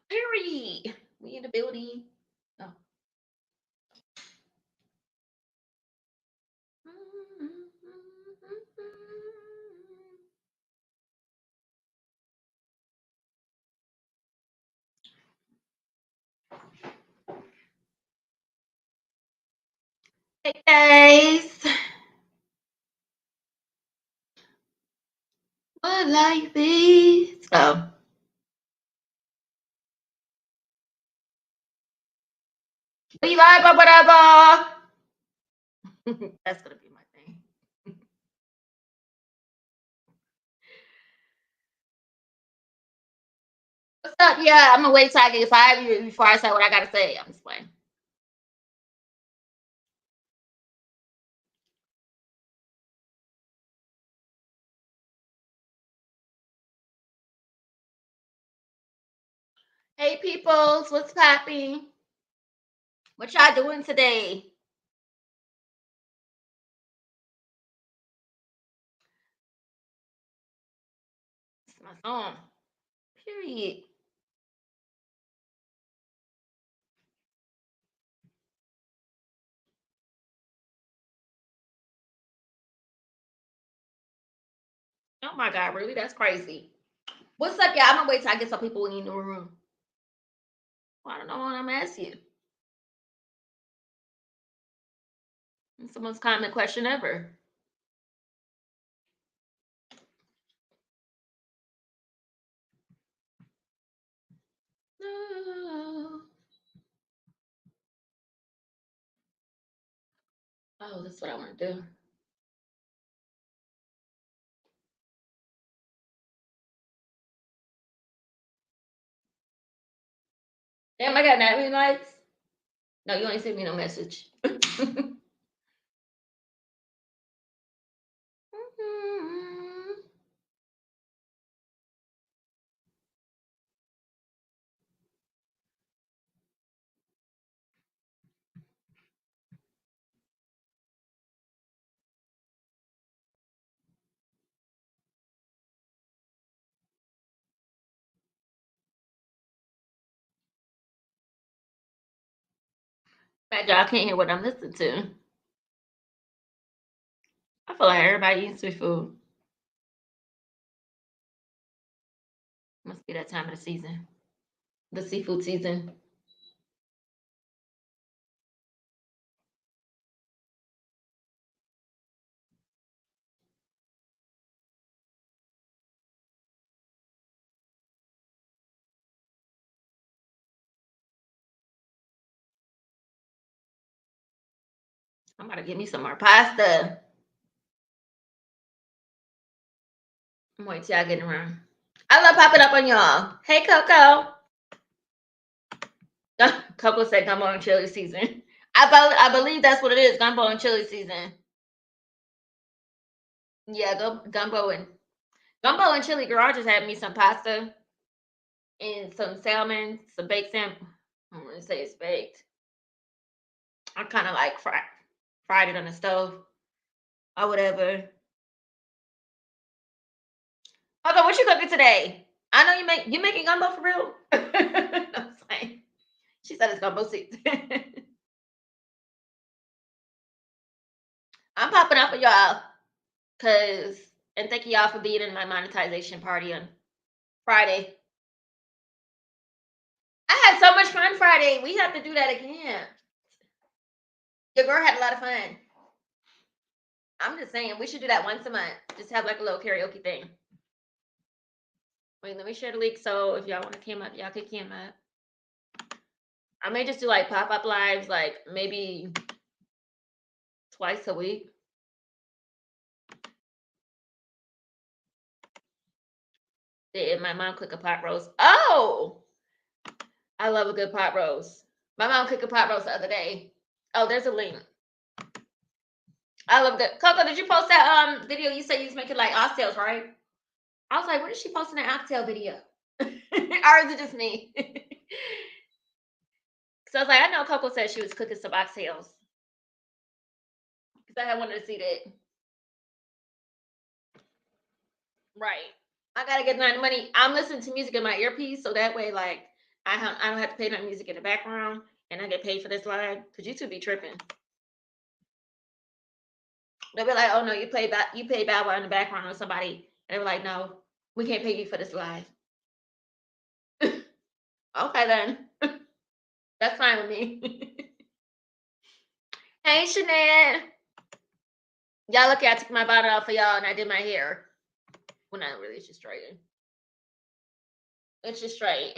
Period. We in the building. Oh. Hey guys, what life is? Oh, we live, whatever. That's gonna be my thing. What's up? Yeah, I'm gonna wait till I get 5 years before I say what I gotta say. I'm just playing. Hey peoples, what's popping? What y'all doing today? It's my song. Period. Oh my god, really? That's crazy. What's up, y'all? I'm gonna wait till I get some people in the room. Well, I don't know what I'm asking you. It's the most common question ever. No. Oh, that's what I want to do. Damn, I got that lights. No, you ain't sent me no message. Bad y'all can't hear what I'm listening to. I feel like everybody eating seafood. Must be that time of the season. The seafood season. I'm about to get me some more pasta. I'm waiting till y'all getting around. I love popping up on y'all. Hey, Coco. Coco said gumbo and chili season. I believe that's what it is. Gumbo and chili season. Yeah, gumbo and chili. Girl, I just had me some pasta and some salmon, some baked salmon. I'm gonna say it's baked. I kind of like fried it on the stove or whatever. Coco, what you cooking today? I know you making gumbo for real. I'm saying. She said it's gumbo season. I'm popping up for y'all because and thank y'all for being in my monetization party on Friday. I had so much fun Friday. We have to do that again. Your girl had a lot of fun. I'm just saying we should do that once a month. Just have like a little karaoke thing. Wait, let me share the link so if y'all want to came up, y'all can come up. I may just do like pop-up lives, like maybe twice a week. Did my mom cook a pot roast? Oh, I love a good pot roast. My mom cooked a pot roast the other day. Oh, there's a link. I love that. Coco, did you post that video? You said you was making like oxtails, right? I was like, what is she posting an oxtail video? Or is it just me? So I was like, I know Coco said she was cooking some oxtails. Because I wanted to see that. Right. I gotta get my money. I'm listening to music in my earpiece, so that way, like, I don't have to pay no music in the background, and I get paid for this live because YouTube be tripping. They'll be like, "Oh no, you pay Bow Wow in the background or somebody," and they were like, "No, we can't pay you for this live." Okay then, that's fine with me. Hey, Shanette. Y'all look, I took my bonnet off for y'all, and I did my hair. Well, not really. It's just straight. It's just straight.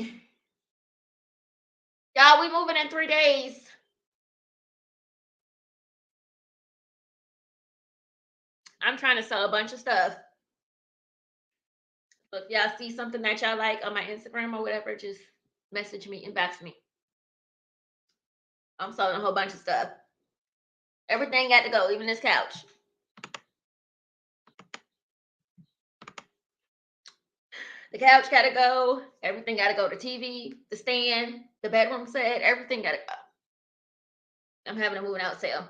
Y'all, we moving in 3 days. I'm trying to sell a bunch of stuff. So if y'all see something that y'all like on my Instagram or whatever, just message me, inbox me. I'm selling a whole bunch of stuff. Everything got to go, even this couch. The couch got to go. Everything got to go. The TV, the stand, the bedroom set, everything got to go. I'm having a moving out sale.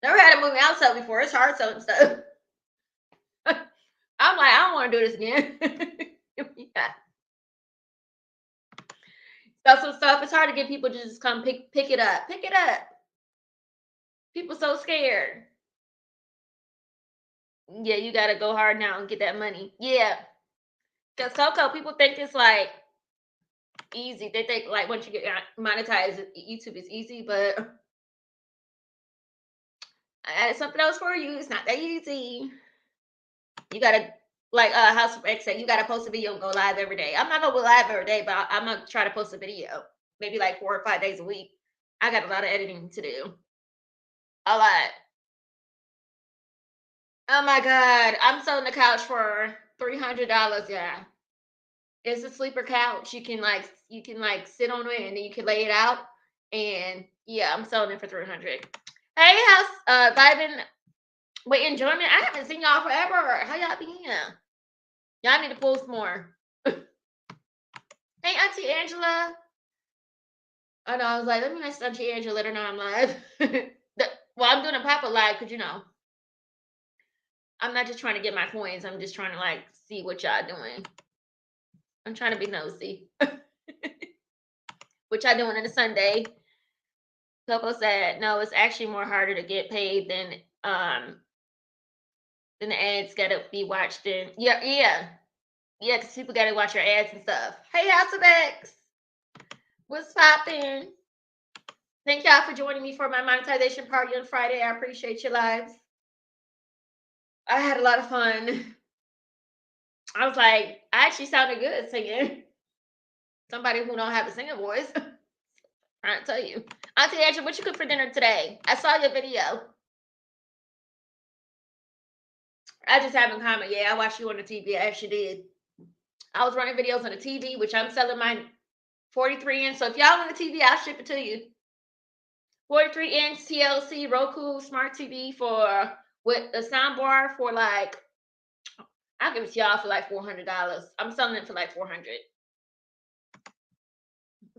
Never had a moving out sale before. It's hard selling stuff. I'm like, I don't want to do this again. Yeah. Sell some stuff. It's hard to get people to just come pick it up. Pick it up. People so scared. Yeah, you got to go hard now and get that money. Yeah. Because Coco, people think it's like easy. They think like once you get monetized, YouTube is easy, but I added something else for you. It's not that easy. You gotta like House of X said, you gotta post a video and go live every day. I'm not gonna go live every day, but I'm gonna try to post a video, maybe like 4 or 5 days a week. I got a lot of editing to do. A lot. Oh my god, I'm selling the couch for $300. Yeah, it's a sleeper couch. You can like sit on it and then you can lay it out. And yeah, I'm selling it for 300. Hey, how's vibing? Wait, enjoyment. I haven't seen y'all forever. How y'all been? Y'all need to post more. Hey, Auntie Angela. I know. I was like, let me message Auntie Angela. Let her know I'm live. Well, I'm doing a pop-up live because I'm not just trying to get my coins. I'm just trying to like see what y'all doing. I'm trying to be nosy. What y'all doing on a Sunday? Coco said, no, it's actually more harder to get paid than the ads gotta be watched in. Yeah, because people gotta watch your ads and stuff. Hey, House of X, what's poppin'? Thank y'all for joining me for my monetization party on Friday. I appreciate your lives. I had a lot of fun. I was like, I actually sounded good singing. Somebody who don't have a singing voice. Trying to tell you. Auntie Angela, what you cook for dinner today? I saw your video. I just haven't commented. Yeah, I watched you on the TV. I actually did. I was running videos on the TV, which I'm selling my 43-inch. So if y'all want a TV, I'll ship it to you. 43-inch TLC Roku smart TV for with a soundbar for like, I'll give it to y'all for like $400. I'm selling it for like $400.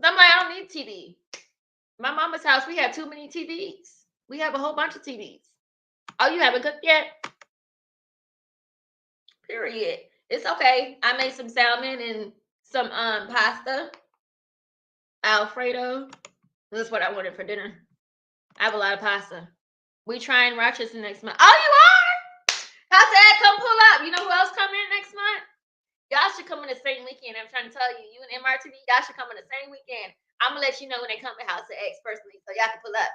I'm like, I don't need TV. My mama's house, we have too many TVs. We have a whole bunch of TVs. Oh, you haven't cooked yet? Period. It's okay. I made some salmon and some pasta. Alfredo. That's what I wanted for dinner. I have a lot of pasta. We trying Rochester next month. Oh, you are? I said, come pull up. You know who else coming in next month? Y'all should come in the same weekend. I'm trying to tell you. You and MRTV, y'all should come in the same weekend. I'm going to let you know when they come to House of X personally so y'all can pull up.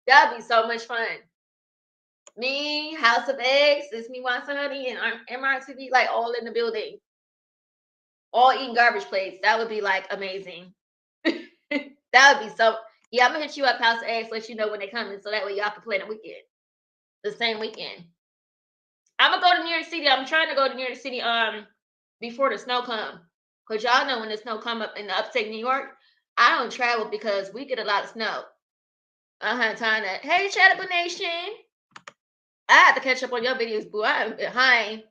That'll be so much fun. Me, House of X, it's me, Wants Honey, and MRTV, like all in the building. All eating garbage plates. That would be like amazing. That would be so. Yeah, I'm gonna hit you up, House of X, let you know when they come in, so that way y'all can play the weekend, the same weekend. I'm gonna go to New York City. I'm trying to go to New York City before the snow come, cause y'all know when the snow come up in the upstate New York, I don't travel because we get a lot of snow. Time that. Hey, Chattable Nation. I have to catch up on your videos, boo. I'm behind.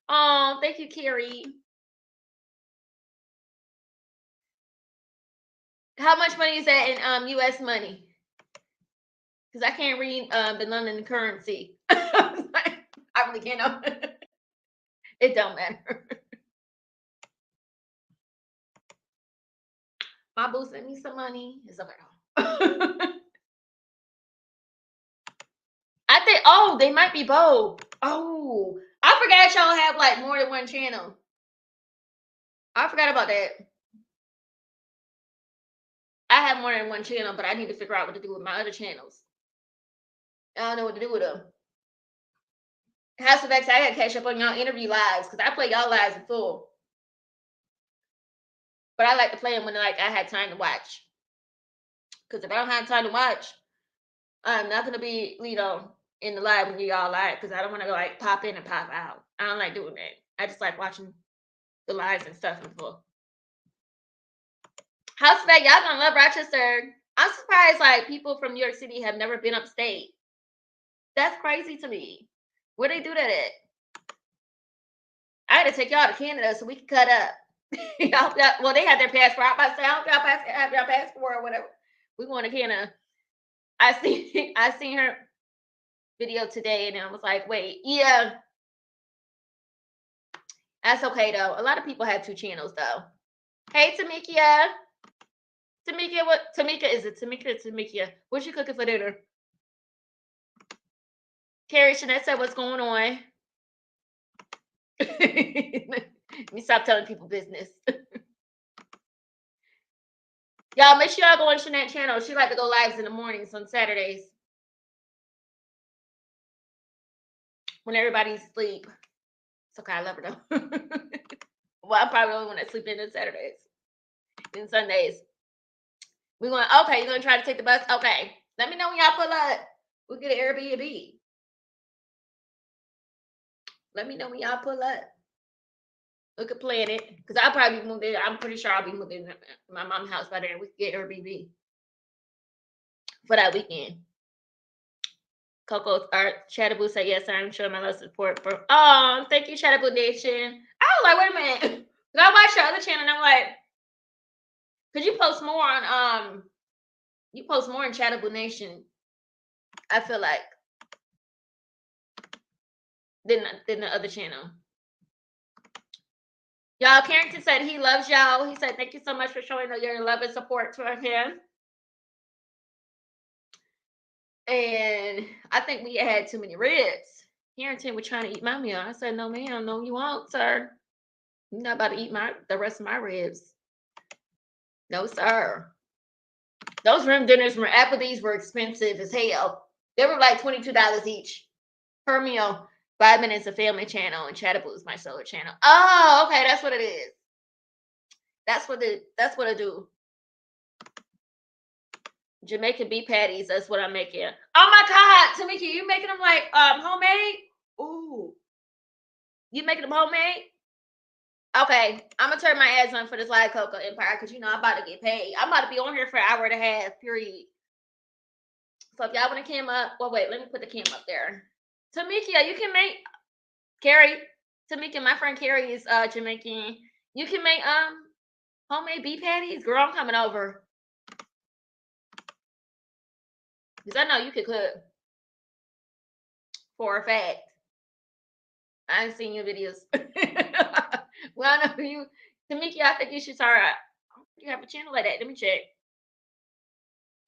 Oh, thank you, Carrie. How much money is that in US money? Because I can't read the London currency. I really can't know. It don't matter. My boo sent me some money. It's okay though. I think, oh, they might be both. Oh, I forgot y'all have like more than one channel. I forgot about that. I have more than one channel, but I need to figure out what to do with my other channels. I don't know what to do with them. House of X, I gotta catch up on y'all interview lives because I play y'all lives in full. But I like to play them when like I had time to watch. Because if I don't have time to watch, I'm not gonna be, in the live when y'all live because I don't want to like pop in and pop out. I don't like doing that. I just like watching the lives and stuff in full. House of X, y'all gonna love Rochester. I'm surprised like people from New York City have never been upstate. That's crazy to me. Where they do that at? I had to take y'all to Canada so we can cut up. Well, they had their passport. I'm about to say, I hope y'all have your passport or whatever. We going to Canada. I seen her video today, and I was like, wait, yeah, that's okay though. A lot of people have two channels though. Hey, Tamikia. Tamika, what? Tamika, is it Tamika or Tamikia? What you cooking for dinner? Carrie Shanette said, what's going on? Let me stop telling people business. Y'all, make sure y'all go on Shanette channel. She like to go lives in the mornings on Saturdays when everybody's asleep. It's okay, I love her though. Well, I'm probably the only one that sleep in on Saturdays and Sundays. We're going, okay, you're going to try to take the bus? Okay. Let me know when y'all pull up. We'll get an Airbnb. Let me know when y'all pull up. We could plan it. Because I'll probably be moving. I'm pretty sure I'll be moving to my mom's house by then. We could get Airbnb for that weekend. Coco's Art. Chattaboo said, yes, I'm showing my love support for. Oh, thank you, Chattaboo Nation. I was like, wait a minute. I watched your other channel and I'm like, because you post more on you post more in Chattaboo Nation, I feel like, than the other channel. Y'all, Carrington said he loves y'all. He said, thank you so much for showing your love and support to him. And I think we had too many ribs. Harrington was trying to eat my meal. I said, no, ma'am, no, you won't, sir. You're not about to eat the rest of my ribs. No, sir. Those rim dinners from Applebee's were expensive as hell. They were like $22 each per meal. 5 minutes of family channel and Chattaboo is my solo channel. Oh, okay, that's what it is. That's what I do. Jamaican beef patties. That's what I'm making. Oh my God, Tamika, you making them like homemade? Ooh, you making them homemade? Okay, I'm gonna turn my ads on for this live cocoa empire because I'm about to get paid. I'm about to be on here for an hour and a half. Period. So if y'all want to cam up, well, wait, let me put the cam up there. Tamika, you can make Carrie. Tamika, my friend Carrie is Jamaican. You can make homemade beef patties. Girl, I'm coming over. Because I know you could cook. For a fact. I ain't seen your videos. Well, I know you. Tamiki, I think you should start. You have a channel like that. Let me check.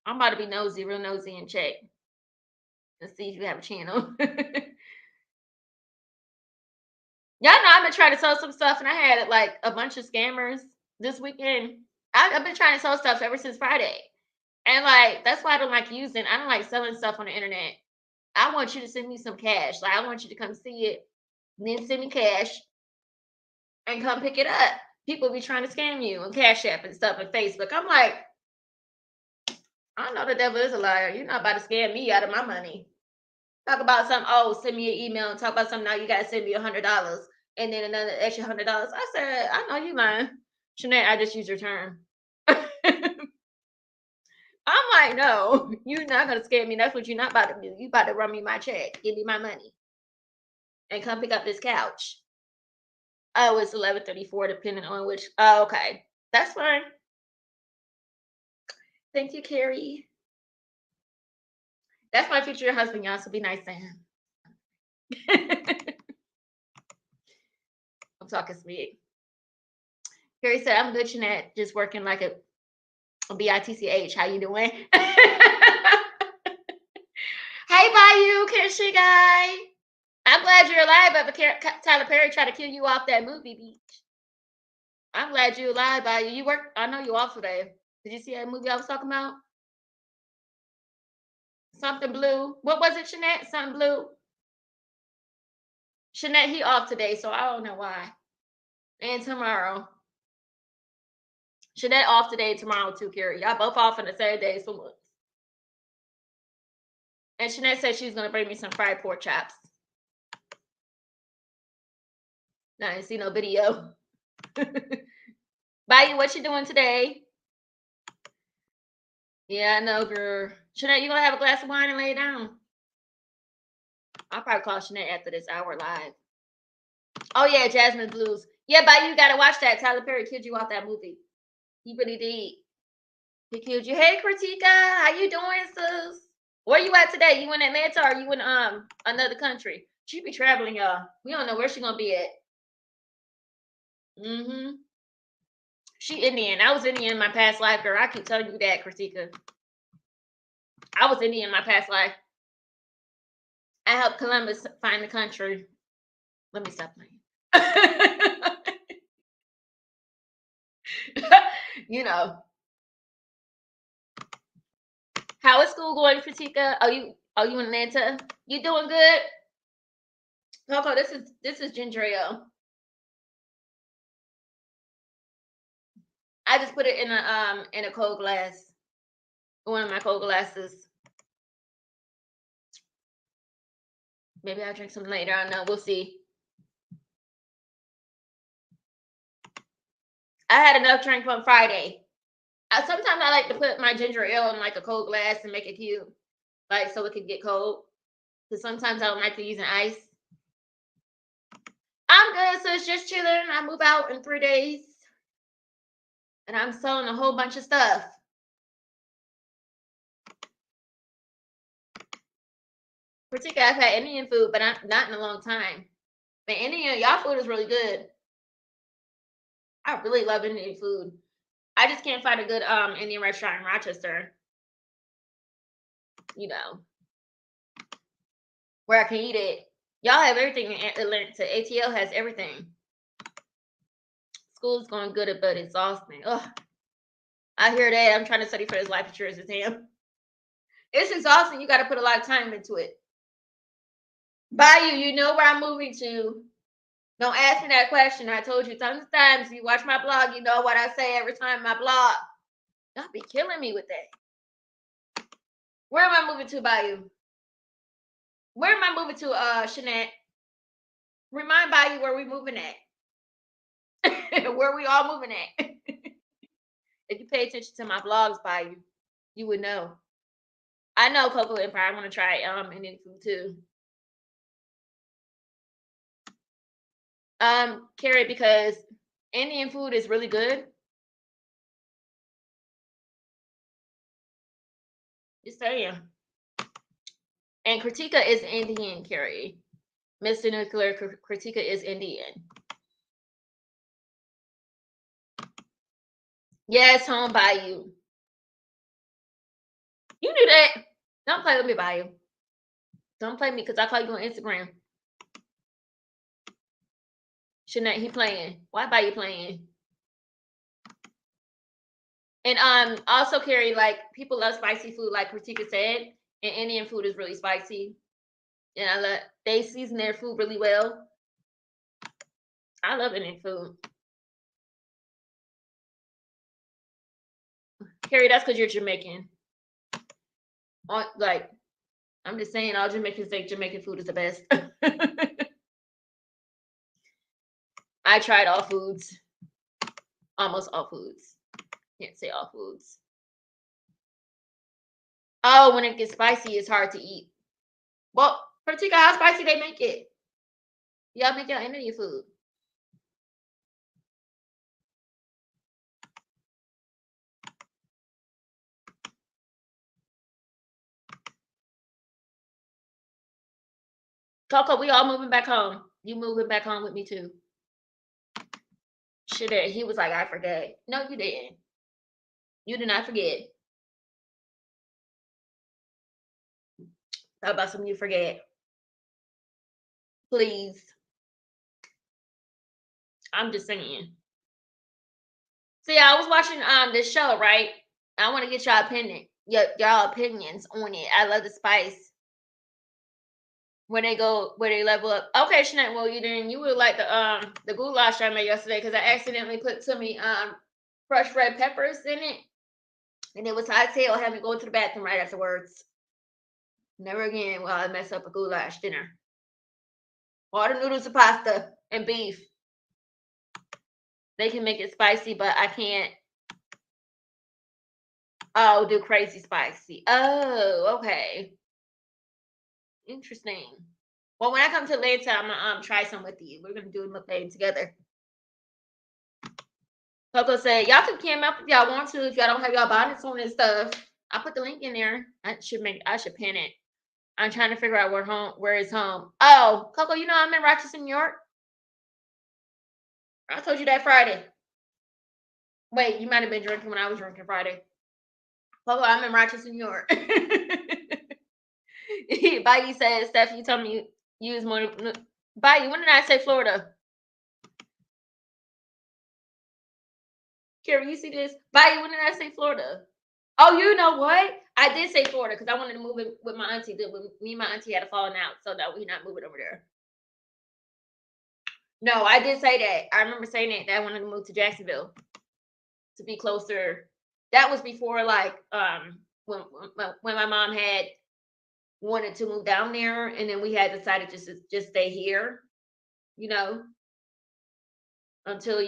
I'm about to be nosy, real nosy, and check. Let's see if you have a channel. Y'all know I've been trying to sell some stuff, and I had like a bunch of scammers this weekend. I've been trying to sell stuff ever since Friday. And like, that's why I don't like selling stuff on the internet. I want you to send me some cash. Like, I want you to come see it, and then send me cash and come pick it up. People be trying to scam you on Cash App and stuff and Facebook. I'm like, I know the devil is a liar. You're not about to scam me out of my money. Talk about something, send me an email and talk about something, now you gotta send me $100 and then another extra $100. I said, I know you lying. Jeanette, I just used your term. I'm like, no, you're not gonna scam me. That's what you're not about to do. You about to run me my check, give me my money, and come pick up this couch. Oh, it's 11:34, depending on which. Oh, okay, that's fine. Thank you, Carrie. That's my future husband, y'all. So be nice to him. I'm talking sweet. Carrie said, "I'm good, Jeanette. Just working like a BITCH. How you doing? Hey, Bayou, Kishi guy. I'm glad you're alive, but Tyler Perry tried to kill you off that movie, Beach. I'm glad you're alive, Bayou. You work. I know you off today. Did you see that movie I was talking about? Something blue. What was it, Shanette? Something blue. Shanette, he off today, so I don't know why. And tomorrow. Shanette off today, tomorrow too, Carrie. Y'all both off on the same day, so much. And Shanette said she's gonna bring me some fried pork chops. No, I didn't see no video. Bayou, what you doing today? Yeah, I know, girl. Shanette, you gonna have a glass of wine and lay down? I'll probably call Shanette after this hour live. Oh yeah, Jasmine Blues. Yeah, Bayou, you gotta watch that. Tyler Perry killed you off that movie. He really did. He killed you. Hey, Kritika, how you doing, sis? Where you at today? You in Atlanta or you in another country? She be traveling, y'all. We don't know where she gonna be at. She Indian. I was Indian in my past life, girl. I keep telling you that, Kritika. I was Indian in my past life. I helped Columbus find the country. Let me stop playing. You know. How is school going, Kritika? Are you in Atlanta? You doing good? Coco, this is ginger ale. I just put it in a cold glass. One of my cold glasses. Maybe I'll drink some later. I don't know. We'll see. I had enough drink on Friday. Sometimes I like to put my ginger ale in like a cold glass and make it cute, like so it can get cold. Because sometimes I don't like to use an ice. I'm good, so it's just chilling. I move out in 3 days, and I'm selling a whole bunch of stuff. Particularly, I've had Indian food, but not in a long time. But Indian, y'all food is really good. I really love Indian food. I just can't find a good Indian restaurant in Rochester. You know, where I can eat it. Y'all have everything in Atlanta. ATL has everything. School's going good, but it's exhausting. Ugh. I hear that. I'm trying to study for this life insurance exam. It's exhausting. You got to put a lot of time into it. Bayou, you know where I'm moving to. Don't ask me that question. I told you tons of times. You watch my blog, you know what I say every time my blog. Y'all be killing me with that. Where am I moving to, Bayou? Where am I moving to, Shanette? Remind Bayou where we moving at. Where we all moving at. If you pay attention to my blogs, Bayou, you would know. I know Cocoa Empire. I want to try Indian food too. Carrie, because Indian food is really good. Just saying. And Kritika is Indian, Carrie. Mr. Nuclear Kritika is Indian. Yes, home Bayou. You knew that. Don't play with me, Bayou. Don't play me because I call you on Instagram. Shouldn't he playing? Why Bayou playing? And also, Carrie, like people love spicy food, like Kritika said, and Indian food is really spicy. And they season their food really well. I love Indian food. Carrie, that's because you're Jamaican. Like, I'm just saying, all Jamaicans think Jamaican food is the best. I tried all foods. Almost all foods. Can't say all foods. Oh, when it gets spicy, it's hard to eat. Well, particularly how spicy they make it. Y'all make your Indian food. Coco, we all moving back home. You moving back home with me too. Shit, he was like, I forget. No, you didn't. You did not forget. How about some you forget? Please. I'm just saying. See, I was watching this show, right? I want to get y'all opinion, y'all opinions on it. I love the spice when they level up. Okay, Shanette, well you would like the goulash I made yesterday because I accidentally put too many fresh red peppers in it, and it was hightail having to go to the bathroom right afterwards. Never again will I mess up a goulash dinner. All the noodles and pasta and beef. They can make it spicy, but I can't. Oh, do crazy spicy. Oh, okay. Interesting. Well, when I come to Atlanta, I'm gonna try some with you. We're gonna do a mukbang together. Coco said, y'all can camp out if y'all want to, if y'all don't have y'all bonnets on and stuff. I'll put the link in there. I should pin it. I'm trying to figure out where is home. Oh, Coco, you know I'm in Rochester, New York. I told you that Friday. Wait, you might have been drinking when I was drinking Friday. Coco, I'm in Rochester, New York. Bayou said, Steph, you told me you use more. Bayou, when did I say Florida? Carrie, you see this? Bayou, when did I say Florida? Oh, you know what? I did say Florida because I wanted to move it with my auntie. Me and my auntie had a falling out, so that we're not moving over there. No, I did say that. I remember saying that I wanted to move to Jacksonville to be closer. That was before, like, when my mom had wanted to move down there, and then we had decided just stay here, you know, until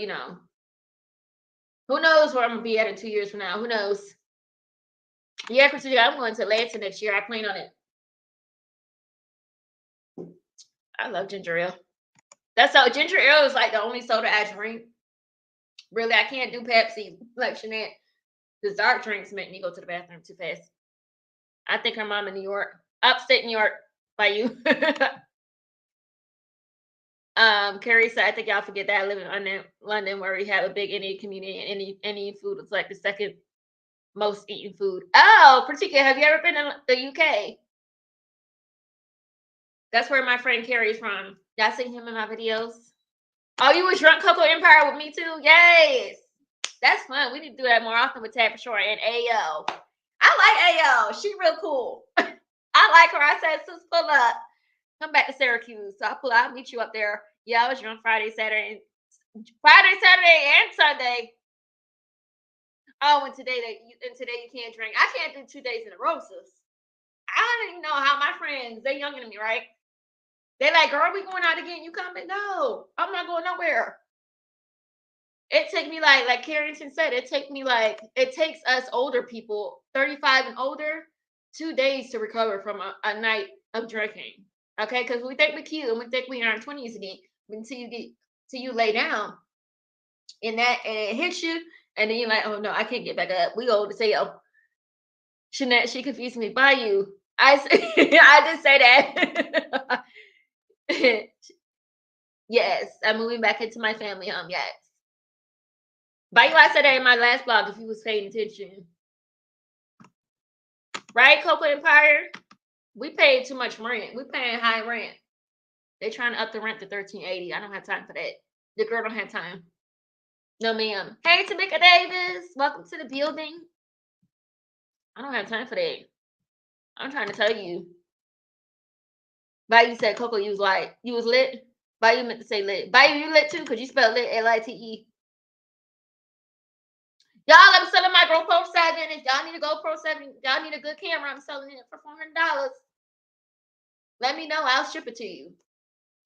who knows where I'm gonna be at in 2 years from now? Who knows? Yeah, Christina, I'm going to Atlanta next year. I plan on it. I love ginger ale. That's how ginger ale is like the only soda I drink. Really, I can't do Pepsi like Jeanette. The dark drinks make me go to the bathroom too fast. I think her mom in New York, upstate New York, by you. Carrie said, I think y'all forget that I live in London, where we have a big Indian community, and Indian food is like the second most eaten food. Oh, particularly, have you ever been to the UK? That's where my friend Carrie's from. Y'all seen him in my videos? Oh, you was drunk Cocoa Empire with me too? Yes. That's fun. We need to do that more often with Tab Shore and AO. I like AO. She real cool. I like her. I said, sis, pull up. Come back to Syracuse. So I'll meet you up there. Yeah, I was drunk Friday, Saturday, and Sunday. Oh, and today you can't drink. I can't do 2 days in a row, sis. I don't even know how my friends, they're younger than me, right? They're like, girl, we going out again? You coming? No, I'm not going nowhere. It take me like Carrington said, it takes us older people, 35 and older, 2 days to recover from a night of drinking. Okay, because we think we're cute and we think we're in our 20s again until you lay down and it hits you, and then you're like, oh no, I can't get back up. We old as hell. Jeanette, she confused me by you. I did say that. Yes, I'm moving back into my family home. Yes. By you, I said that in my last blog if you was paying attention. Right, Cocoa Empire? We paid too much rent. We paying high rent. They trying to up the rent to $13.80. I don't have time for that. The girl don't have time. No, ma'am. Hey, Tamika Davis. Welcome to the building. I don't have time for that. I'm trying to tell you. Bayou said Coco, you was like, you was lit. Bayou meant to say lit. Bayou, you lit too, because you spelled lit Lite. Y'all, I'm selling my GoPro 7. If y'all need a GoPro 7, y'all need a good camera, I'm selling it for $400. Let me know. I'll ship it to you.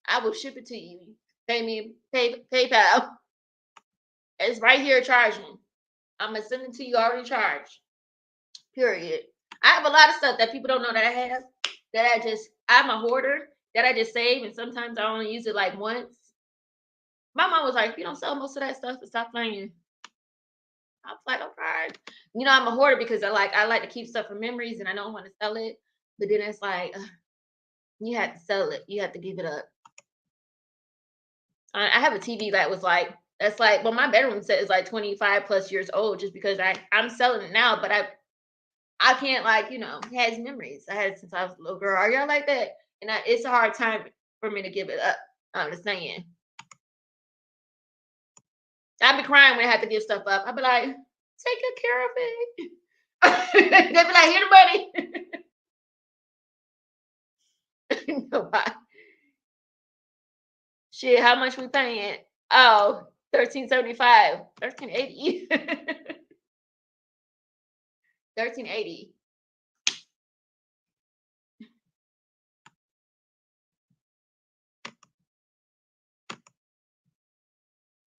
I will ship it to you. Pay me PayPal. It's right here charging. I'm gonna send it to you already charged. Period. I have a lot of stuff that people don't know that I have. I'm a hoarder that I just save, and sometimes I only use it like once. My mom was like, if you don't sell most of that stuff, stop playing. I was like, okay. I'm a hoarder because I like to keep stuff for memories, and I don't want to sell it. But then it's like, you have to sell it. You have to give it up. I have a TV that was like That's like, well, my bedroom set is like 25 plus years old just because I'm selling it now, but I can't, like, it has memories I had since I was a little girl. Are y'all like that? And it's a hard time for me to give it up. I'm just saying. I'd be crying when I had to give stuff up. I'd be like, take good care of it. They'd be like, here the money. No, shit, how much we paying? Oh, 1375, 1380. 1380.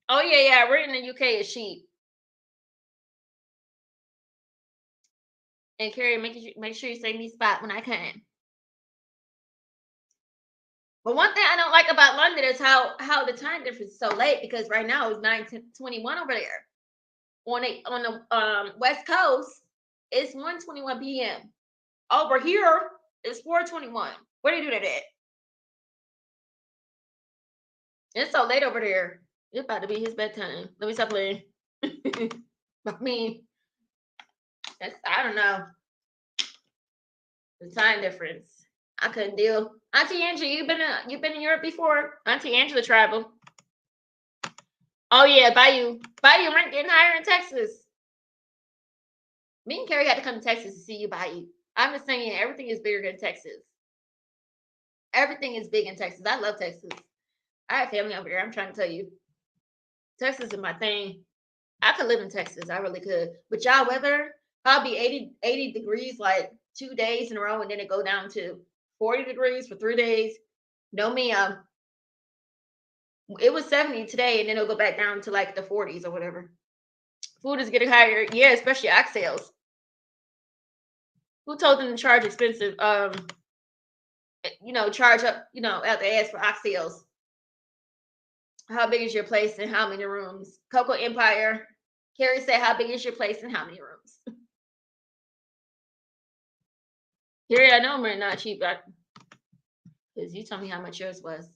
Oh yeah, we're in the UK. Is cheap. And Carrie, make sure you save me spot when I can. But one thing I don't like about London is how the time difference is so late, because right now it's 9:21 over there. On the West Coast, it's 1:21 p.m. Over here, it's 4:21. Where do you do that at? It's so late over there. It's about to be his bedtime. Let me stop playing. I mean, I don't know. The time difference. I couldn't deal. Auntie Angela, you've been in Europe before? Auntie Angela travel. Oh yeah, Bayou rent getting higher in Texas. Me and Carrie had to come to Texas to see you, Bayou. I'm just saying, everything is bigger in Texas. Everything is big in Texas. I love Texas. I have family over here. I'm trying to tell you, Texas is my thing. I could live in Texas. I really could. But y'all weather, I'll be 80 degrees like 2 days in a row, and then it go down to 40 degrees for 3 days. No, me. It was 70 today, and then it'll go back down to like the 40s or whatever. Food is getting higher. Yeah, especially oxtails. Who told them to charge expensive? Charge up, out the ass for oxtails. How big is your place and how many rooms? Coco Empire. Carrie said, how big is your place and how many rooms? Carrie, I know we're not cheap, because you told me how much yours was.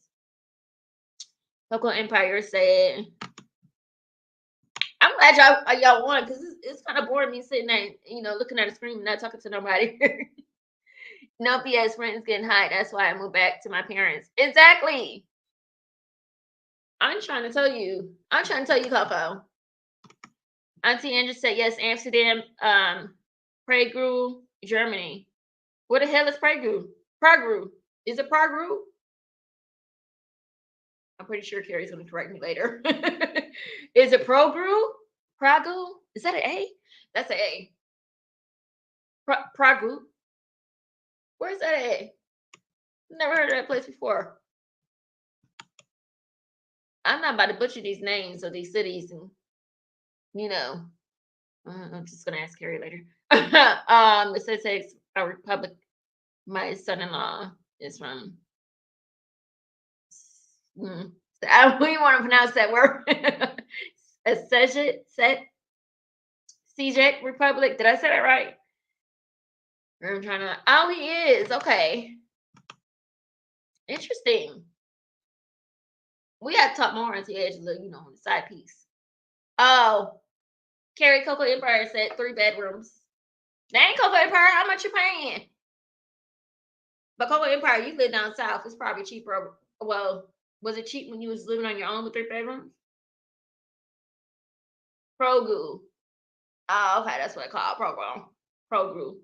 Coco Empire said, I'm glad y'all won, because it's kind of boring me sitting there, looking at a screen and not talking to nobody. No BS, rent is getting high. That's why I moved back to my parents. Exactly. I'm trying to tell you. Coco. Auntie Andrew said yes, Amsterdam, Prague, Germany. What the hell is Prague? Prague. Is it Prague? I'm pretty sure Carrie's going to correct me later. Is it Prague? Prague? Is that an A? That's an A. Prague. Where's that at? Never heard of that place before. I'm not about to butcher these names of these cities, and I'm just gonna ask Carrie later. It says it's a republic. My son-in-law is from. I don't even want to pronounce that word. A Czech Republic. Did I say that right? I'm trying to. Oh, he is. Okay. Interesting. We got to talk more on the edge, on the side piece. Oh, Carrie, Coco Empire said 3 bedrooms. Dang, Coco Empire, how much you paying? But Coco Empire, you live down south. It's probably cheaper. Well, was it cheap when you was living on your own with 3 bedrooms? Progu. Oh, okay, that's what I call it. Program. Progu.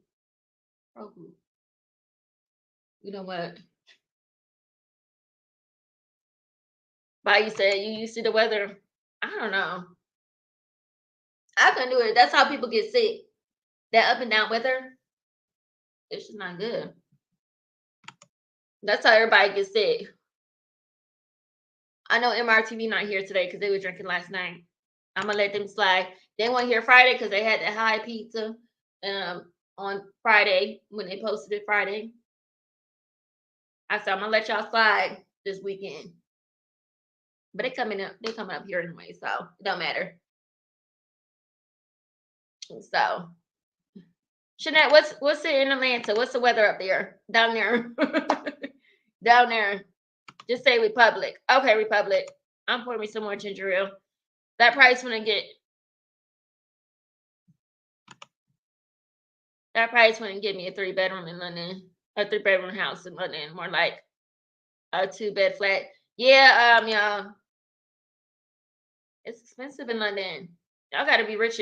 You know what? But you said you used to the weather. I don't know. I couldn't do it. That's how people get sick. That up and down weather, it's just not good. That's how everybody gets sick. I know MRTV not here today because they were drinking last night. I'm gonna let them slide. They weren't here Friday because they had the high pizza on Friday when they posted it Friday. I said I'm gonna let y'all slide this weekend. But they coming up here anyway, so it don't matter. So Jeanette, what's it in Atlanta? What's the weather up there? Down there. Down there. Just say Republic. Okay, Republic. I'm pouring me some more ginger ale. That price wouldn't get me a 3-bedroom in London, a 3-bedroom house in London, more like a 2-bed flat. Yeah, y'all, it's expensive in London. Y'all got to be rich,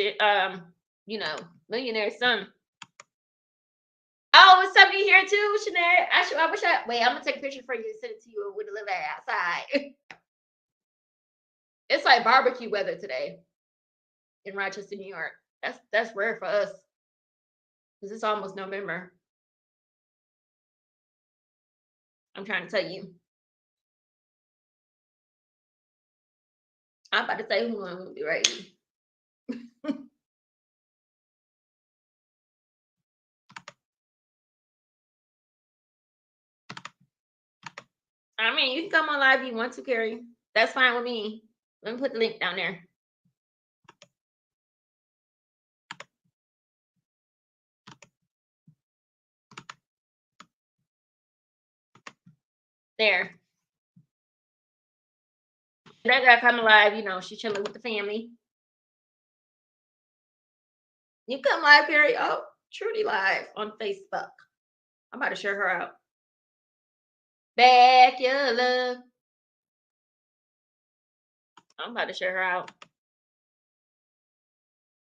millionaire son. Oh, it's somebody here too, Shanae. I wish I wait. I'm gonna take a picture for you and send it to you with a little outside. It's like barbecue weather today in Rochester, New York. That's rare for us because it's almost November. I'm trying to tell you. I'm about to say Hulu will be ready. I mean, you can come on live if you want to, Carrie. That's fine with me. Let me put the link down there. There. That guy coming live, she's chilling with the family. You come live, Carrie. Oh, Trudy live on Facebook. I'm about to share her out. Back your love. I'm about to share her out.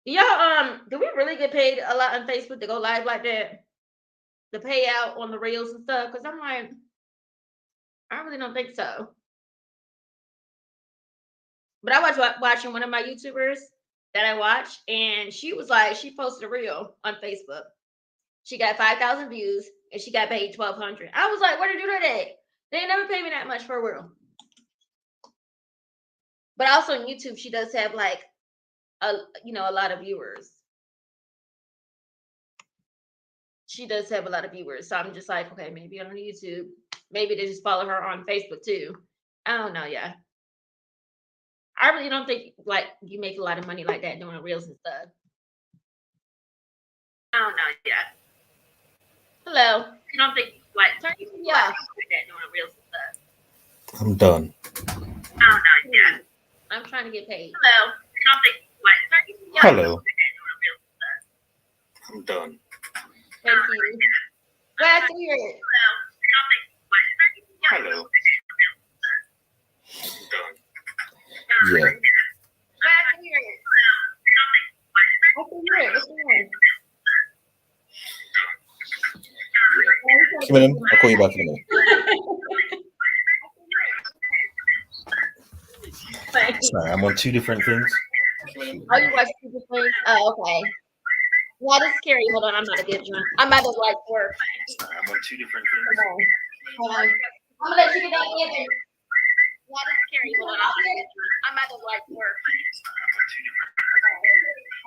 Y'all, do we really get paid a lot on Facebook to go live like that? The payout on the reels and stuff? Because I'm like, I really don't think so. But I was watching one of my YouTubers that I watch, and she was like, she posted a reel on Facebook. She got 5,000 views, and she got paid $1,200. I was like, where did you do that at? They never pay me that much for a reel. But also on YouTube, she does have like a lot of viewers. She does have a lot of viewers, so I'm just like, okay, maybe on YouTube, maybe they just follow her on Facebook too. I don't know, yeah. I really don't think like you make a lot of money like that doing reels and stuff. I don't know, yeah. Hello. You don't think like turn me off like that doing reels and stuff. I'm done. I don't know, yeah. I'm trying to get paid. Hello. You don't think like turn me off Hello. like that doing reels and stuff. I'm done. Thank you. Glad to hear it. Hello. Yeah. Glad to hear it. I can hear it. What's going on? Keep it in. I'll call you back in a minute. Sorry, I'm on two different things. Oh, you watch people things? Oh, okay. Yeah, this is scary. Hold on, I'm not a good drunk. I'm about to like work. Sorry, I'm on two different things. Hold on. I'm gonna let you get that in. Yeah, this is scary. Hold on, I'm about to like work. I'm on two different things.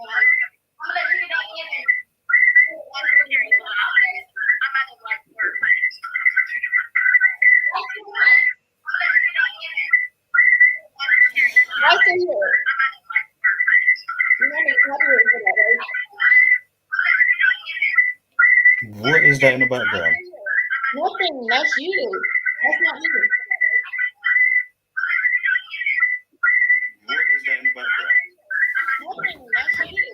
Hold on. I'm gonna let you get that in. Yeah, this is scary. Hold on, I'm about to like work. Why still here? What is that in the background? Nothing. That's you. That's not you. What is that in the background? Nothing. That's you.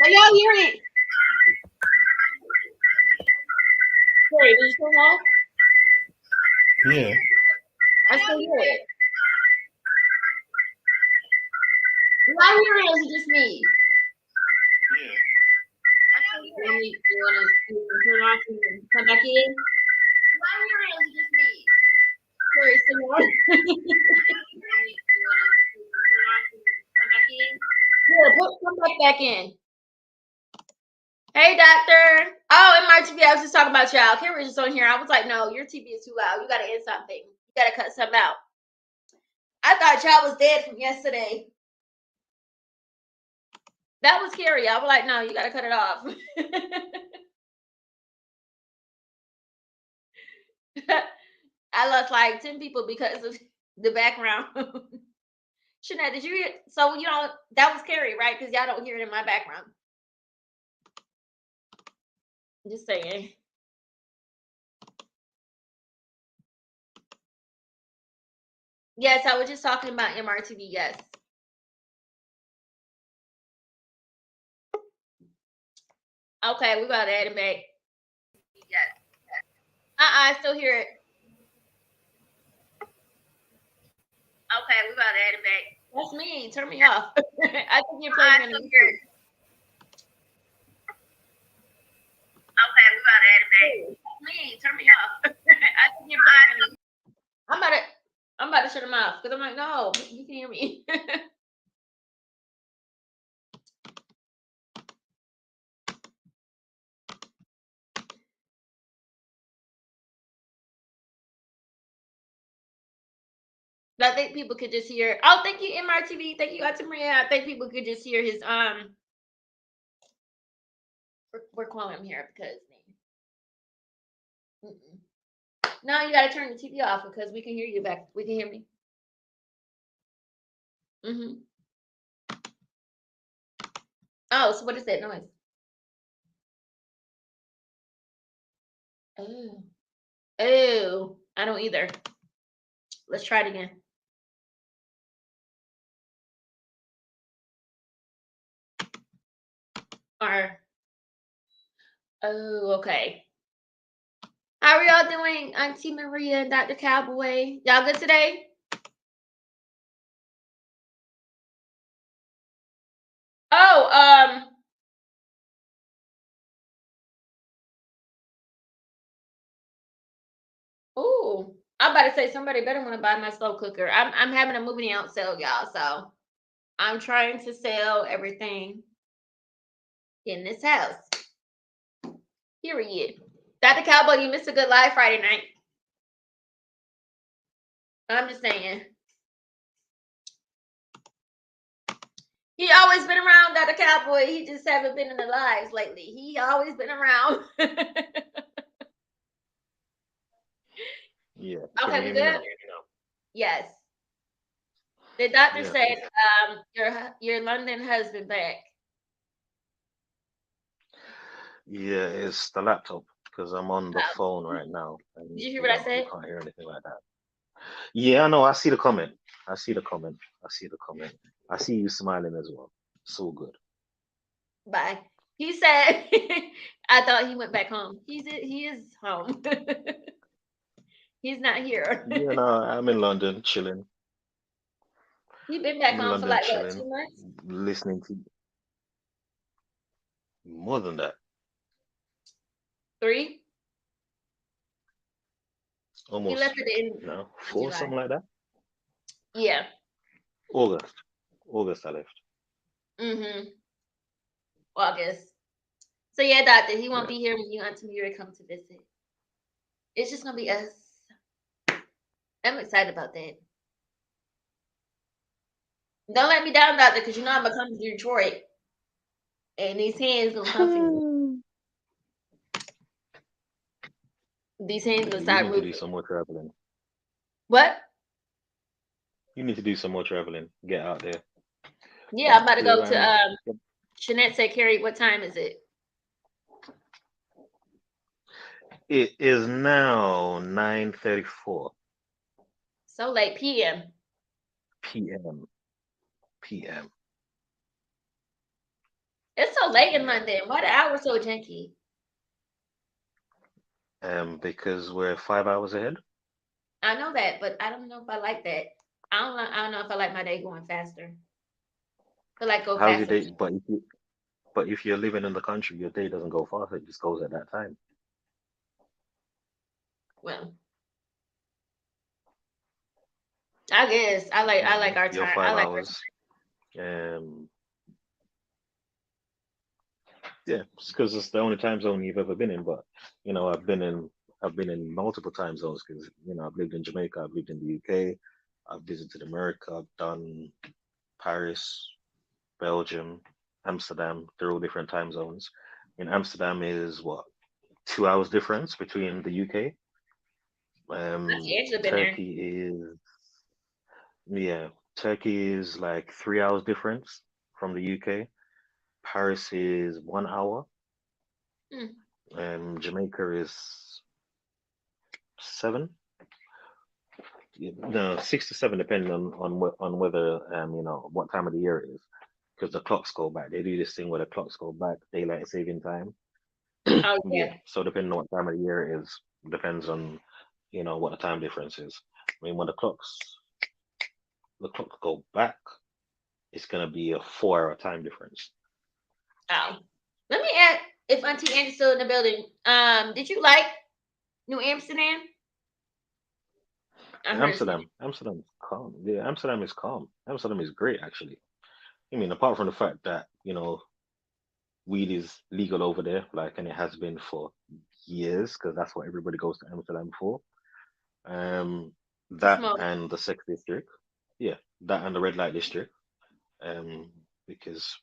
Can y'all hear it? Sorry, did you turn off? Yeah. I still hear it. Do I hear it or is it just me? Yeah. You wanna turn off and come back in? Do I hear it or is it just me? Sorry, still on. You wanna turn off and come back in? Yeah, come back in. Hey, doctor. Oh, in my TV, I was just talking about y'all. Carrie just on here. I was like, no, your TV is too loud. You got to end something. You got to cut something out. I thought y'all was dead from yesterday. That was Carrie. I was like, no, you got to cut it off. I lost like 10 people because of the background. Shanette, did you hear? So that was Carrie, right? Because y'all don't hear it in my background. Just saying. Yes, I was just talking about MRTV. Yes. Okay, we got to add it back. Yes. I still hear it. Okay, we got to add it back. That's me. Turn me off. I think you're playing on YouTube. Okay, we got to add it back. That's me. Turn me off. I think you're playing on YouTube. I'm about to shut him off because I'm like, no, you can hear me. I think people could just hear. Oh, thank you, MRTV. Thank you, Maria. I think people could just hear his We're calling him here because no, you gotta turn the TV off because we can hear you back. We can hear me. Oh, so what is that noise? Oh, I don't either. Let's try it again. Okay. How are y'all doing, Auntie Maria and Dr. Cowboy? Y'all good today? Oh, ooh, I'm about to say somebody better want to buy my slow cooker. I'm having a moving out sale, y'all. So I'm trying to sell everything in this house. Period. Dr. Cowboy, you missed a good live Friday night. I'm just saying. He always been around, Dr. Cowboy. He just haven't been in the lives lately. He always been around. Yeah. Okay, we good? Yes. The doctor said your London husband back. Yeah, it's the laptop because I'm on the phone right now. And did you hear what I said? You can't hear anything like that. Yeah, no, I see the comment. I see the comment. I see you smiling as well. So good. Bye. He said, I thought he went back home. He is home. He's not here. Yeah, no, I'm in London chilling. You've been back home for like what, 2 months? Listening to more than that. 3? Almost. He left it in 4, July. Something like that. Yeah. August I left. August. So yeah, doctor, he won't be here when you Auntie Mira come to visit. It's just gonna be us. I'm excited about that. Don't let me down, doctor, because you know I'm gonna come to Detroit, and these hands gonna come for me. These hands gonna start moving. You need to do some more traveling. What? You need to do some more traveling. Get out there. Yeah, I'm about to go to Shanette said, Carrie, what time is it? It is now 9:34. So late. PM. It's so late in London. Why the hour so janky? Because we're 5 hours ahead. I know that, but I don't know if I like that. I don't know if I like my day going faster. I like go How's faster. Your day? But if you're living in the country, your day doesn't go fast. It just goes at that time. Well, I guess I like our You're time. 5 I like hours. Yeah, because it's the only time zone you've ever been in. But I've been in multiple time zones because I've lived in Jamaica, I've lived in the UK, I've visited America, I've done Paris, Belgium, Amsterdam. They're all different time zones. In Amsterdam is what, 2 hours difference between the UK. Auntie Angela been there. Turkey is yeah, Turkey is like 3 hours difference from the UK. Paris is 1 hour. Hmm. Jamaica is 7. Yeah, no, 6 to 7, depending on whether what time of the year it is, because the clocks go back. They do this thing where the clocks go back, daylight saving time. Oh Yeah, yeah. so depending on what time of the year it is, depends on what the time difference is. I mean, when the clocks go back, it's gonna be a 4 hour time difference. Oh. Let me ask if Auntie Angie's still in the building. Did you like New Amsterdam? I heard it's Amsterdam is calm. Yeah, Amsterdam is calm. Amsterdam is great actually. I mean, apart from the fact that weed is legal over there, like, and it has been for years, because that's what everybody goes to Amsterdam for. Um, to that smoke. and the Sex District, yeah, that and the Red Light District, because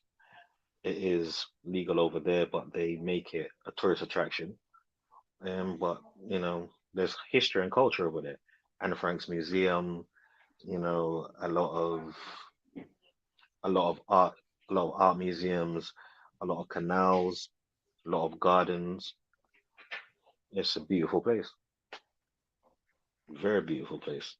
it is legal over there, but they make it a tourist attraction. But there's history and culture over there. Anne Frank's Museum, you know, a lot of a lot of art, a lot of art museums, a lot of canals, a lot of gardens. It's a beautiful place. Very beautiful place.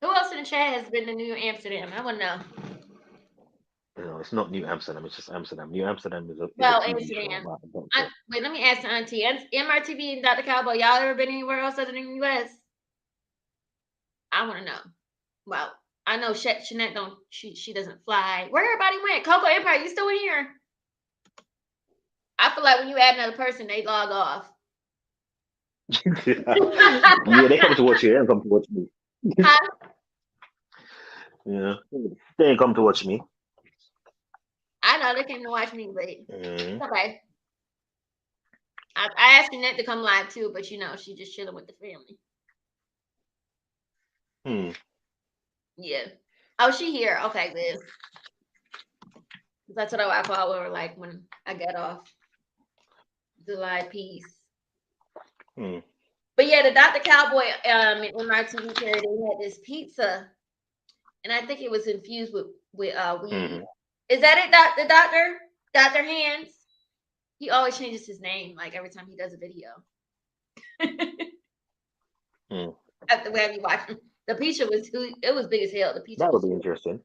Who else in the chat has been to New Amsterdam? I want to know. It's not New Amsterdam. It's just Amsterdam. New Amsterdam is a Well, TV show Amsterdam. about a doctor. Wait, let me ask Auntie. MRTV and Dr. Cowboy, y'all ever been anywhere else other than the U.S.? I want to know. Well, I know Shanette don't. She doesn't fly. Where everybody went? Coco Empire, you still in here? I feel like when you add another person, they log off. Yeah, they come to watch you. They don't come to watch me. Huh? Yeah, they ain't come to watch me. I know they came to watch me, but Mm. okay. I asked Shanette to come live too, but she just chilling with the family. Hmm. Yeah. Oh, she here. Okay, Liz. That's what I call her like when I get off the live piece. Hmm. But yeah, the Dr. Cowboy in MRTV carrier, they had this pizza, and I think it was infused with weed. Mm-hmm. Is that it, the doctor? Dr. Hands? He always changes his name like every time he does a video. Hmm. After whenever you watch him. The pizza was big as hell. The pizza That would was be interesting.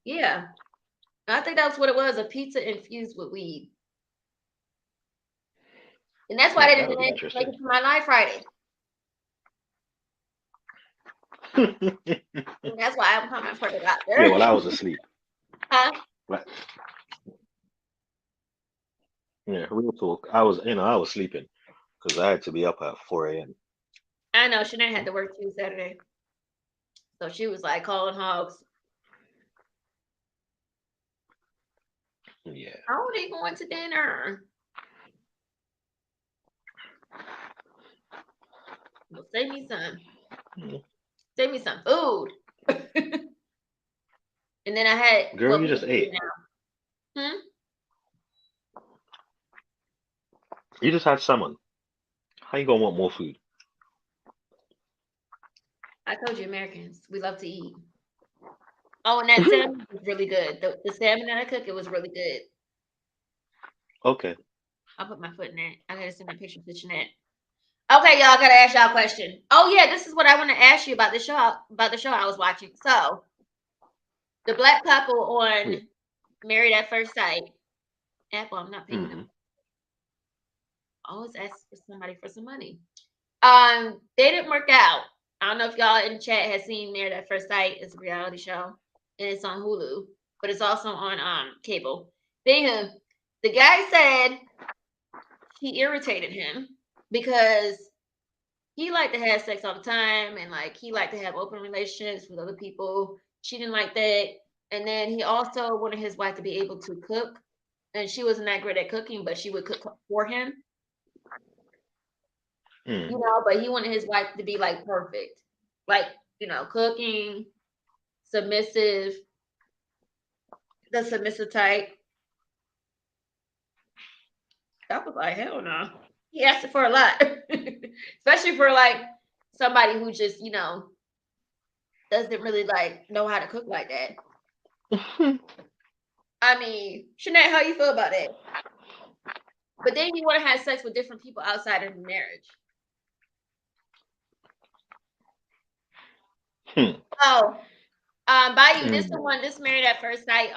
yeah. I think that's what it was, a pizza infused with weed. And that's why they That didn't would be make interesting. it to my live Friday. And that's why I'm coming for the doctor. Yeah, well, I was asleep. Huh? Like, yeah, real talk. I was sleeping because I had to be up at 4 a.m. I know Shanae had to work too Saturday. So she was like calling hogs. Yeah. I want to going to dinner. Well, save me some. Hmm. Save me some food. And then I had Girl, you just ate. now. You just had salmon. How you gonna want more food? I told you Americans, we love to eat. Oh, and that salmon was really good. The salmon that I cooked, it was really good. Okay. I'll put my foot in it. I gotta send a picture to Jeanette. Okay, y'all, I gotta ask y'all a question. Oh yeah, this is what I want to ask you about the show I was watching. So the black couple on Yeah. Married at First Sight. Apple, I'm not paying them. Mm-hmm. Always ask for somebody for some money. They didn't work out. I don't know if y'all in the chat has seen Married at First Sight. It's a reality show, and it's on Hulu, but it's also on cable. Anywho, the guy said she irritated him because he liked to have sex all the time and like he liked to have open relationships with other people. She didn't like that. And then he also wanted his wife to be able to cook. And she wasn't that great at cooking, but she would cook for him, Mm. but he wanted his wife to be like perfect. Like, cooking, submissive, the submissive type. I was like, hell no. He asked for a lot. Especially for like somebody who just, doesn't really like know how to cook like that. I mean, Shanae, how you feel about it? But then you want to have sex with different people outside of the marriage. Oh, Bayou, this the one, this Married at First Sight,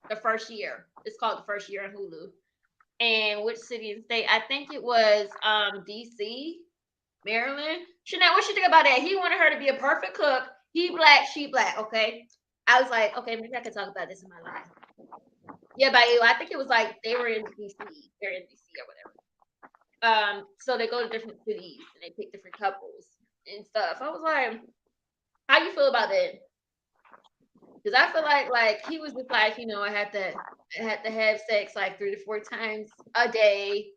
the first year. It's called The First Year on Hulu. And which city and state? I think it was DC, Maryland. Shanae, what you think about that? He wanted her to be a perfect cook. He black, she black. Okay. I was like, okay, maybe I can talk about this in my life. Yeah, Bayou. I think it was like they were in DC. They're in DC or whatever. So they go to different cities and they pick different couples and stuff. I was like, how you feel about that? Because I feel like he was just like, I had to have sex like 3 to 4 times a day.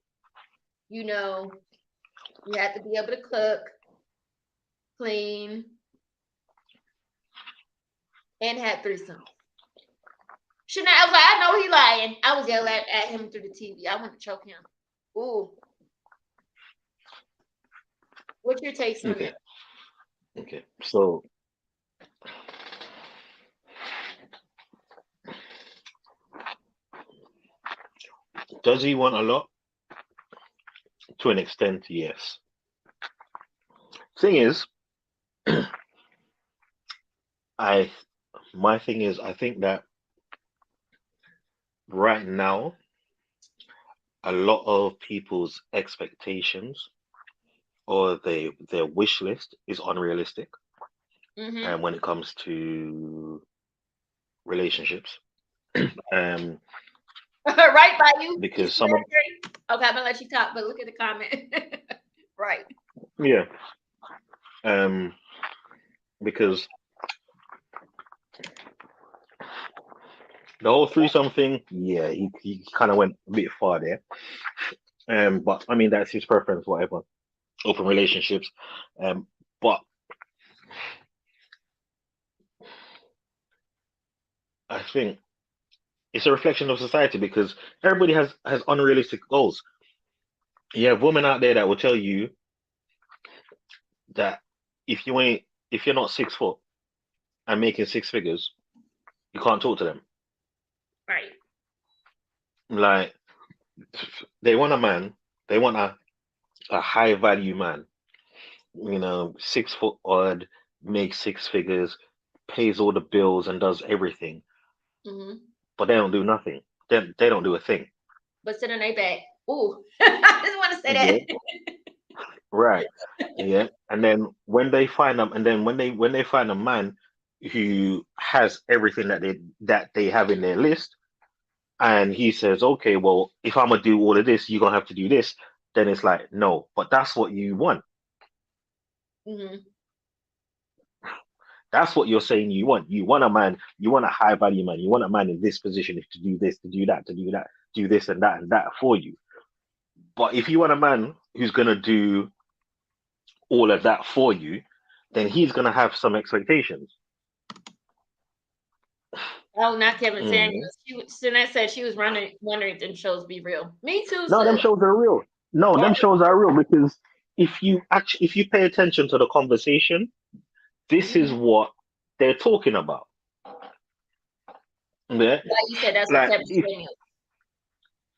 You had to be able to cook, clean, and have threesomes. Shanae, I was like, I know he lying. I was yelling at him through the TV. I want to choke him. Ooh. What's your takes on that? Okay. So does he want a lot? To an extent, yes. Thing is, my thing is, I think that right now, a lot of people's expectations or their wish list is unrealistic. And when it comes to relationships, right by you. Because someone, okay, I'm gonna let you talk, but look at the comment. Right. Yeah. Because the whole threesome thing, yeah, he kind of went a bit far there. But I mean that's his preference, whatever. Open relationships. But I think it's a reflection of society because everybody has unrealistic goals. You have women out there that will tell you that if you're not 6 foot and making 6 figures, you can't talk to them. Right. Like they want a man, they want a high value man, 6 foot odd, makes 6 figures, pays all the bills and does everything. But they don't do nothing. They don't do a thing. But sit on their back. Ooh, I just want to say that. Right. Yeah. And then when they find them, and then when they find a man who has everything that they have in their list, and he says, okay, well, if I'm gonna do all of this, you're gonna have to do this. Then it's like, no, but that's what you want. That's what you're saying you want. You want a man, you want a high value man, you want a man in this position to do this, to do that, do this and that for you. But if you want a man who's gonna do all of that for you, then he's gonna have some expectations. Oh, not Kevin Samuels. Sinette said she was wondering if them shows be real. Me too. No, them shows are real. No, them shows are real because if you pay attention to the conversation, this is what they're talking about. Yeah, like you said, that's what Kevin Samuels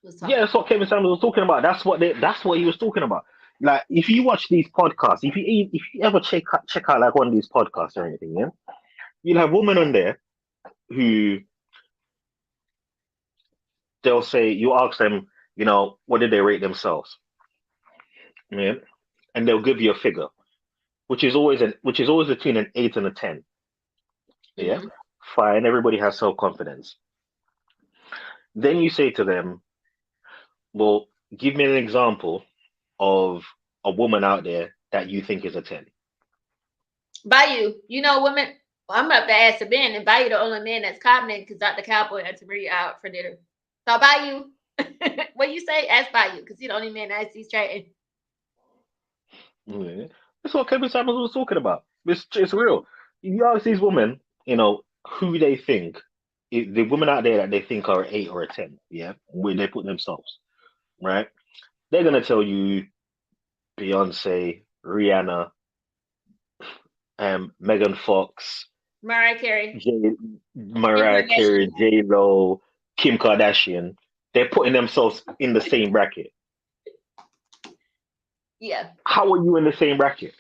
was talking. Yeah, that's what Kevin Samuels was talking about. That's what he was talking about. Like, if you watch these podcasts, if you ever check out like one of these podcasts or anything, yeah, you'll have women on there who they'll say, you ask them, what did they rate themselves? Yeah, and they'll give you a figure, which is always between an 8 and a 10. Yeah, fine. Everybody has self-confidence. Then you say to them, well, give me an example of a woman out there that you think is a 10. Bayou, women. Well, I'm about to ask the man, and Bayou the only man that's commenting because Dr. Cowboy had to bring you out for dinner. So Bayou, what you say? Ask Bayou because he's the only man that he's chatting. Yeah. That's what Kevin Samuels was talking about. It's real. You ask these women, who they think, the women out there that they think are an 8 or a 10, yeah, where they put themselves, right? They're gonna tell you Beyonce, Rihanna, Megan Fox, Mariah Carey. Kim Mariah Carey, Kardashian. J Lo, Kim Kardashian. They're putting themselves in the same bracket. Yeah. How are you in the same bracket?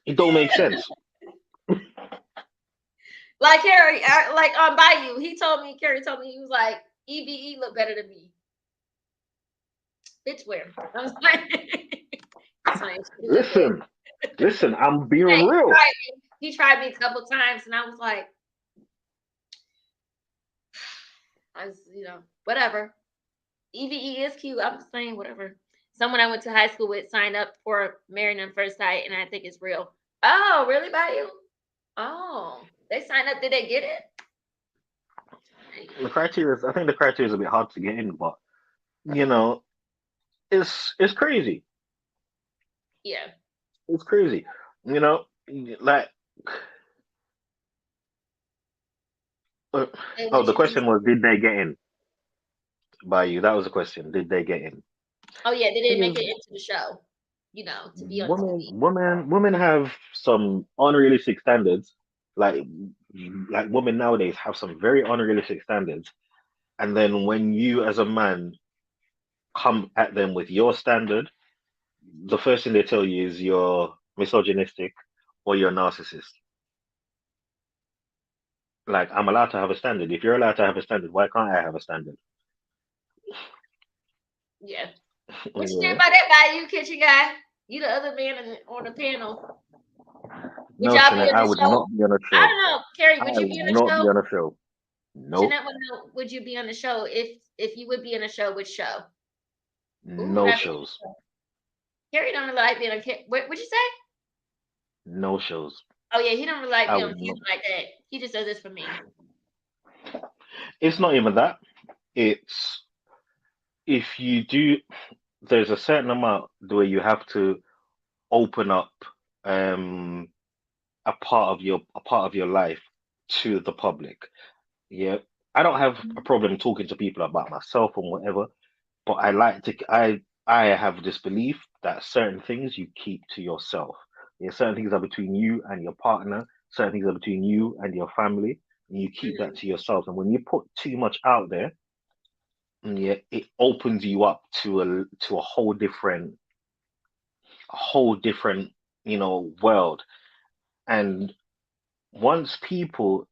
It don't make sense. Like Harry, like on Bayou, Carrie told me, he was like, EBE look better than me. Bitch, where? I was like, it's like, Listen, listen, I'm being hey, real. he tried me a couple times, and I was like, whatever. EBE is cute. I'm just saying, whatever. Someone I went to high school with signed up for Marrying at First Sight, and I think it's real. Oh, really, Bayou? Oh, they signed up. Did they get it? I think the criteria is a bit hard to get in, but you know, it's crazy. Yeah. It's crazy. You know, like And oh, would the you be? question was, did they get in by you? That was the question. Did they get in? Oh yeah, they didn't Thing make is, it into the show. To be on women, TV. women have some unrealistic standards. Like, like women nowadays have some very unrealistic standards. And then when you, as a man, come at them with your standard, the first thing they tell you is you're misogynistic or you're a narcissist. Like, I'm allowed to have a standard. If you're allowed to have a standard, why can't I have a standard? Yeah. What you think Yeah. about that, Bayou Kitchen guy? You the other man on the panel. Would No, y'all be Sinead, on I the would show? not be on a I show. don't know, Carrie. I Would you would be on the not be show? on a show. Nope. Jeanette, would you be on the show if you would be in a show? Which show? Ooh, would No I be on shows. the show? Carrie don't really like being on. What'd you say? No shows. Oh yeah, he don't really like I being on would TV not. like that. He just does this for me. It's not even that. It's if you do, there's a certain amount where you have to open up um a part of your life to the public. Yeah. I don't have a problem talking to people about myself and whatever, but I have this belief that certain things you keep to yourself. Yeah, certain things are between you and your partner, certain things are between you and your family, and you keep that Mhm. to yourself. And when you put too much out there, yeah, it opens you up to a whole different, world. And once people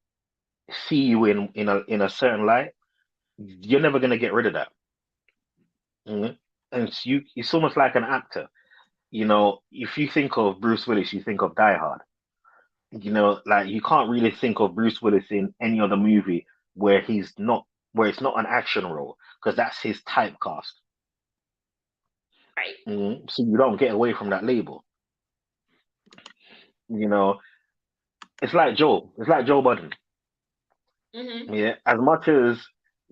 see you in a certain light, you're never gonna get rid of that. Mhm. And it's almost like an actor. If you think of Bruce Willis, you think of Die Hard. Like you can't really think of Bruce Willis in any other movie where where it's not an action role because that's his typecast. Right. So you don't get away from that label. You know, it's like Joe. It's like Joe Budden. Mhm. Yeah, as much as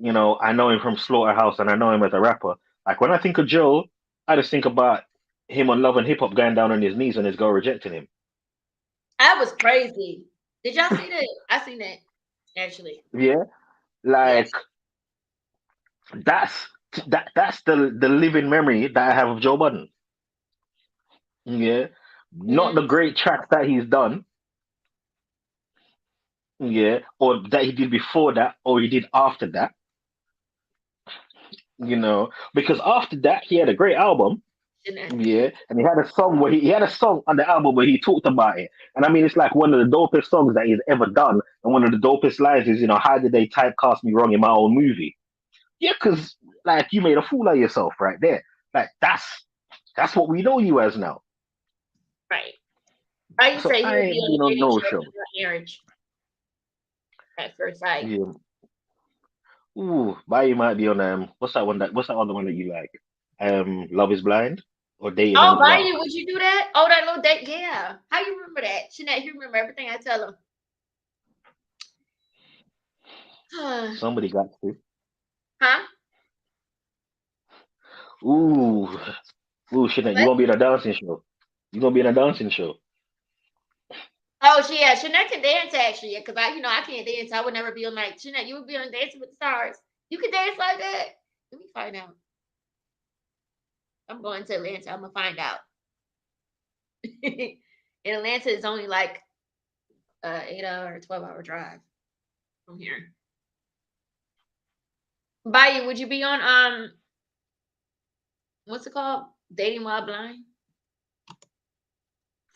I know him from Slaughterhouse and I know him as a rapper. Like when I think of Joe, I just think about him on Love and Hip Hop going down on his knees and his girl rejecting him. That was crazy. Did y'all see that? I seen that actually. Yeah, Yeah. like that's that's the living memory that I have of Joe Budden. Yeah, not Mhm. the great tracks that he's done. Yeah, or that he did before that, or he did after that. Because after that he had a great album. Jeanette. Yeah, and he had a song on the album where he talked about it, and I mean it's like one of the dopest songs that he's ever done, and one of the dopest lines is how did they typecast me wrong in my own movie? Yeah, because like you made a fool of yourself right there. Like that's what we know you as now. Right. I used to So say he I would be ain't on the been on dating no show show. for marriage at first sight. Yeah. Ooh, but you might be on what's that other one that you like? Love is Blind or Dating in Oh, the Dark. Bayou, would you do that? Oh, that little date. Yeah. How you remember that? Jeanette, you remember everything I tell him. Somebody got to. Huh? Ooh, shit, you What? gonna be in a dancing show. You gonna be in a dancing show. Oh, yeah. Jeanette can dance actually. Yeah, because I can't dance. I would never be on like Jeanette. You would be on Dancing with the Stars. You can dance like that. Let me find out. I'm going to Atlanta. I'm gonna find out. In Atlanta, it's only like 8 hour, 12 hour drive from here. Bayou, would you be on what's it called? Dating While Blind?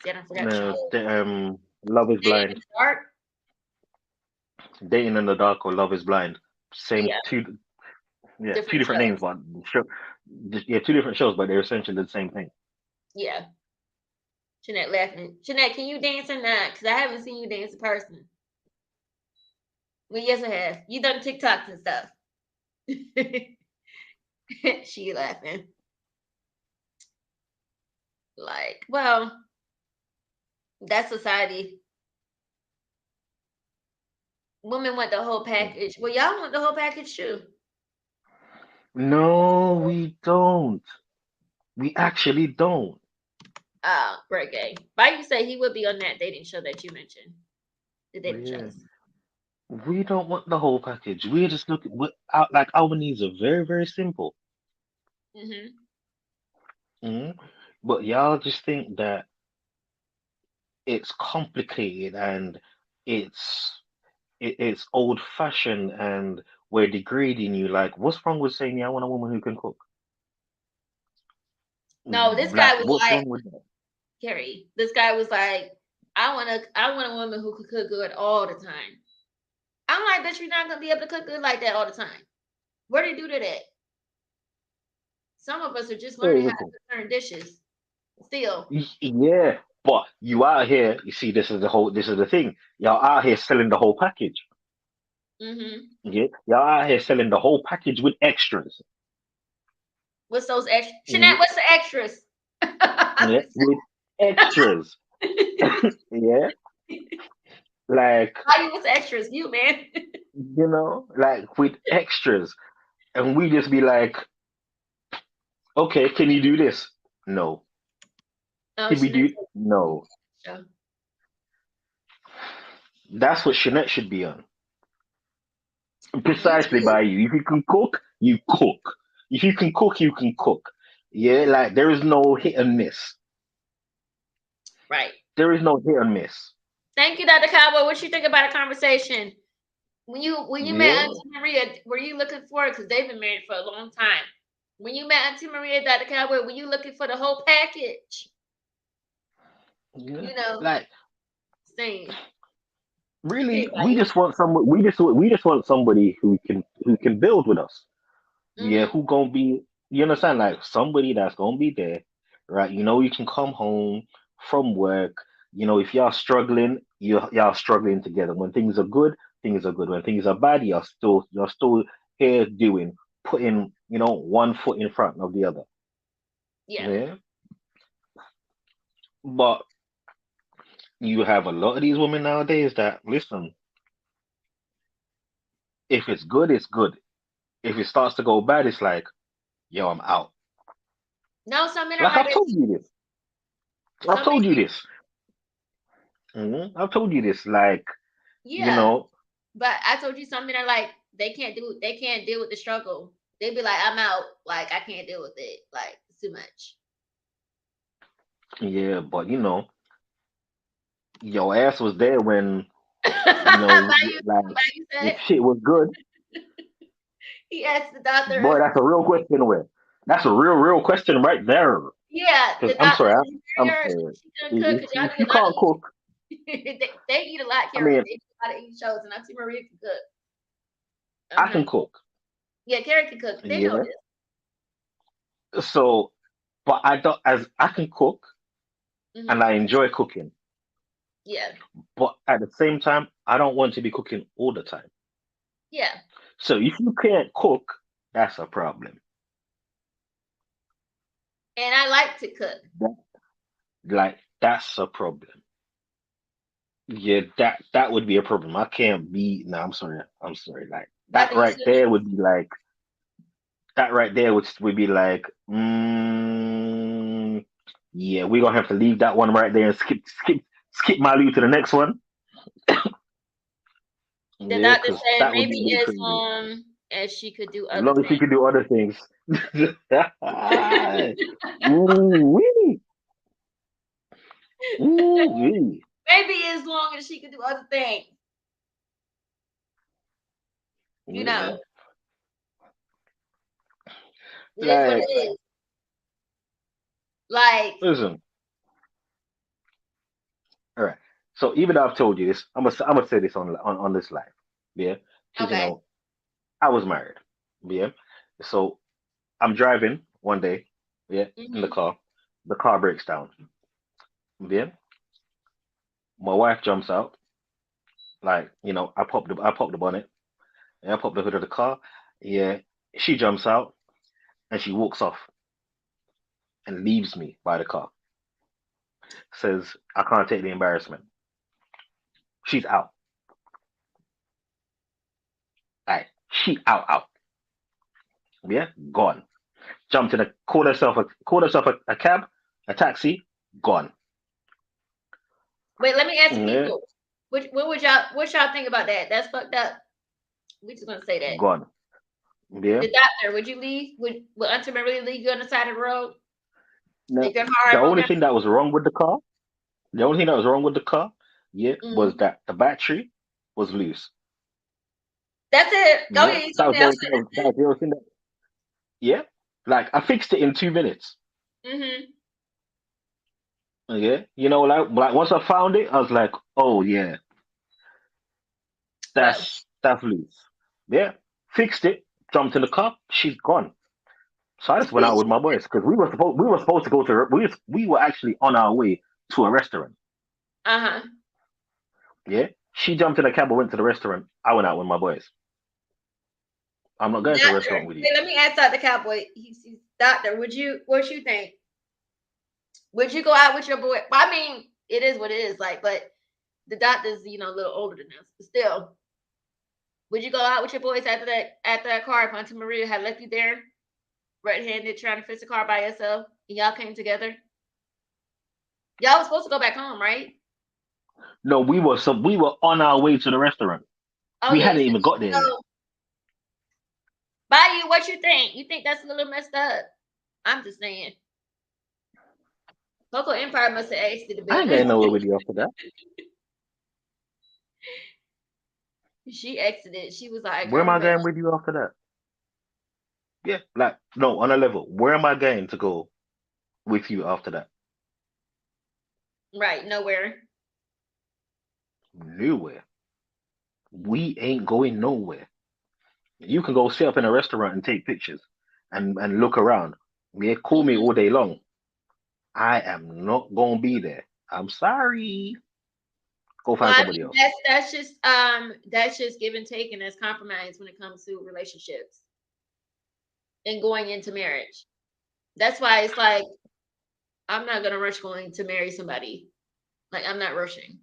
See, I forgot the show. Love is Dating in Blind, the Dark. Dating in the Dark, or Love is Blind. Same Yeah, two, yeah, two different different names, shows. but show, yeah, two different shows, but they're essentially the same thing. Yeah. Jeanette laughing. Jeanette, can you dance or not? Because I haven't seen you dance in person. Well, yes, I have. You done TikToks and stuff. She laughing. Like, well, that's society. Women want the whole package. Well, y'all want the whole package too. No, we don't. We actually don't. Break gay. Why you say he would be on that dating show that you mentioned? The dating Yeah, shows. we don't want the whole package. We're just looking. Like our needs are very, very simple. Mm-hmm. hmm But y'all just think that it's complicated and it's it's old fashioned and we're degrading you. Like, what's wrong with saying, "Yeah, I want a woman who can cook"? No, this guy Like, was what's like, wrong with that? Carrie. This guy was like, I want a woman who could cook good all the time. I'm like, bitch, you're not gonna be able to cook good like that all the time. Where do you do that? Some of us are just Hey, learning how to listen. cook certain dishes. Still. Yeah, but you out here. You see, this is the whole. This is the thing. Y'all out here selling the whole package. Mm-hmm. Yeah, y'all out here selling the whole package with extras. What's those extras? Yeah, Jeanette, what's the extras? yeah, with extras. Yeah, like What's the extras? You man. like with extras, and we just be like, okay, can you do this? No. Oh, Can we Jeanette do? said No. show. That's what Shanette should be on. You Precisely too. by you. If you can cook, you cook. If you can cook, you can cook. Yeah, like there is no hit and miss. Right. There is no hit and miss. Thank you, Dr. Cowboy. What you think about a conversation? When you met Yeah. Auntie Maria, were you looking for it? Because they've been married for a long time. When you met Auntie Maria, Dr. Cowboy, were you looking for the whole package? Yeah. You know, Like same. really, we Anybody. just want somebody. We just want somebody who can build with us. Yeah, Mm-hmm. who gonna be? You understand? Like somebody that's gonna be there, right? You can come home from work. If y'all struggling, y'all struggling together. When things are good, things are good. When things are bad, you're still here putting one foot in front of the other. Yeah. Yeah, but you have a lot of these women nowadays that listen. If it's good, it's good. If it starts to go bad, it's like, yo, I'm out. No, some men are Like like I've that told too. you this. I've Some men, told you this. I've told you this. Like, you yeah. know, But I told you some men are like they can't deal with the struggle. They be like, I'm out. Like I can't deal with it. Like it's too much. yeah, but your ass was there when, like, Like you if said, shit was good. he asked the doctor. Boy, that's a real question. Where that's a real question right there. Yeah, Because the I'm doctor sorry, said, "You I'm marry her. sorry. She couldn't cook If because y'all if do you a lot of can't cook, eating. They eat a lot, I Carrie. mean, They do a lot of eating shows, and I see Maria can cook. I Uh-huh. can cook. Yeah, Carrie can cook. They know Yeah. this. So, but I don't as I can cook and Hmm. I enjoy cooking. Yeah, But at the same time, I don't want to be cooking all the time. yeah. So if you can't cook, that's a problem. And I like to cook. That, like that's a problem. Yeah, that would be a problem. I can't be. No, I'm sorry. I'm sorry. Like Dr. Yusuf, that right there would be like, yeah, we're gonna have to leave that one right there and skip Malu to the next one. the Yeah, doctor because said that would maybe be a bit as crazy. long as she could do As other long as you things. can do other things. Ooh, wee. Ooh, Maybe as long as she can do other things, you yeah. know, it is what it Like, is. Like, listen. All right. So even though I've told you this, I'm gonna say this on this live, yeah, because okay. I was married, yeah. So I'm driving one day, yeah, in the Hmm. car. The car breaks down, yeah. My wife jumps out, like I pop the bonnet, and I pop the hood of the car, yeah. She jumps out and she walks off and leaves me by the car. Says I can't take the embarrassment. She's out. Like she out. Yeah, gone. Jumped in a called herself a cab, a taxi, gone. Wait, let me ask the Yeah, people. What y'all think about that? That's fucked up. We just gonna say that. gone. Yeah. The doctor, would you leave? Would Auntie Mary leave you on the side of the road No, if your the heart broke only down? thing that was wrong with the car, the only thing that was wrong with the car, yeah, was Mm. that the battery was loose. That's it. Oh Yeah, yeah, you that told was me the that. only thing. That was the only thing that. Yeah, like I fixed it in 2 minutes. Mm-hmm. Yeah, like once I found it, I was like, oh yeah, But that's loose. Yeah, fixed it, jumped in the car, she's gone. So I just went out with my uh boys because we were supposed to go to we were actually on our way to a restaurant. huh. Yeah, she jumped in a cab and went to the restaurant. I went out with my boys. I'm not going to a Doctor, restaurant with you. wait, let me ask Doctor Cowboy. He's doctor. What you think? Would you go out with your boy? I mean, it is what it is. Like, but the doctor's a little older than us. But still, would you go out with your boys after that car if Auntie Maria had left you there, red-handed, trying to fix a car by yourself, and y'all came together? Y'all was supposed to go back home, right? No, we were on our way to the restaurant. Oh We yeah, you hadn't said even got there yet. so. Bayou, what you think? You think that's a little messed up? I'm just saying. Coco Empire must have asked you to I be. ain't going nowhere with you after that. She exited. She was like, Where "Girl, am we I better going with you after that? Yeah, like no, on a level. Where am I going to go with you after that? right nowhere." Nowhere. We ain't going nowhere. You can go sit up in a restaurant and take pictures and look around. Yeah, call me Mhm. all day long. I am not gonna be there. I'm sorry. Go Well, find I somebody mean else. that's just give and take and that's compromise when it comes to relationships and going into marriage. That's why it's like I'm not gonna rush going to marry somebody. Like I'm not rushing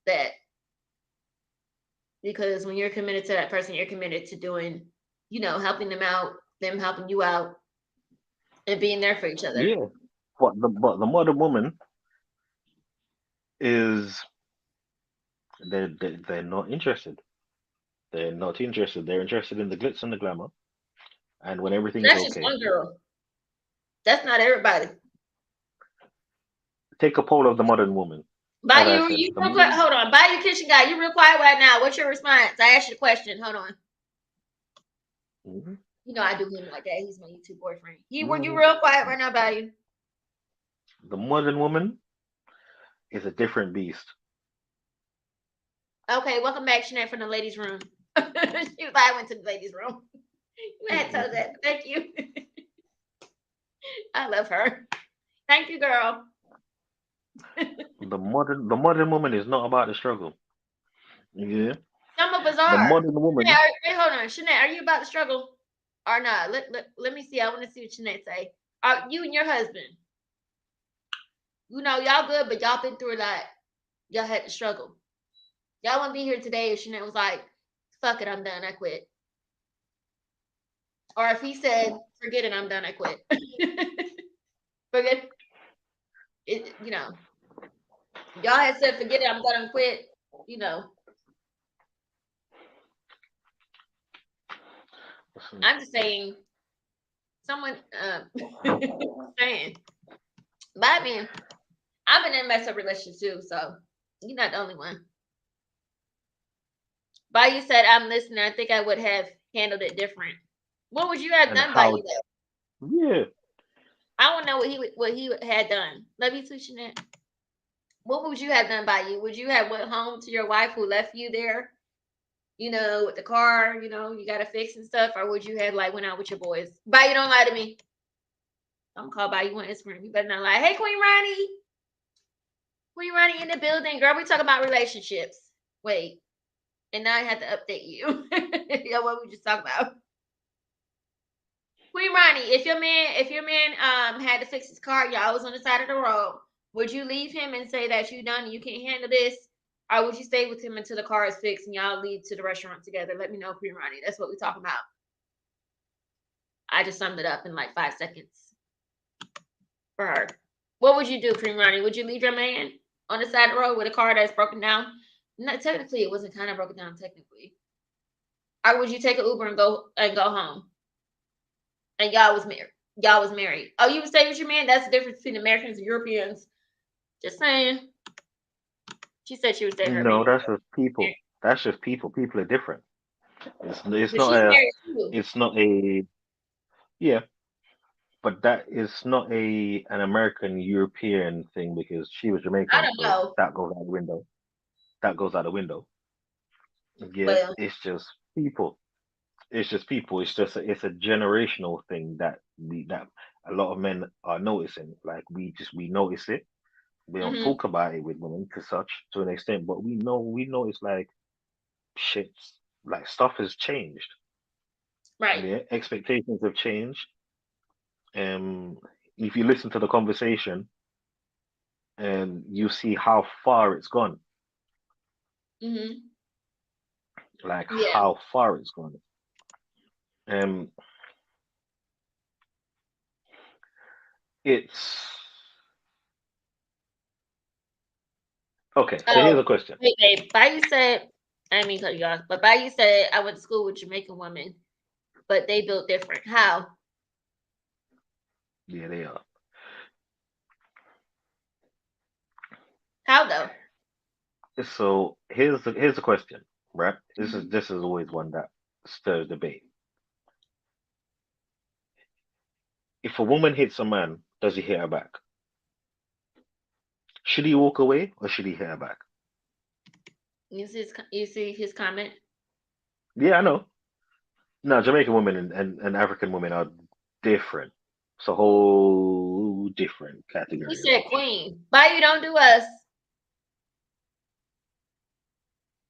that because when you're committed to that person, you're committed to doing, helping them out, them helping you out, and being there for each other. Yeah, but the modern woman is they're not interested. They're not interested. They're interested in the glitz and the glamour. And when everything's That's just okay, one girl. That's not everybody. take a poll of the modern woman. As I Bayou, said, you the real quick. modern Hold on. Bayou Kitchen guy, you real quiet right now. What's your response? I asked you a question. Hold on. Mhm. I do him like that. He's my YouTube boyfriend. You Mhm. real quiet right now, Bayou. The modern woman is a different beast. Okay, welcome back, Jeanette, from the ladies' room. She was like, I went to the ladies' room. You had to tell Mhm. that. Thank you. I love her. Thank you, girl. The modern woman is not about the struggle. Yeah. Some of us The are. modern woman, Wait, hold on. Jeanette, are you about to struggle or not? Let me see. I want to see what Jeanette say. Are you and your husband? Y'all good, but y'all been through a lot. Y'all had to struggle. Y'all wouldn't be here today if Jeanette was like, fuck it, I'm done, I quit. Or if he said, forget it, I'm done, I quit. Forget it, y'all had said, forget it, I'm done, I quit. You know, I'm just saying, someone saying, but I mean, I've been in a messed up relationship too, so you're not the only one. Bayou said, "I'm listening. I think I would have handled it different." What would you have And done, Bayou? how? Yeah, I want to know what he had done. Let me switch it. What would you have done, Bayou? Would you have went home to your wife who left you there? With the car, you got to fix and stuff, or would you have like went out with your boys? Bayou, don't lie to me. Don't call Bayou on Instagram. You better not lie. Hey, Queen Ronnie. Queen Ronnie in the building, girl. We talk about relationships. Wait, and now I have to update you. Yeah, what we just talk about? Queen Ronnie, if your man had to fix his car, y'all was on the side of the road, would you leave him and say that you done and you can't handle this? Or would you stay with him until the car is fixed and y'all leave to the restaurant together? Let me know, Queen Ronnie. That's what we're talking about. I just summed it up in like 5 seconds for her. What would you do, Queen Ronnie? Would you leave your man on the side of the road with a car that's broken down? Not technically, it wasn't kind of broken down technically. Or would you take an Uber and go home? And y'all was married. Oh, you would stay with your man? That's the difference between Americans and Europeans. Just saying. She said she would stay with her no, man. that's just people. That's just people. People are different. It's But not she's a married too. it's not a yeah, but that is not an American European thing because she was I Jamaican, don't so know. that goes out the window. That goes out the window. Yeah, Well, it's just people. It's just people. It's a generational thing that a lot of men are noticing. Like we notice it. We don't hmm talk about it with women to such to an extent, but we notice like shit, like stuff has changed. right. Yeah, expectations have changed. If you listen to the conversation and you see how far it's gone, hmm like Yeah. how far it's gone. Um, it's okay. So here's Oh, a question. wait, babe. Bayou said, I didn't mean to cut you off, but Bayou said I went to school with Jamaican women, but they built different. How? Yeah, they are. How though? So here's the question, right? Mhm. This is always one that stirs debate. If a woman hits a man, does he hit her back? Should he walk away or should he hit her back? You see his comment? Yeah, I know. No, Jamaican women and African women are different. It's a whole different He category of said fish. queen. Bayou, don't do us.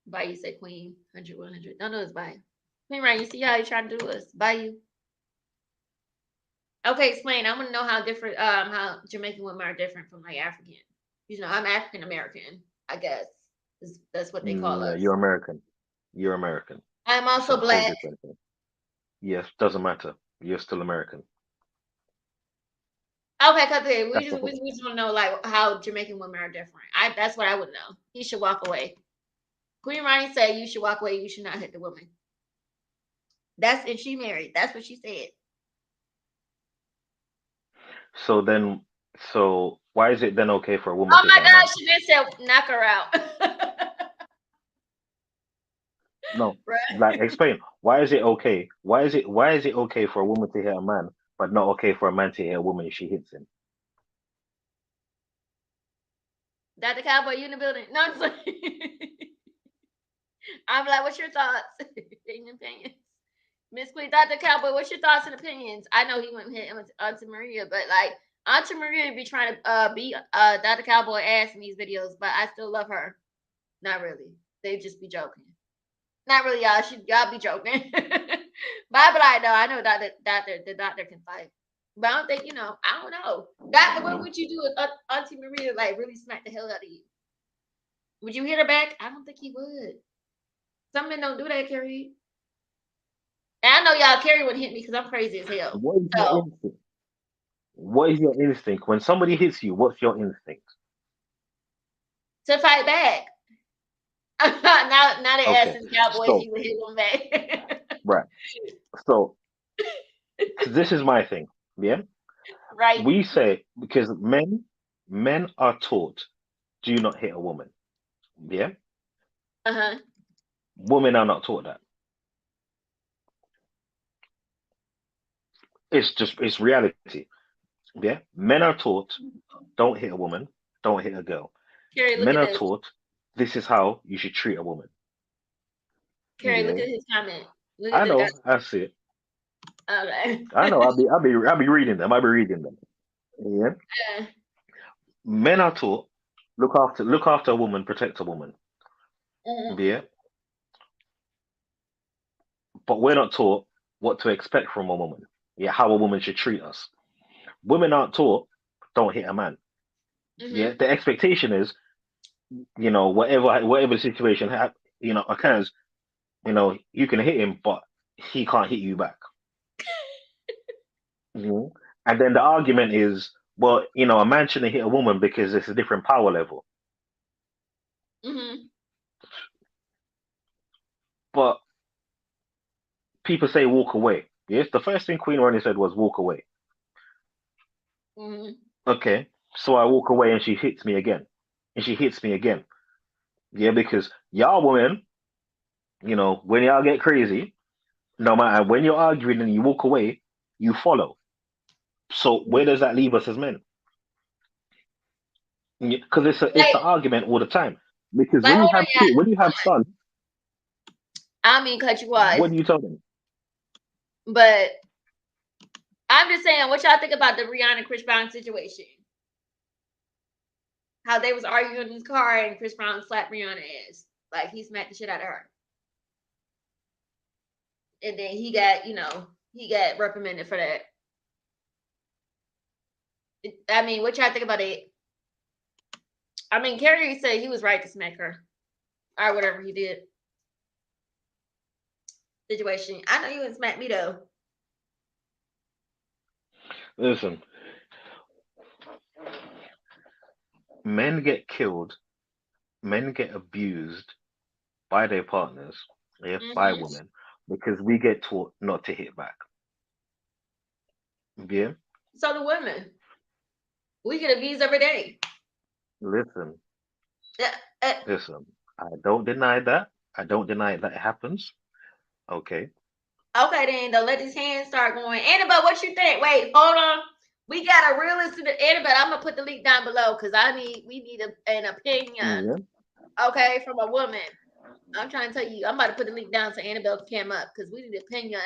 Bayou said queen. 100, 100. Don't do us, Bayou. Queen Ryan, you see how you trying to do us? Bayou. Okay, explain. I want to know how different, how Jamaican women are different from like African. I'm African American, I guess. That's what they call No, us. you're American. You're American. I'm It's a also whole black. different thing. Yes, doesn't matter. You're still American. Okay, cause we That's the just we, whole. we just want to know like how Jamaican women are different. That's what I would know. He should walk away. Queen Ronnie said you should walk away. You should not hit the woman. And she married. That's what she said. So then, so why is it then okay for a woman Oh to my hit a man? gosh, she did say knock her out. No, like Right. explain. Why is it okay? Why is it okay for a woman to hit a man, but not okay for a man to hit a woman if she hits him? Dr. Cowboy, you in the building? No, I'm I'm like, what's your thoughts and opinions? Miss Queen, Dr. Cowboy, what's your thoughts and opinions? I know he went and hit Auntie Maria, but like Auntie Maria be trying to beat Dr. Cowboy ass in these videos, but I still love her. Not really. They just be joking. Not really, y'all. Y'all be joking. But I know. I know the doctor can fight. But I don't think, I don't know. Doctor, what would you do if Auntie Maria like really smacked the hell out of you? Would you hit her back? I don't think he would. Some men don't do that, Carrie. And I know y'all Carrie would hit me because I'm crazy as hell. What is your So instinct? What is your instinct when somebody hits you? What's your instinct? to fight back. Now they Okay, asking Cowboy if so he would hit them back. right, so this is my thing. Yeah, Right. we say because men. Men are taught, do not hit a woman. Yeah? Uh-huh. Women are not taught that. It's reality. Yeah? Men are taught, don't hit a woman, don't hit a girl. Carrie, look Men at are this. taught, this is how you should treat a woman. Carrie, look Yeah? at his comment. Look at I the guy. know, I see it. Okay. I know, I'll be reading them. I'll be reading them. Yeah? Yeah. Men are taught, look after a woman, protect a woman. Mhm. Yeah? But we're not taught what to expect from a woman. Yeah, how a woman should treat us. Women aren't taught, don't hit a man. Yeah, Mhm. the expectation is, whatever the situation occurs, you can hit him, but he can't hit you back. Mhm. And then the argument is, well, a man shouldn't hit a woman because it's a different power level. Mhm. But people say walk away. Yes, the first thing Queen Ronnie said was walk away. Mhm. Okay, so I walk away and she hits me again, and she hits me again. Yeah, because y'all women, when y'all get crazy, no matter when you're arguing and you walk away, you follow. So where does that leave us as men? Because it's Like, an argument all the time. Because like, hold on, yeah. when you have sons, I don't mean cut you off, what do you tell them? but I'm just saying, what y'all think about the Rihanna Chris Brown situation? How they was arguing in his car and Chris Brown slapped Rihanna ass, like he smacked the shit out of her, and then he got reprimanded for that. I mean, what y'all think about it? I mean, Carrie said he was right to smack her or whatever he did. Situation. I know you wouldn't smack me though. Listen, men get killed, men get abused by their partners, yeah, by Mm-hmm. women, because we get taught not to hit back. Yeah, So the women, we get abused every day. listen, Uh, uh, listen. I don't deny that. I don't deny that it happens. Okay. okay, then don't let his hands start going. Annabelle, what you think? Wait, hold on. We got a realistic Annabelle. I'm gonna put the link down below because we need an opinion. Yeah. Okay, from a woman. I'm trying to tell you, I'm about to put the link down so Annabelle can come up because we need an opinion.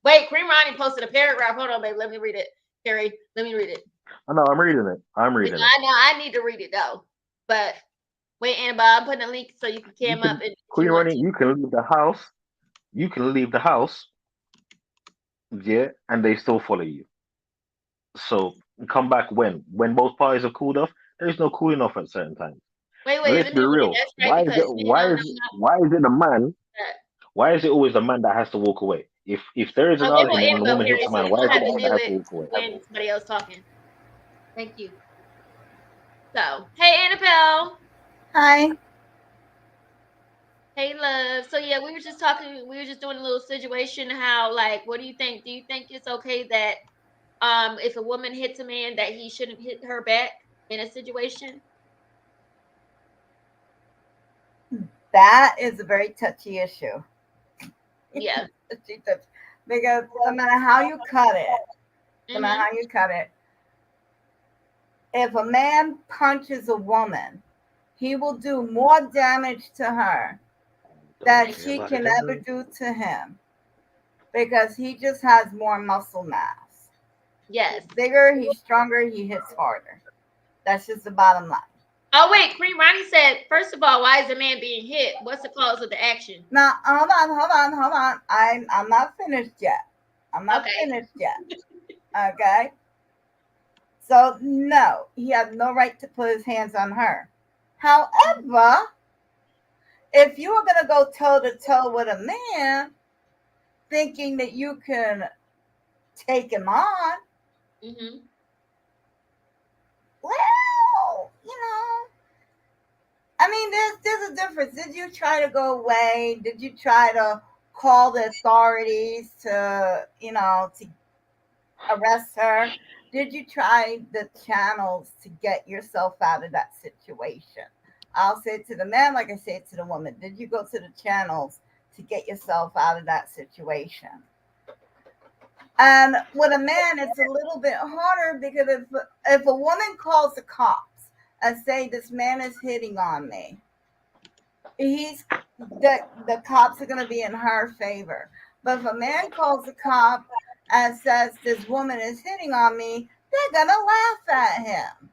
Wait, Cream Ronnie posted a paragraph. Hold on, babe. Let me read it. Carrie, let me read it. I know. I'm reading it. I'm reading it. I know I need to read it though. But wait, Annabelle, I'm putting a link so you can You come up can, and if Queen you want Ronnie. to. You can leave the house. You can leave the house. Yeah, and they still follow you. So come back when both parties have cooled off. There is no cooling off at certain times. Wait, And let let's me be read it. real. That's right because Why is it the man? that. Why is it always the man that has to walk away? If there is an Okay, well, argument and the Annabelle woman Carrie, hits a so man, you why is don't it have the to man that do has to it walk away? when somebody else talking. Thank you. So, hey, Annabelle. Hi. Hey, love. So yeah, we were just talking. We were just doing a little situation. How like, what do you think? Do you think it's okay that if a woman hits a man that he shouldn't hit her back in a situation? That is a very touchy issue. Yeah. Because no matter how you cut it, no matter Mhm. how you cut it, if a man punches a woman, he will do more damage to her Don't that Thank say she about it, can ever gender. do to him because he just has more muscle mass. Yes. He's bigger, he's stronger, he hits harder. That's just the bottom line. Oh wait, Queen Ronnie said, first of all, why is the man being hit? What's the cause of the action? Now, hold on. I'm not finished yet. I'm not Okay. finished yet. Okay. So no, he has no right to put his hands on her. However, if you are gonna go toe to toe with a man, thinking that you can take him on, Mhm. well, I mean, there's a difference. Did you try to go away? Did you try to call the authorities to to arrest her? Did you try the channels to get yourself out of that situation? I'll say it to the man like I say it to the woman. Did you go to the channels to get yourself out of that situation? And with a man, it's a little bit harder because if a woman calls the cops and say this man is hitting on me, he's the cops are going to be in her favor. But if a man calls the cop and says this woman is hitting on me, they're going to laugh at him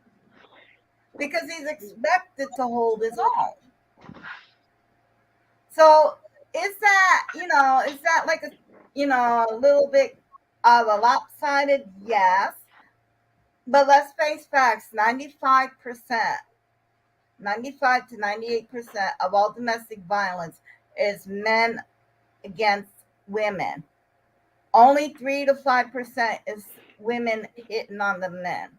because he's expected to hold his own. So is that, is that like a little bit of a lopsided? Yes. But let's face facts, 95%, 95 to 98% of all domestic violence is men against women. Only 3 to 5% is women hitting on the men.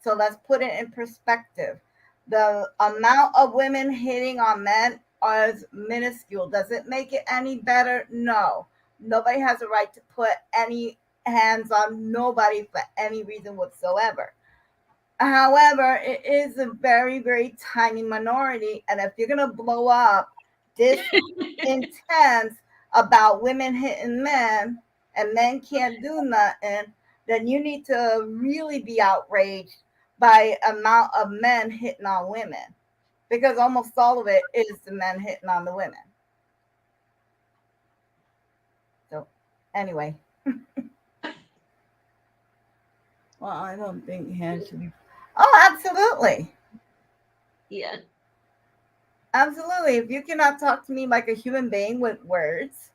So let's put it in perspective. The amount of women hitting on men is minuscule. Does it make it any better? No. Nobody has a right to put any hands on nobody for any reason whatsoever. However, it is a very, very tiny minority. And if you're going to blow up this intense about women hitting men and men can't do nothing, then you need to really be outraged by amount of men hitting on women, because almost all of it is the men hitting on the women. So anyway, well, I don't think hands should be. Oh, absolutely. Yeah. Absolutely. If you cannot talk to me like a human being with words,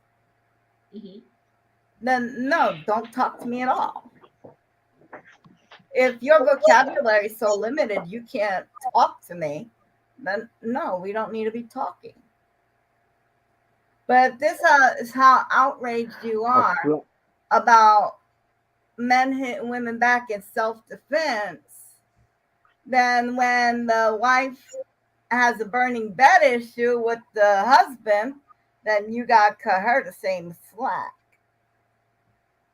then no, don't talk to me at all. If your vocabulary is so limited you can't talk to me, then no, we don't need to be talking. But if this is how outraged you are about men hitting women back in self-defense, then when the wife has a burning bed issue with the husband, then you got to cut her the same slack.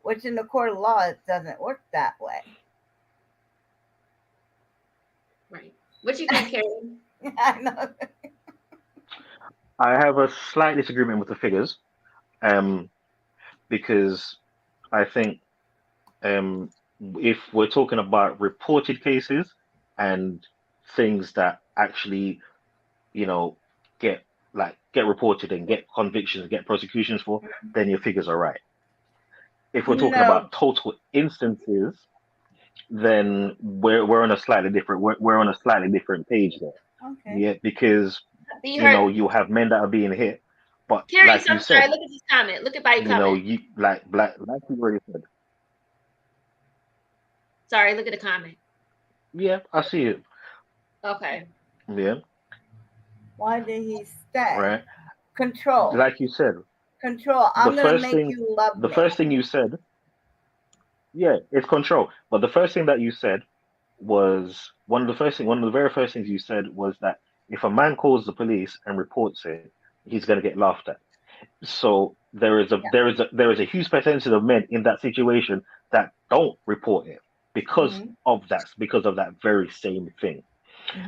Which in the court of law, it doesn't work that way. Right. What you think, Karen? I know. I have a slight disagreement with the figures, because I think if we're talking about reported cases and things that actually, you know, get get reported and get convictions, get prosecutions for, then your figures are right. If we're talking No. about total instances, then we're on a slightly different we're on a slightly different page there. Okay. Yeah, because You heard, you have men that are being hit, but Carrie, like you I'm sorry. said, Look at this comment. Look at Body you know, comment. you like you already said. Sorry, look at the comment. Yeah, I see it. Okay. Yeah, Why did he stay? right. Control. Like you said, Control. the I'm gonna first make thing, you love the me. first thing you said, yeah, it's control. But the first thing that you said was one of the very first things you said was that if a man calls the police and reports it, he's going to get laughed at. So Yeah. there is a huge percentage of men in that situation that don't report it because of that very same thing.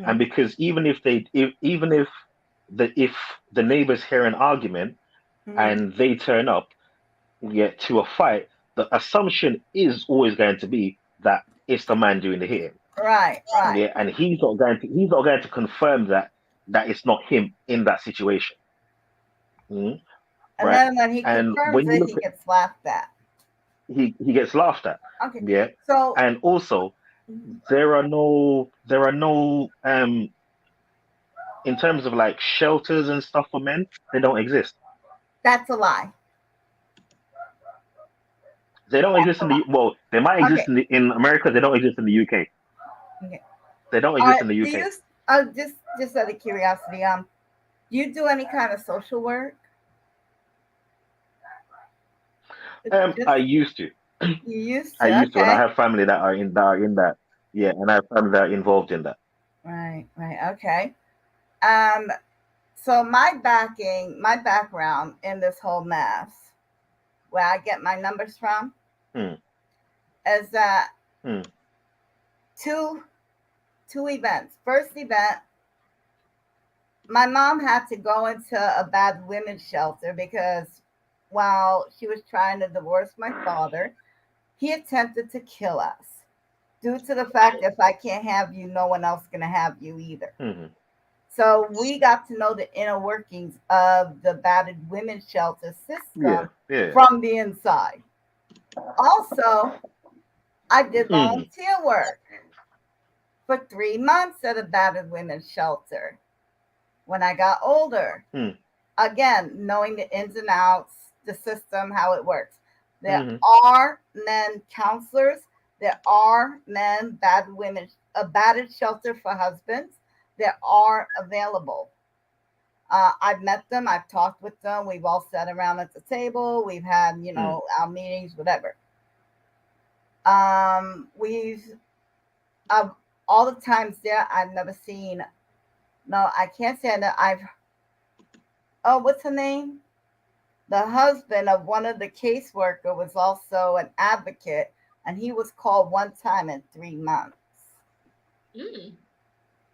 And because if the neighbors hear an argument and they turn up, yet to a fight, the assumption is always going to be that it's the man doing the hitting. Right. Yeah, and he's not going to confirm that it's not him in that situation. Mhm. And Right? then when he And confirms when you it, look he at gets laughed at. he gets laughed at. Okay. Yeah. So And also there are no in terms of like shelters and stuff for men, they don't exist. that's a lie. They don't exist in the well, they might Okay. exist in America, they don't exist in the UK. Okay. They don't exist in the Do UK. you just out of curiosity, do you do any kind of social work? I used to. You used I to. used to, and I Okay. have family that are in that. Yeah, and I have family that are involved in that. Right. Okay. Um. So my background in this whole mess, where I get my numbers from, Hmm. is that Hmm. two events. First event, my mom had to go into a bad women's shelter because while she was trying to divorce my father, he attempted to kill us due to the fact that if I can't have you, no one else can have you either. Hmm. So we got to know the inner workings of the battered women's shelter Yeah, system yeah. from the inside. Also, I did Hmm. volunteer work for 3 months at a battered women's shelter when I got older. Hmm. Again, knowing the ins and outs, the system, how it works. There Hmm. are men counselors. There are men battered women, a battered shelter for husbands. There are available. I've met them. I've talked with them. We've all sat around at the table. We've had, Hmm. our meetings, whatever. We've uh, all the times there. I've never seen. No, I can't say that I've. Oh, what's her name? The husband of one of the caseworker was also an advocate, and he was called one time in 3 months. Mm.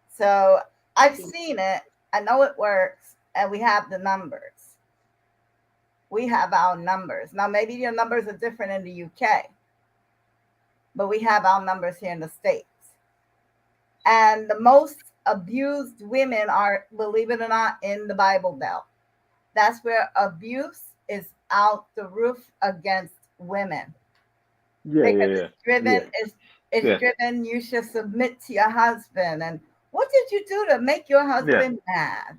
So I've seen it. I know it works, and we have the numbers. We have our numbers. Now, maybe your numbers are different in the UK, but we have our numbers here in the States. And the most abused women are, believe it or not, in the Bible Belt. That's where abuse is out the roof against women Yeah, because yeah, it's driven. yeah, It's yeah, driven. You should submit to your husband. And what did you do to make your yeah, husband mad?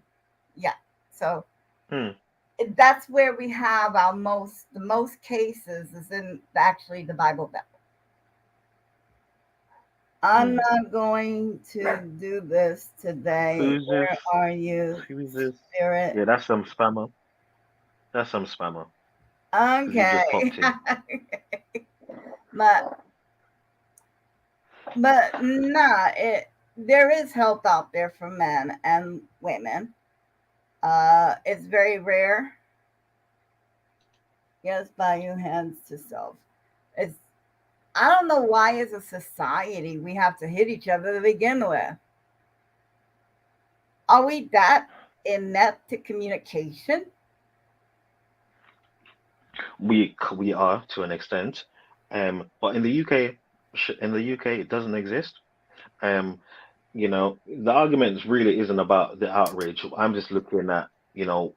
Yeah. So yeah. that's where we have the most cases is in actually the Bible Belt. I'm Hmm. not going to do this today. Who's this? Where are you, Who is this? spirit? Yeah, that's some spammer. That's some spammer because he just Okay. popped in. but nah, there is help out there for men and women. It's very rare. Yes, by you hands to self. It's I don't know why as a society we have to hit each other to begin with. Are we that inept to communication? We are to an extent, but in the UK, it doesn't exist. Um, the argument really isn't about the outrage. I'm just looking at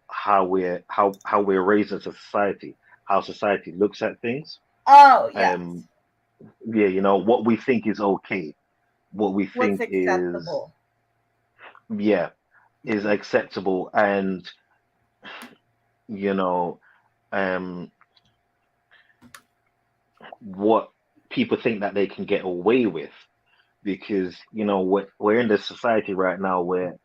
how we're raised as a society, how society looks at things. Oh, Um, yes. yeah, what we think is okay, what we What's think is acceptable? yeah is Mhm. acceptable, and you know um what people think that they can get away with, because we're in this society right now where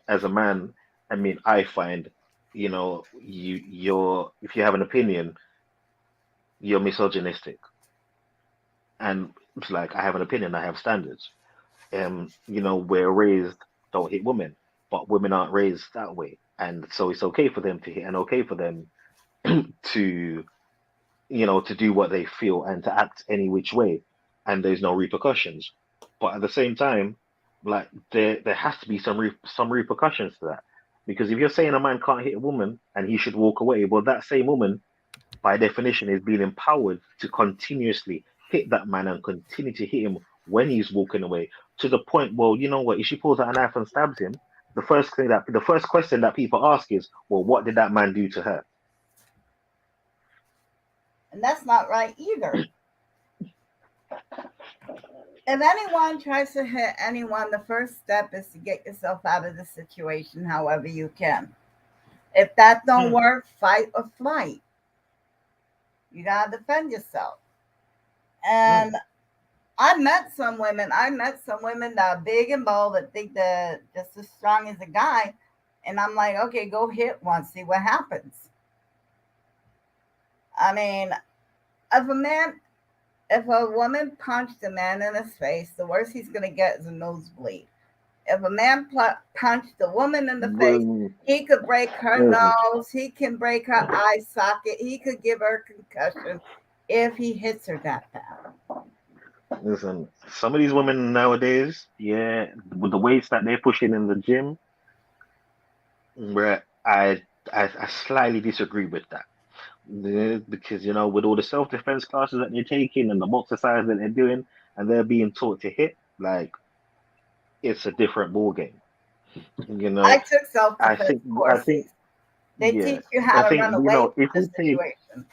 as a man, I mean, I find you're if you have an opinion, you're misogynistic. And it's like, I have an opinion, I have standards. We're raised, don't hit women, but women aren't raised that way, and so it's okay for them to hit and okay for them to to do what they feel and to act any which way, and there's no repercussions. But at the same time, like, there has to be some repercussions to that, because if you're saying a man can't hit a woman and he should walk away, well, that same woman, by definition, is being empowered to continuously hit that man and continue to hit him when he's walking away, to the point, well, you know what? If she pulls out a knife and stabs him, the first question that people ask is, well, what did that man do to her? And that's not right either. If anyone tries to hit anyone, the first step is to get yourself out of the situation however you can. If that don't Hmm. work, fight or flight. You gotta defend yourself. Hmm. And I met some women that are big and bold that think they're just as strong as a guy. And I'm like, okay, go hit one, see what happens. I mean, if a man, if a woman punched a man in his face, the worst he's gonna get is a nosebleed. If a man punched a woman in the face, Well, he could break her well, nose, he can break her eye socket, he could give her a concussion if he hits her that bad. Listen, some of these women nowadays, yeah, with the weights that they're pushing in the gym, where I slightly disagree with that. Yeah, because with all the self-defense classes that they're taking and the exercises that they're doing, and they're being taught to hit, like it's a different ball game. You I know, took self I defense think I think courses. They yeah, teach you I how to think run away if from we the take situation.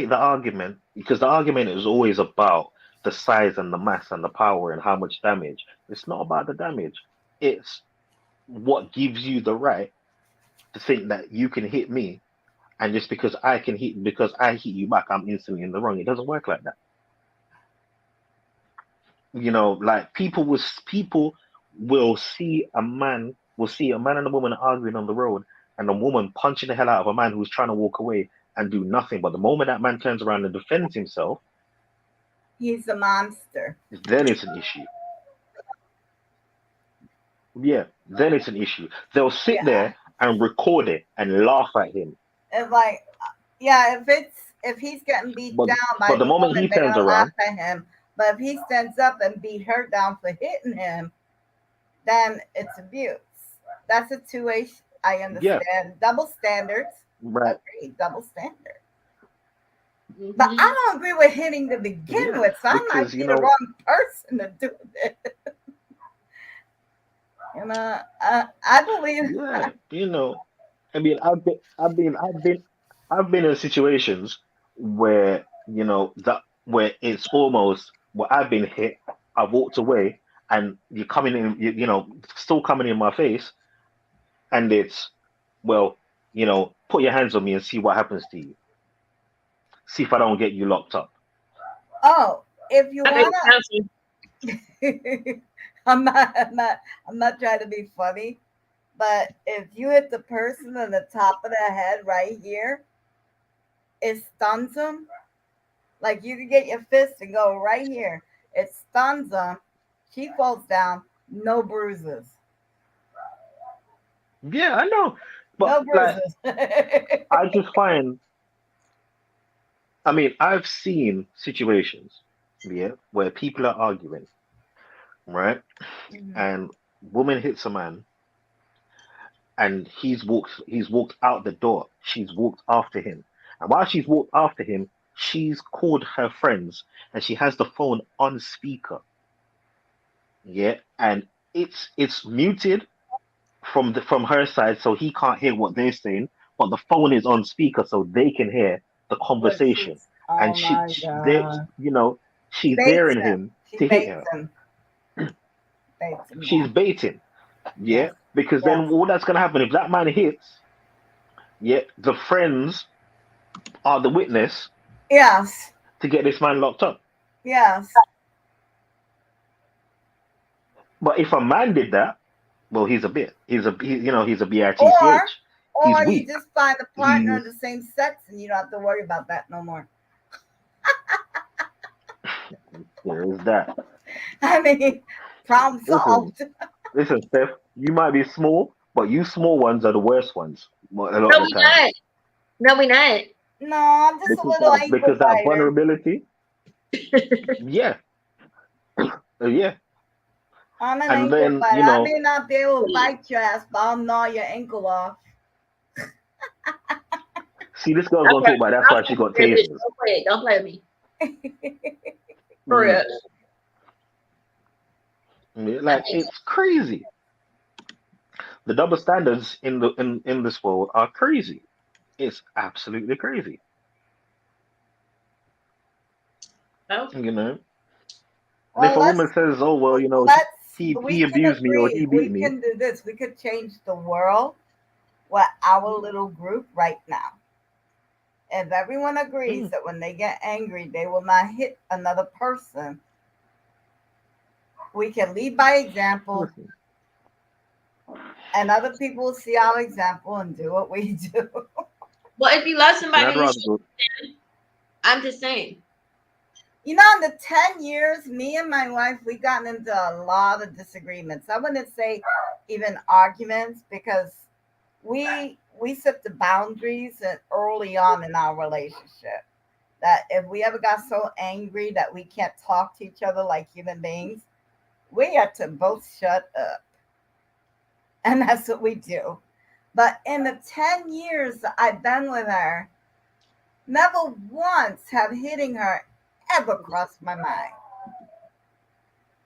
the argument, because the argument is always about the size and the mass and the power and how much damage. It's not about the damage. It's what gives you the right to think that you can hit me, and just because I hit you back, I'm instantly in the wrong. It doesn't work like that. Like people will see a man and a woman arguing on the road, and a woman punching the hell out of a man who's trying to walk away and do nothing. But the moment that man turns around and defends himself, He's a monster. then it's an issue. Yeah, then it's an issue. They'll sit Yeah. there and record it and laugh at him. It's like, yeah, if he's getting beat But down by but the the moment woman, he they're turns gonna laugh around, at him. But if he stands up and beat her down for hitting him, then it's abuse. That's a two-way. I yeah, understand double standards. right, Agree, double standard. But I Mhm. don't agree with hitting to begin yeah, with, so I because might be the wrong person to do it. I believe. yeah, I mean, I've been in situations where where it's almost where I've been hit, I've walked away, and you're coming in, still coming in my face, and it's well, put your hands on me and see what happens to you. See if I don't get you locked up. Oh, if you I think wanna, counseling. I'm not, I'm not, I'm not trying to be funny, but if you hit the person on the top of the head right here, it stuns them. Like you can get your fist and go right here. It stuns them. She falls down, no bruises, Yeah, I know, but no like bruises. I just find, I mean, I've seen situations, yeah, where people are arguing, right, Mhm. and woman hits a man and he's walked out the door. She's walked after him. And while she's walked after him, she's called her friends and she has the phone on speaker. Yeah. And it's muted from her side so he can't hear what they're saying, but the phone is on speaker so they can hear the But conversation. she's, oh And my they god, she's baits daring him. him She to hit baits her. him, baits him. She's Yeah, baiting. yes, Yeah. Because then yes, all that's gonna happen if that man hits, yeah, the friends are the witness yes, to get this man locked up. yes. But if a man did that, well, he's a Or, bitch. He's or you weak. just find a partner of He's the same sex, and you don't have to worry about that no more. there is that. I mean, problem Listen, solved. Steph. You might be small, but you small ones are the worst ones. A lot No, of the we time, not. No, we not. No, I'm just a little ankle because that biter. vulnerability. Yeah, yeah. I'm an And ankle then biter. I may not be able to bite your ass, but I'll gnaw your ankle off. see this girl's gonna Okay, talk about. That's why she got bitch. tasers. Don't play it. Don't play with me. For Mm, real. yeah, I like think it's crazy. The double standards in this world are crazy. It's absolutely crazy. so. You know, and if Well, a woman says, "Oh well, we he can abused me or agree. he We beat me," can do this. We could change the world with our little group right now. If everyone agrees mm, that when they get angry, they will not hit another person, we can lead by example, listen, and other people will see our example and do what we do. Well, if you love listen, I'd somebody, you rather should. go. I'm just saying. You know, in the 10 years, me and my wife, we gotten into a lot of disagreements. I wouldn't say even arguments because we set the boundaries early on in our relationship. that if we ever got so angry that we can't talk to each other like human beings, we have to both shut up. And that's what we do. But in the 10 years that I've been with her, never once have hitting her ever crossed my mind.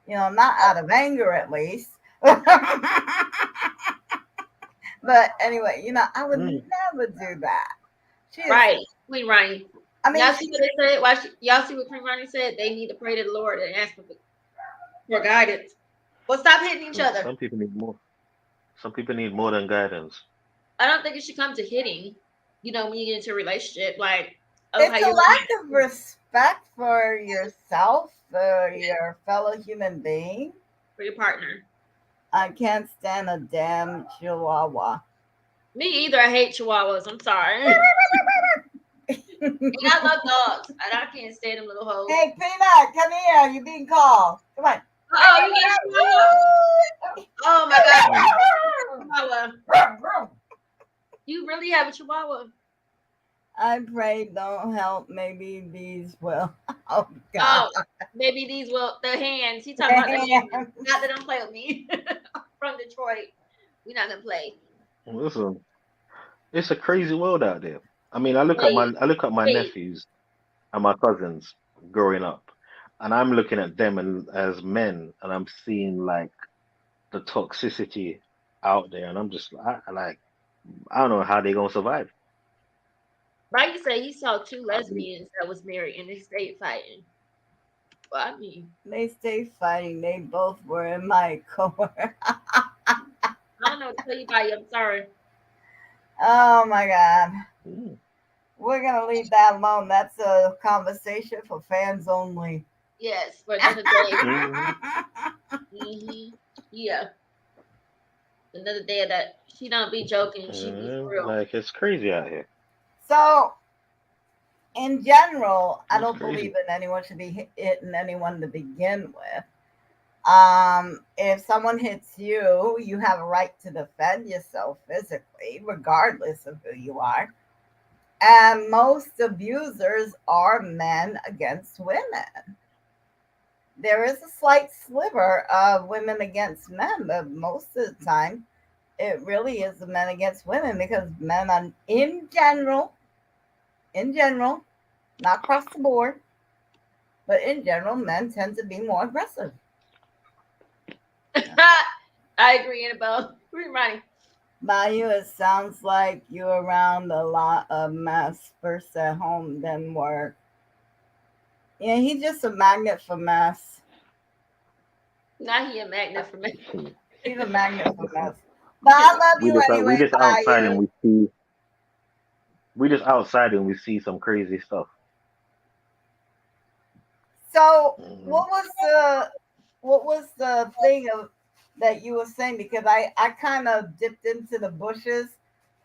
Not out of anger at least. But anyway, I would never do that. She is, Right. Queen Ronnie. I mean, Y'all see what they said? Y'all see what Queen Ronnie said? They need to pray to the Lord and ask for guidance. Well, stop hitting each other. Some people need more. Some people need more than guidance. I don't think it should come to hitting. When you get into a relationship, like, it's a lack of respect for yourself, for your fellow human being, for your partner. I can't stand a damn chihuahua. Me either. I hate chihuahuas. I'm sorry. And I love dogs, and I can't stand them little hoes. Hey, Peanut, come here. You're being called. Come on. Oh, you got a chihuahua? Oh my god, chihuahua! You really have a chihuahua? I pray don't help. Maybe these will. Oh God. Oh, maybe these will. The hands. He talking about the hands. Not that don't play with me. From Detroit, we're not gonna play. Listen, it's a crazy world out there. I mean, I look at my nephews and my cousins growing up, and I'm looking at them and as men, and I'm seeing like the toxicity out there, and I'm just I don't know how they're gonna survive. Right? You say he saw two lesbians that was married and they stayed fighting. Well, I mean, they stayed fighting. They both were in my cohort. I don't know what to tell you about you. I'm sorry. Oh my God. We're gonna leave that alone. That's a conversation for fans only. Yes, for another day. Yeah. Another day of that. She don't be joking. She be for real. Like, it's crazy out here. So, in general, I don't believe in anyone should be hitting anyone to begin with. If someone hits you, you have a right to defend yourself physically, regardless of who you are. And most abusers are men against women. There is a slight sliver of women against men, but most of the time, it really is the men against women because men are, in general, not across the board, but in general, men tend to be more aggressive. I agree, Annabelle. Ronnie. Bayou, it sounds like you're around a lot of mess first at home, then work. Yeah, he's just a magnet for mess. Now he a magnet for me. He's a magnet for mess. But I love you anyway. We just outside and we see. We just outside and we see some crazy stuff. So, what was the thing that you were saying? Because I kind of dipped into the bushes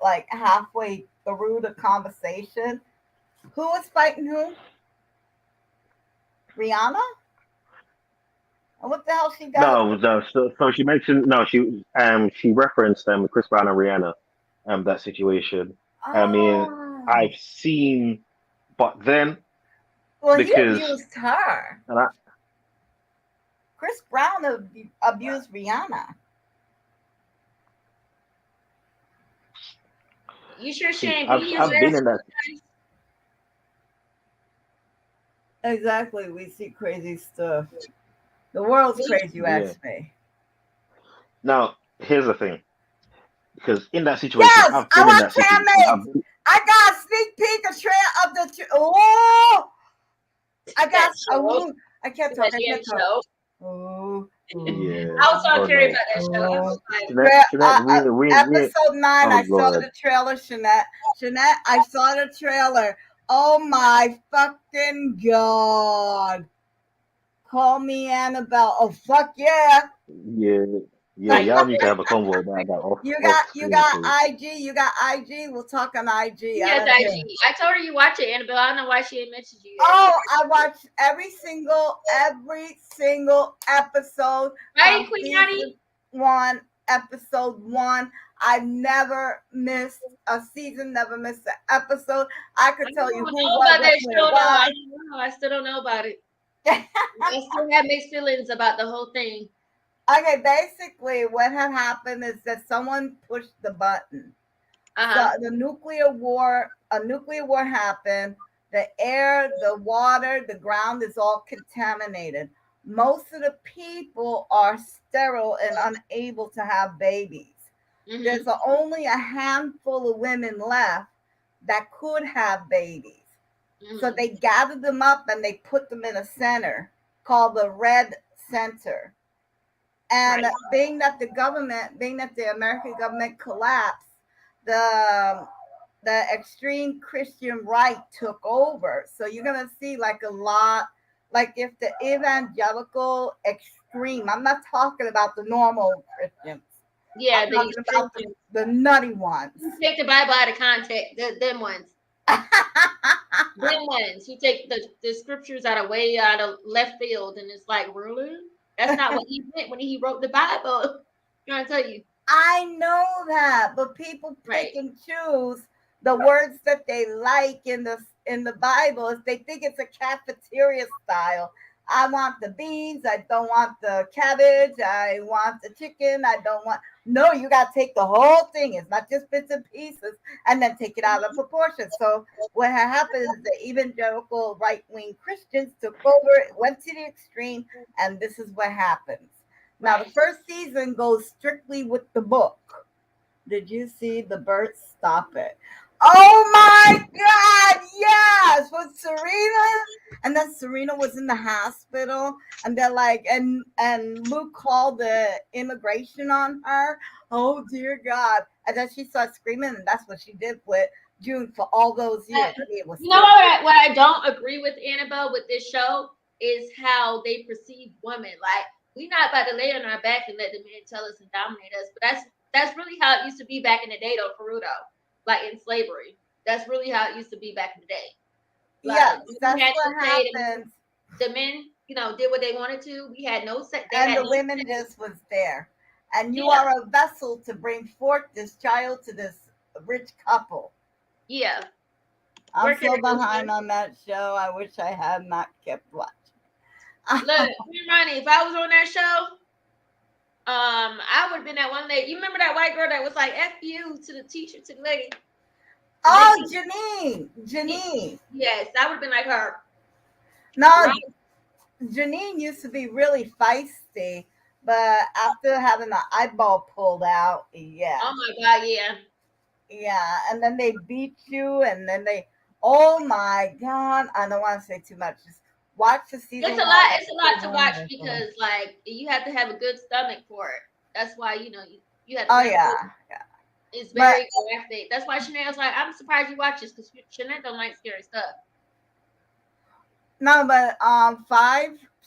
like halfway through the conversation. Who was fighting who? Rihanna? And what the hell she got? No. So she mentioned she referenced Chris Brown and Rihanna, that situation. I mean, I've seen, but then because he abused her. Chris Brown abused Rihanna. You sure she ain't I've been in that. Exactly. We see crazy stuff. The world's crazy, you ask me. Now, here's the thing. Because in that situation, I've been in that situation. I got a sneak peek of the I got I can't talk. Oh, yeah. I was so curious about that show. Episode 9, I saw the trailer, Shanette. I saw the trailer. Oh my fucking God. Call me Annabelle. Oh, fuck yeah. Yeah, y'all need to have a convo about that. You got IG. You got IG. We'll talk on IG. Yes, IG. I told her you watch it, Annabelle. I don't know why she ain't mentioned you yet. Oh, I watched every single episode. Right, Queen Honey? 1, episode 1. I've never missed a season, never missed an episode. I could I tell don't you know who was about that it, when show it though. I was. don't know. I still don't know about it. I still have mixed feelings about the whole thing. Okay, basically what had happened is that someone pushed the button. So Uh-huh. a nuclear war happened. The air, the water, the ground is all contaminated. Most of the people are sterile and unable to have babies. There's Mm-hmm. only a handful of women left that could have babies. So Mm-hmm. they gathered them up and they put them in a center called the Red Center. And Right. being that the American government collapsed, the the extreme Christian right took over. So you're gonna see like a lot, like if the evangelical extreme, I'm not talking about the normal Christians. Yeah, I'm the talking extreme about ones. the nutty ones. You take the Bible out of context. Them ones. Them ones who take the scriptures out of way out of left field, and it's like, really? That's not what he meant when he wrote the Bible. Trying to tell you. I know that, but people pick Right. and choose the words that they like in the Bible. If they think it's a cafeteria style, I want the beans. I don't want the cabbage. I want the chicken. I don't want. No, you got to take the whole thing. It's not just bits and pieces, and then take it out of proportion. So what had happened is the evangelical right wing Christians took over, went to the extreme, and this is what happens. Now, the Right. first season goes strictly with the book. Did you see the birds? Stop it. Oh my God, yes, with Serena. And then Serena was in the hospital, and they're like, and Luke called the immigration on her. Oh dear God. And then she started screaming, and that's what she did with June for all those years. It was You know still what I don't agree with Annabelle with this show is how they perceive women. Like we're not about to lay on our back and let the men tell us and dominate us. But that's really how it used to be back in the day, though, Perudo. Like in slavery, that's really how it used to be back in the day. yes, Like you that's had what to say happens. the men, did what they wanted to. We had no say. They And had the no women say. just was there. And you Yeah, are a vessel to bring forth this child to this rich couple. yeah. I'm Where can so it go? behind on that show. I wish I had not kept watching. Look, Ronnie, if I was on that show, I would have been that one lady. You remember that white girl that was like "F you" to the teacher, to the lady, and they Oh, keep, Janine. Janine. yes, I would have been like her. No, Right? Janine used to be really feisty, but after having the eyeball pulled out, yeah. Oh my God, yeah. Yeah. And then they beat you, and then oh my God. I don't want to say too much. Just watch the season It's a one, lot. It's a lot episode to one. watch That's all. because like you have to have a good stomach for it. That's why you have to Oh, have a good. yeah. Yeah. It's But very graphic. That's why Chanel's like, I'm surprised you watch this because Chanel don't like scary stuff. no, but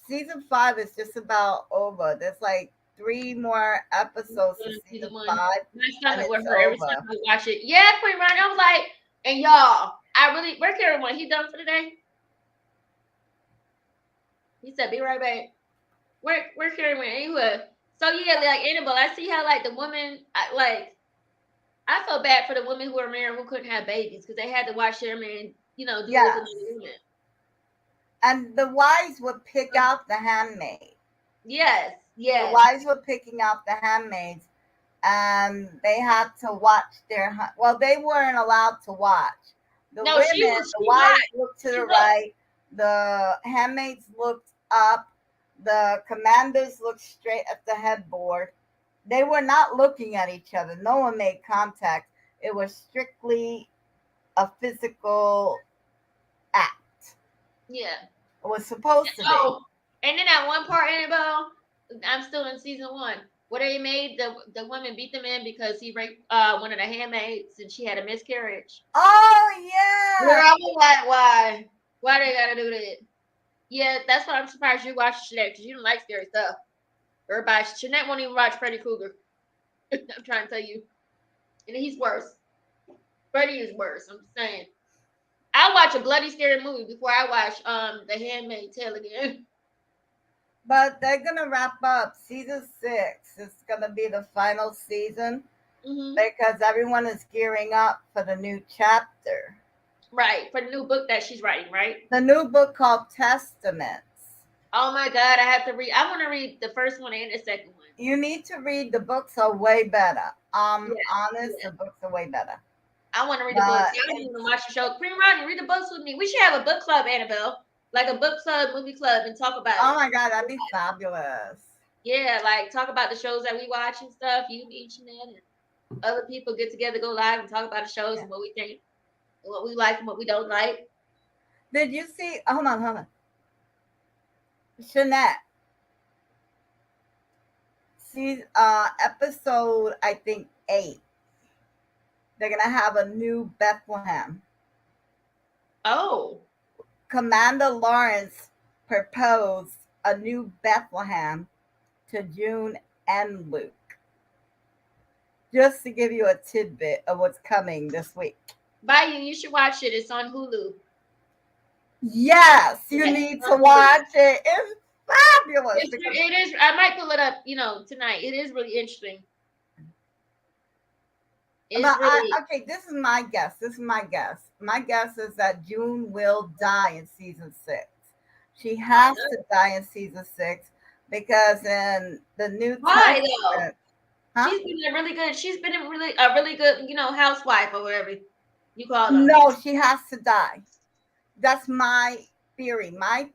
season 5 is just about over. There's like 3 more episodes to Season season one, 5, my and stomach would it's hurt every time over. I watch it. Yeah, Queen Ronnie. I was like, and y'all, I really. Where Karen went? He done for the day. He said, "Be right back." Where Karen went? Anyway, so yeah, like Annabelle, I see how like the woman, I felt bad for the women who are married who couldn't have babies because they had to watch their man, do it with Yes. another woman. And the wives would pick out the handmaid. Yes, The yes. wives were picking out the handmaids, and they had to watch well, they weren't allowed to watch. The No, she women, was. the She wives watched. looked to She the looked. right, the handmaids looked up, the commanders looked straight at the headboard. They were not looking at each other. No one made contact. It was strictly a physical act. Yeah. It was supposed to be. Oh, and then that one part, Annabelle, I'm still in season one, where they made the woman beat the man because he raped one of the handmaids and she had a miscarriage. Oh Where yeah. I was like, why? Why they gotta do that? Yeah, that's why I'm surprised you watched Jeanette because you don't like scary stuff. Everybody, Jeanette won't even watch Freddy Krueger. I'm trying to tell you, and he's worse. Freddy is worse. I'm just saying. I watch a bloody scary movie before I watch The Handmaid's Tale again. But they're gonna wrap up season 6. It's gonna be the final season Hmm. because everyone is gearing up for the new chapter. Right, for the new book that she's writing, right? The new book called Testaments. Oh my God, I have to read. I want to read the first one and the second one. You need to read the books are way better. Yeah, Honest, yeah. the books are way better. I want to read the books. But I don't it's even watch the show. Queen Ronnie, read the books with me. We should have a book club, Annabelle, like a book club, movie club, and talk about oh it. my god, that'd be fabulous. Yeah, like talk about the shows that we watch and stuff. You, me, Shannon, and other people get together, go live, and talk about the shows Yeah. and what we think, and what we like and what we don't like. Did you see? Hold on. Jeanette, see episode I think 8. They're gonna have a new Bethlehem. Oh, Commander Lawrence proposed a new Bethlehem to June and Luke. Just to give you a tidbit of what's coming this week. Bayou, you should watch it. It's on Hulu. Yes, you Yes, need it's to on Hulu. watch it. It's fabulous. It is. I might pull it up, tonight. It is really interesting. It's really. Okay, this is my guess. My guess is that June will die in season 6. She has to die in season 6 because in the New Why though? Testament, huh? She's been a really good, housewife or whatever you call them. No, she has to die. That's my theory. My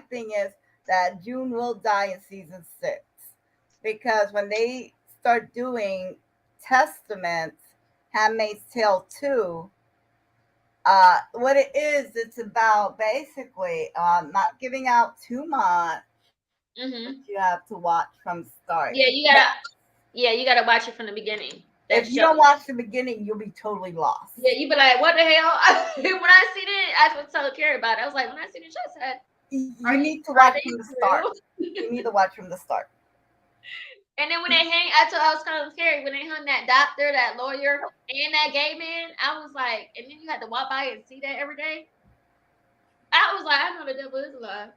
thing is that June will die in season 6 because when they start doing Testaments, Handmaid's Tale 2, what it is, it's about basically not giving out too much. Hmm. You have to watch from start. Yeah, you gotta watch it from the beginning. If you don't watch the beginning, you'll be totally lost. Yeah, you be like, what the hell? When I seen it, I was telling Carrie about it. I was like, when I seen it, I said, you need to watch from the start. You need to watch from the start. And then when they I was telling Carrie, when they hung that doctor, that lawyer, and that gay man, I was like, and then you had to walk by and see that every day. I was like, I know the devil is alive.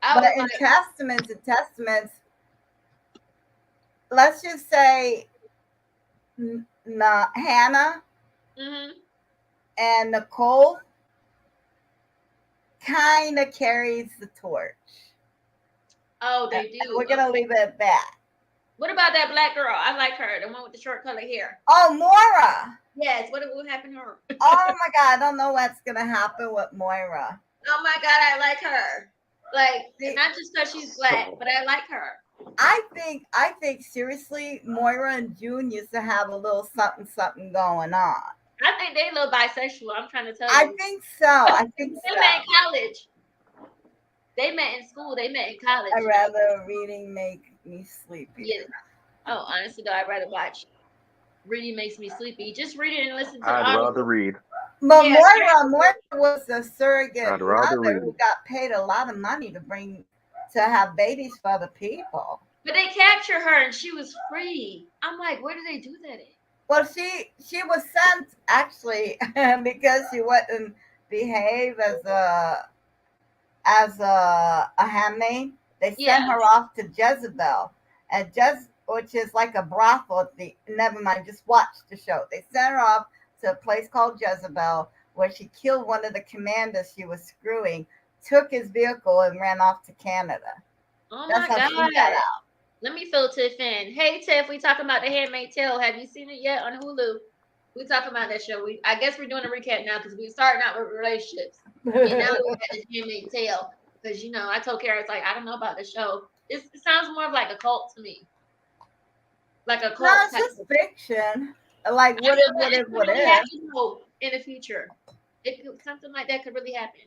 But in Testaments, let's just say Hannah and Nicole kind of carries the torch. Oh, they do. We're gonna leave it at that. What about that black girl? I like her, the one with the short color hair. Oh, Moira. Yes. What will happen to her? Oh my god, I don't know what's gonna happen with Moira. Oh my god, I like her. Like, not just because she's black, but I like her. I think seriously, Moira and June used to have a little something going on. I think they a little bisexual. I'm trying to tell you. I think so. They met in college. They met in school. They met in college. I'd rather reading make me sleepy. Yeah. Oh, honestly, though, I'd rather watch. Reading makes me sleepy. Just read it and listen to I'd rather read. But Moira was a surrogate I'd rather mother read. who got paid a lot of money to have babies for other people. But they captured her and she was free. I'm like, where did they do that in? Well, she was sent actually because she wouldn't behave as a handmaid. They sent her off to Jezebel, and which is like a brothel. Never mind, just watch the show. They sent her off to a place called Jezebel, where she killed one of the commanders she was screwing, took his vehicle, and ran off to Canada. Oh That's my how God. she got out. Let me fill Tiff in. Hey Tiff, we talking about The Handmaid's Tale. Have you seen it yet on Hulu? We talking about that show. I guess we're doing a recap now because we're starting out with relationships. And now we're at The Handmaid's Tale. Because I told Kara, it's like, I don't know about the show. It sounds more of like a cult to me. Like a cult. No, it's just fiction. Like what if? In the future, something like that could really happen.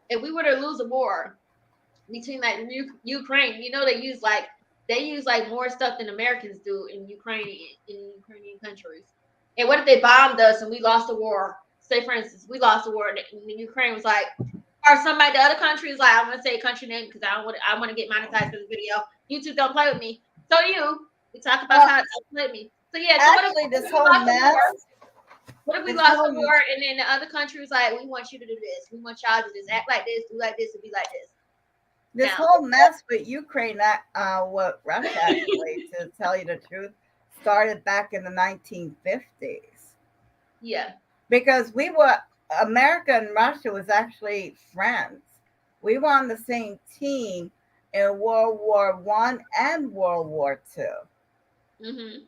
If we were to lose a war between like Ukraine, they use more stuff than Americans do in Ukrainian countries. And what if they bombed us and we lost the war? Say for instance, we lost the war and Ukraine was like, or somebody, the other country is like, I'm gonna say a country name because I want to get monetized for this video. YouTube don't play with me. So we talk about how it don't play with me. So yeah, so actually, this whole mess. What if we lost the war and then the other country was like, we want you to do this. We want y'all to just act like this, do like this, and be like this. This Now, whole mess with Ukraine, that with Russia, actually, to tell you the truth, started back in the 1950s yeah. because we were America and Russia was actually friends. We were on the same team in World War One and World War Two. Hmm.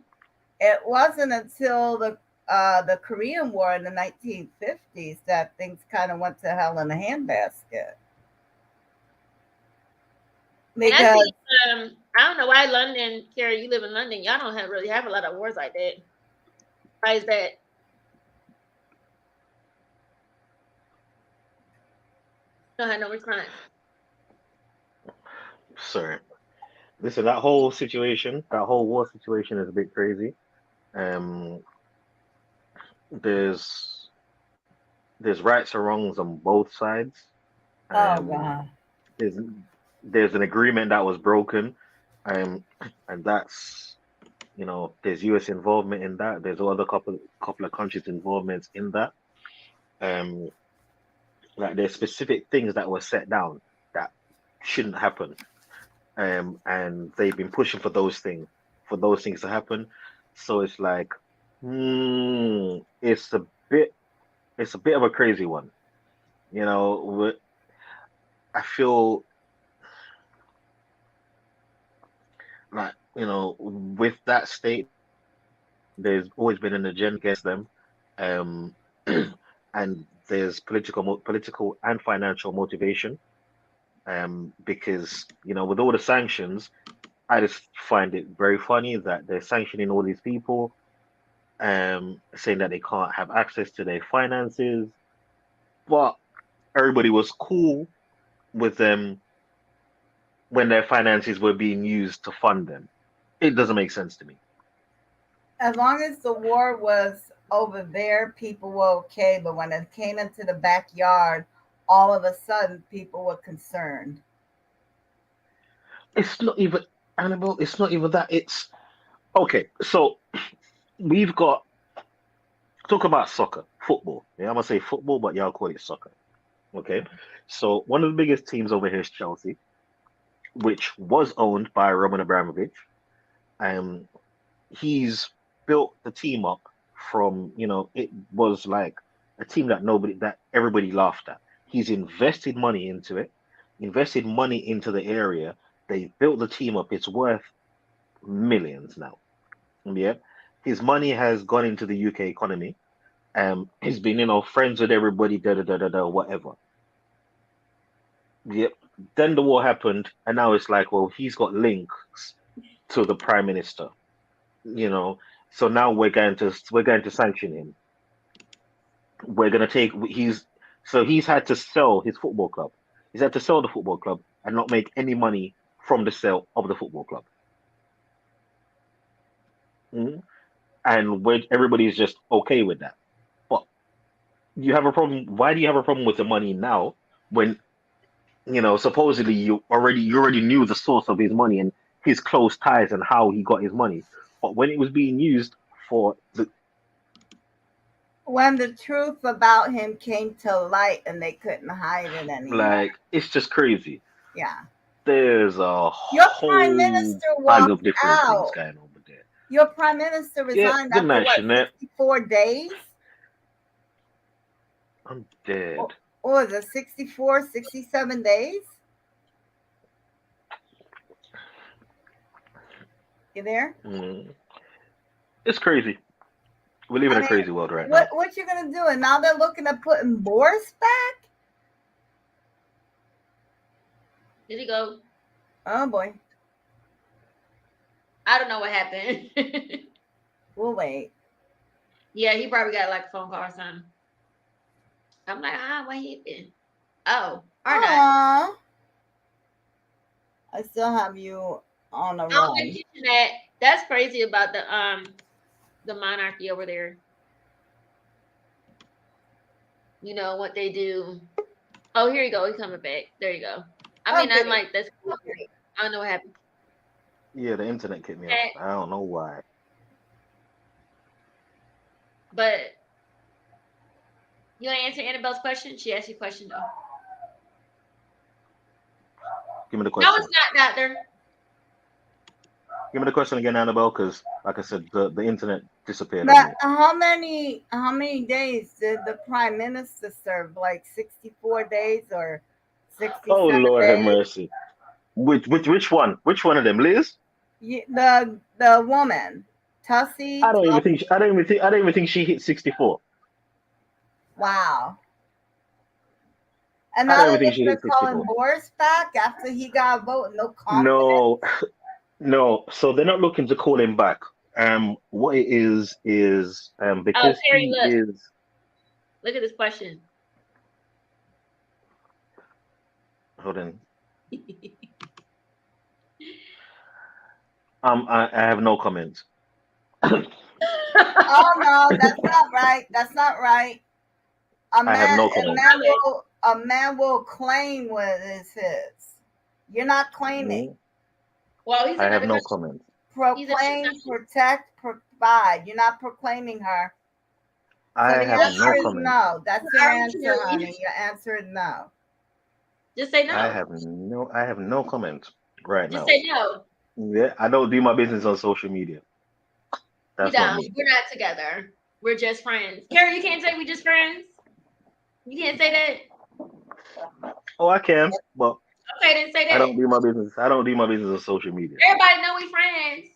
It wasn't until the Korean War in the 1950s that things kind of went to hell in a handbasket. And I Because see. I don't know why London, Carrie. You live in London. Y'all don't really have a lot of wars like that. Why is that? Don't have no response. Sorry. Listen, that whole situation, that whole war situation is a bit crazy. Um, there's there's rights and wrongs on both sides. oh Um, god, there's there's an agreement that was broken, um, and that's there's U.S. involvement in that. There's other couple of countries' involvements in that. Um, like there's specific things that were set down that shouldn't happen. And they've been pushing for those things to happen. So it's like, it's bit, a bit of a crazy one. You know, I feel like with that statement, there's always been an agenda against them, um, and there's political and financial motivation. Because with all the sanctions, I just find it very funny that they're sanctioning all these people, saying that they can't have access to their finances, but everybody was cool with them when their finances were being used to fund them. It doesn't make sense to me. as long as the war was over there, people were okay. But when it came into the backyard, all of a sudden, people were concerned. It's not even Annabelle. It's not even that. It's okay. So we've got talk about soccer, football. Yeah, I'm gonna say football, but y'all call it soccer. Okay. So one of the biggest teams over here is Chelsea, which was owned by Roman Abramovich. Um, he's built the team up from, it was like a team that everybody laughed at. He's invested money into it, invested money into the area. They built the team up. It's worth millions now. Yeah. His money has gone into the UK economy. He's been, friends with everybody, da da da da da, whatever. Yep. Then the war happened, and now it's like, well, he's got links to the prime minister, you know. So now we're going to sanction him. We're gonna take he's had to sell his football club. He's had to sell the football club and not make any money from the sale of the football club. Mhm. And everybody's just okay with that. But you have a problem. Why do you have a problem with the money now when supposedly you already knew the source of his money and his close ties and how he got his money, but when it was being used for the When the truth about him came to light and they couldn't hide it anymore. like, it's just crazy. Yeah. There's a Your prime whole minister bag walked of different things out. going on with there. Your prime minister Yeah, resigned good after night, what, Jeanette. 64 days? I'm dead. Or was it 64, 67 days? You there? Mm. It's crazy. We live in I a mean, crazy world right what now. what you gonna do? And now they're looking at putting Boris back? Did he go? Oh boy. I don't know what happened. We'll wait. Yeah, he probably got like a phone call or something. I'm like, what he been? Oh, or not. Aw. I still have you on a Oh, but run. that that's crazy about the monarchy over there. You know what they do. Oh, here you go. He's coming back. There you go. I Oh mean, I'm goody. like, that's cool. I don't know what happened. Yeah, the internet kicked me off. Okay. I don't know why. But you want to answer Annabelle's question? She asked you a question though. Give me the No, question. it's not, doctor. Give me the question again, Annabelle, because like I said, the internet disappeared on But me. how many days did the prime minister serve? Like 64 days or Oh 67 Lord have days? mercy. Which one? Which one of them, Liz? The woman, Tussie. I don't even think she hit 64. Wow. And I now don't even that think she they're hit calling 64. Boris back after he got a vote, no confidence. No, no. So they're not looking to call him back. What it is Oh, because Terry, he look. is. Look at this question. Hold on. I have no comment. Oh no, that's not right. That's not right. A I have man, no a comment. man will, a man will claim what is his. You're not claiming. Mm, Well, he's I have another no country. comment. He's in Proclaim, protect, provide. You're not proclaiming her. So I the have answer no is comment. no. That's your Sorry, answer, Terry. honey. Your answer is no. Just say I no. have no comment right Just now. say no. Yeah, I don't do my business on social media. You That's not don't. me. We're not together. We're just friends. Carrie, you can't say we just friends. You can't say that. Oh, I can, but Okay, then say I don't that. do my business. I don't do my business on social media. Everybody know we friends.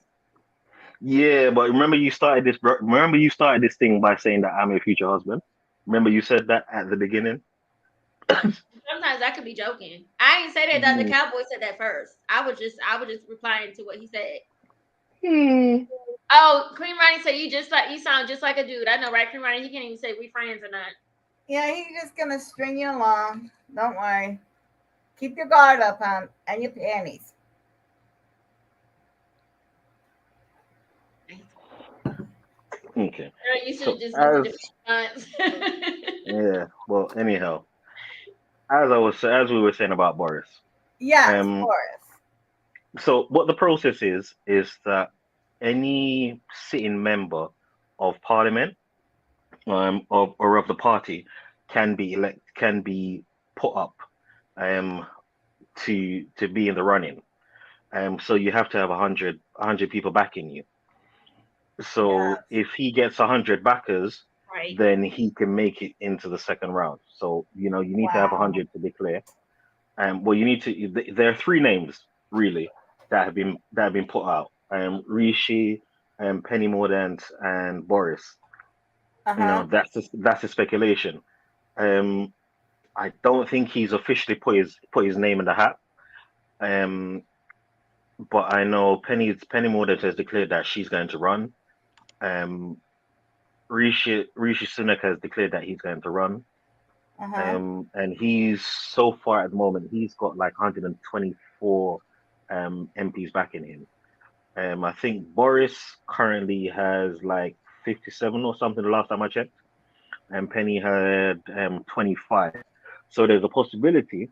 Yeah, but remember you started this. Remember you started this thing by saying that I'm your future husband. Remember you said that at the beginning. Sometimes I could be joking. I ain't say that. That the Mm. cowboy said that first. I was just replying to what he said. Hmm. Oh, Cream Ronnie said you sound just like a dude. I know, right? Cream Ronnie, he can't even say we friends or not. Yeah, he's just gonna string you along. Don't worry. Keep your guard up, hon, and your panties. Okay. Girl, you should So have just listened as to months. yeah, well, anyhow, as we were saying about Boris, Yes, um, Boris. so what the process is that any sitting member of parliament of the party can be put up um to be in the running. So you have to have 100 people backing you. So Yes. if he gets 100 backers, Right. then he can make it into the second round. So you need to have Wow. 100 to declare. Well, you need to. There are three names really that have been put out. Rishi, Penny Mordaunt, and Boris. Uh-huh. That's a speculation. Um, I don't think he's officially put his name in the hat. Um, but I know Penny Mordaunt has declared that she's going to run. Um, Rishi Sunak has declared that he's going to run. Uh-huh. And he's so far at the moment he's got like 124 MPs backing him. I think Boris currently has like 57 or something the last time I checked, and Penny had 25. So there's a possibility,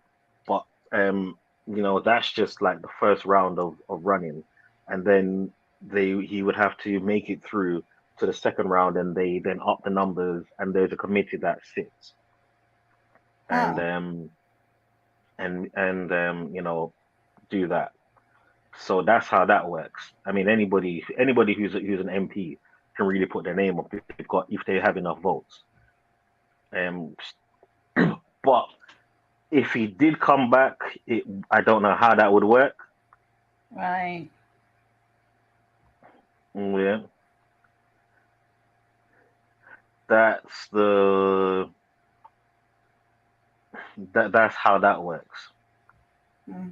but that's just like the first round of running, and then he would have to make it through to the second round, and they then up the numbers, and there's a committee that sits and Oh. do that. So that's how that works. I mean, anybody who's an MP can really put their name up if they have enough votes. Um, but if he did come back, I don't know how that would work. Right. Yeah, that's the that's how that works. Hmm.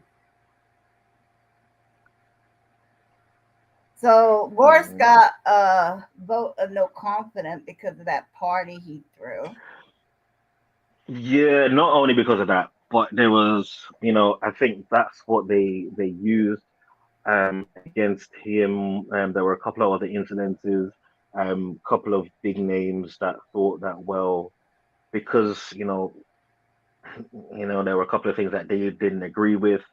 So Boris Mhm. got a vote of no confidence because of that party he threw. Yeah, not only because of that, but there was, I think that's what they used against him. There were a couple of other incidences, couple of big names that thought that, well, because there were a couple of things that they didn't agree with,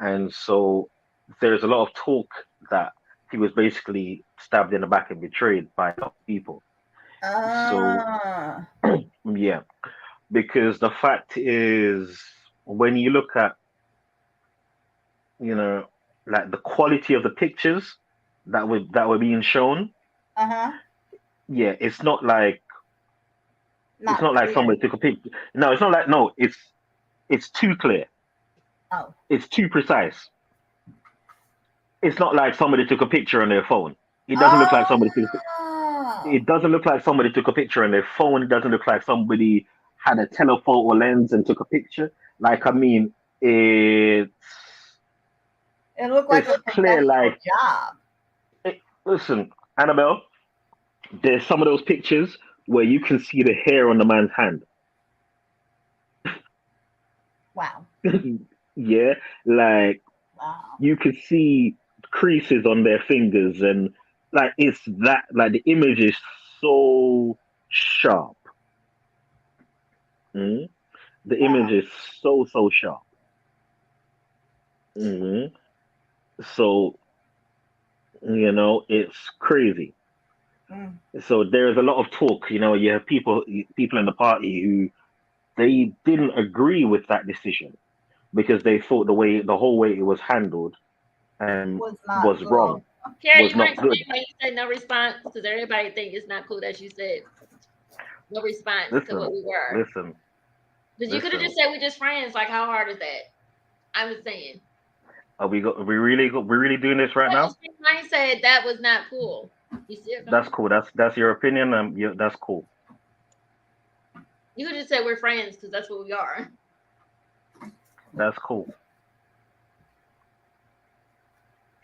and so there's a lot of talk that he was basically stabbed in the back and betrayed by a lot of people. So Ah. yeah, because the fact is, when you look at you know, like the quality of the pictures that were being shown. Uh-huh. Yeah, it's Not not like clear. somebody took a picture. No, it's not like no, it's too clear. Oh. It's too precise. It's not like somebody took a picture on their phone. It doesn't look like somebody took. Oh. It doesn't look like somebody took a picture on their phone. It doesn't look like somebody had a telephoto lens and took a picture. Like I mean, it's It looked like it's a clear. professional Like job. listen, Annabelle, there's some of those pictures where you can see the hair on the man's hand. Wow. Yeah, like Wow. you could see creases on their fingers and like it's that like the image is so sharp. Mhm. The image Wow. is so sharp. Hmm. So it's crazy. Mm. So there's a lot of talk. You have people in the party who they didn't agree with that decision because they thought the whole way it was handled Was not was cool. wrong, Carrie, was you want to not explain good. why you said no response? Because everybody think it's not cool that you said no response to what Listen, we were. listen, Because you could have listen. just said we're just friends. Like, how hard is that? I was saying. We're really doing this right now? Yes, mine said that was not cool. You see it? That's cool. That's your opinion. That's cool. You could just say we're friends because that's what we are. That's cool.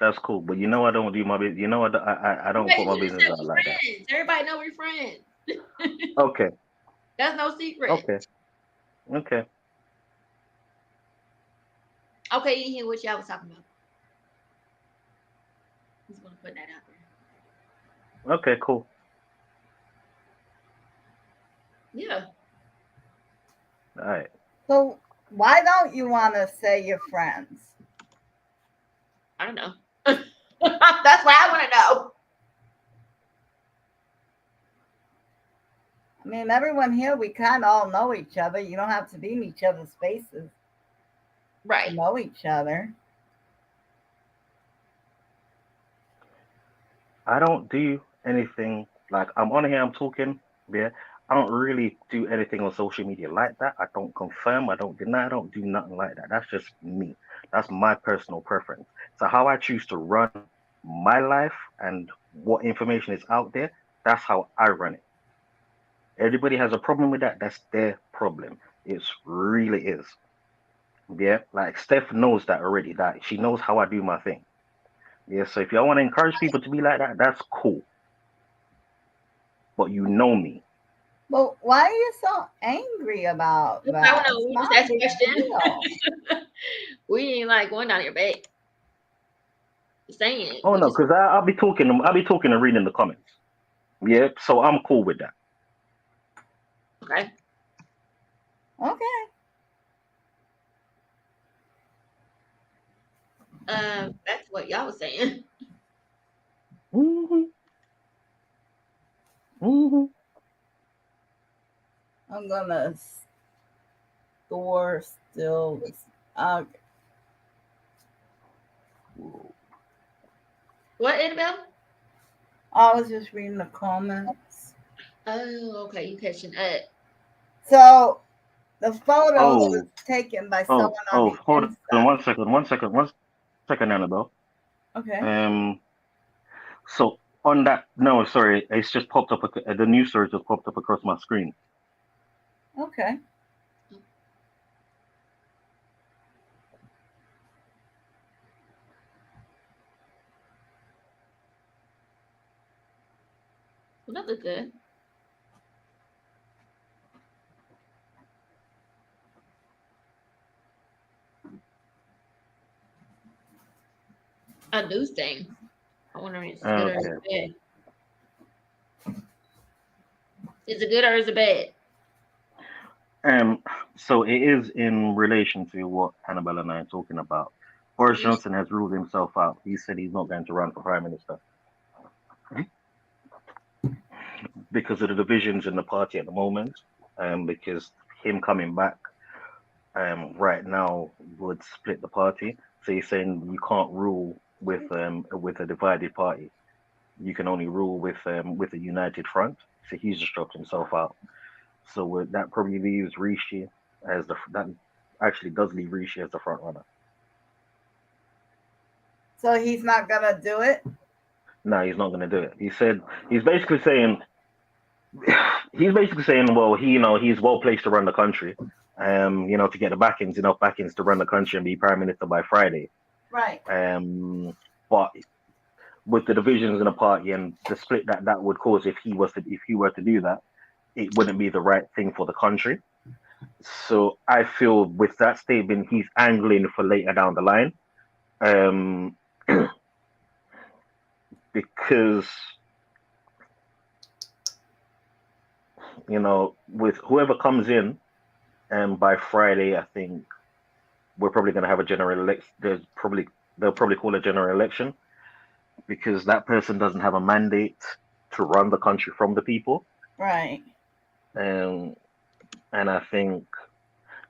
That's cool. But I don't do my business. I don't Yeah, put you my could just business say out we're like that. friends. Everybody know we're friends. Okay. That's no secret. Okay. Okay. Okay, you hear what y'all was talking about. Just want to put that out there. Okay. Cool. Yeah, All right. So why don't you want to say you're friends? I don't know. That's what I want to know. I mean, everyone here, we kind of all know each other. You don't have to be in each other's faces to Right. know each other. I don't do anything like I'm on here. I'm talking. Yeah. I don't really do anything on social media like that. I don't confirm. I don't deny. I don't do nothing like that. That's just me. That's my personal preference. So how I choose to run my life and what information is out there, that's how I run it. Everybody has a problem with that. That's their problem. It really is. Yeah. Like Steph knows that already. That she knows how I do my thing. Yeah. So if y'all want to encourage people to be like that, that's cool. But you know me. But why are you so angry about I that? don't know. It's We just not a asked a big question. deal. We ain't like going down your back. Saying it. Oh We no, just because I'll be talking. I'll be talking and reading the comments. Yeah, so I'm cool with that. okay. Okay. That's what y'all was saying. Hmm. Hmm. I'm gonna store still this. Okay. What, Annabelle? I was just reading the comments. Oh, okay. You catching up. So the photo was Oh, taken by oh, someone on oh. the Hold on, inside. 1 second, 1 second, 1 second, Annabelle. Okay. Um, so on that, no, sorry, it's just popped up. The news story just popped up across my screen. Okay. Well, that look good. A news thing. I wonder if it's good or it's Okay. bad. Is it good or is it bad? Um, so it is in relation to what Annabelle and I are talking about. Boris Mm, Johnson has ruled himself out. He said he's not going to run for prime minister because of the divisions in the party at the moment. Because him coming back right now would split the party. So he's saying you can't rule with a divided party. You can only rule with a united front. So he's just dropped himself out. So that probably leaves Rishi as that actually does leave Rishi as the front runner. So he's not gonna do it. No, he's not going to do it. He said he's basically saying well, he's well placed to run the country, to get the enough backings to run the country and be prime minister by Friday. Right. But with the divisions in the party and the split that would cause if he were to do that, it wouldn't be the right thing for the country. So I feel with that statement, he's angling for later down the line, because with whoever comes in, by Friday, I think we're probably going to have a general election. They'll probably call a general election because that person doesn't have a mandate to run the country from the people. Right. And I think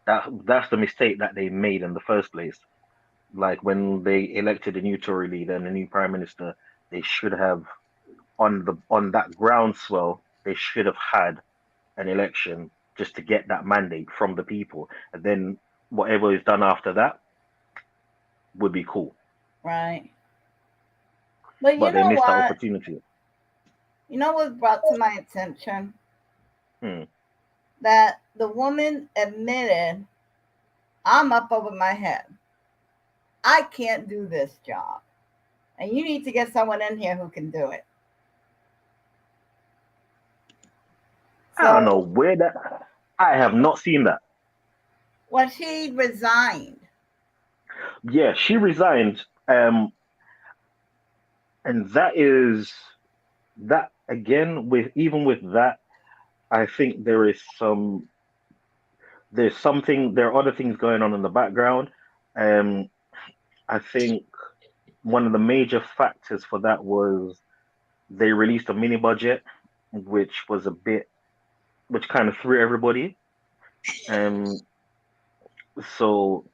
that's the mistake that they made in the first place. Like when they elected a new Tory leader and a new prime minister, they should have on that groundswell, they should have had an election just to get that mandate from the people, and then whatever is done after that would be cool. Right. But they missed that opportunity. You know what brought to my attention? Hmm. That the woman admitted, I'm up over my head. I can't do this job. And you need to get someone in here who can do it. So, I don't know where that. I have not seen that. Well, she resigned. Yeah, she resigned. And that again, even with that, I think there are other things going on in the background. I think one of the major factors for that was they released a mini budget, which kind of threw everybody. So,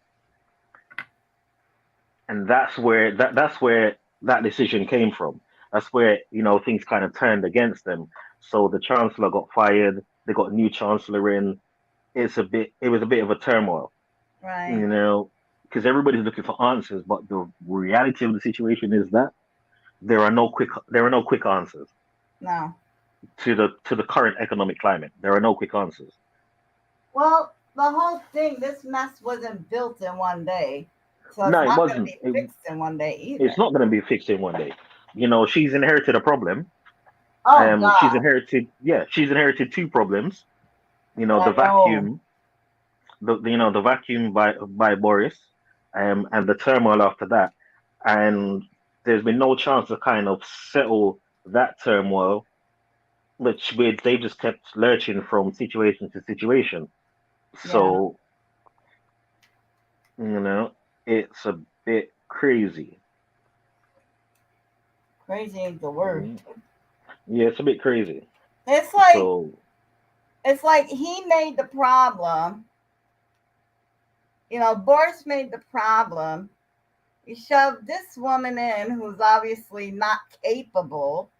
and that's where that decision came from. That's where things kind of turned against them. So the chancellor got fired. They got a new chancellor in. It was a bit of a turmoil, right? Because everybody's looking for answers, but the reality of the situation is that there are no quick answers. No. To the current economic climate, there are no quick answers. Well, the whole thing, this mess wasn't built in one day. So it's No, not going to be fixed in one day either. It's not going to be fixed in one day. She's inherited a problem. Oh, God. She's inherited two problems. The vacuum, the vacuum by Boris, and the turmoil after that. And there's been no chance to kind of settle that turmoil, which they just kept lurching from situation to situation. Yeah. So, it's a bit crazy. Crazy is the word. Yeah, it's a bit crazy. It's like he made the problem. Boris made the problem. He shoved this woman in who's obviously not capable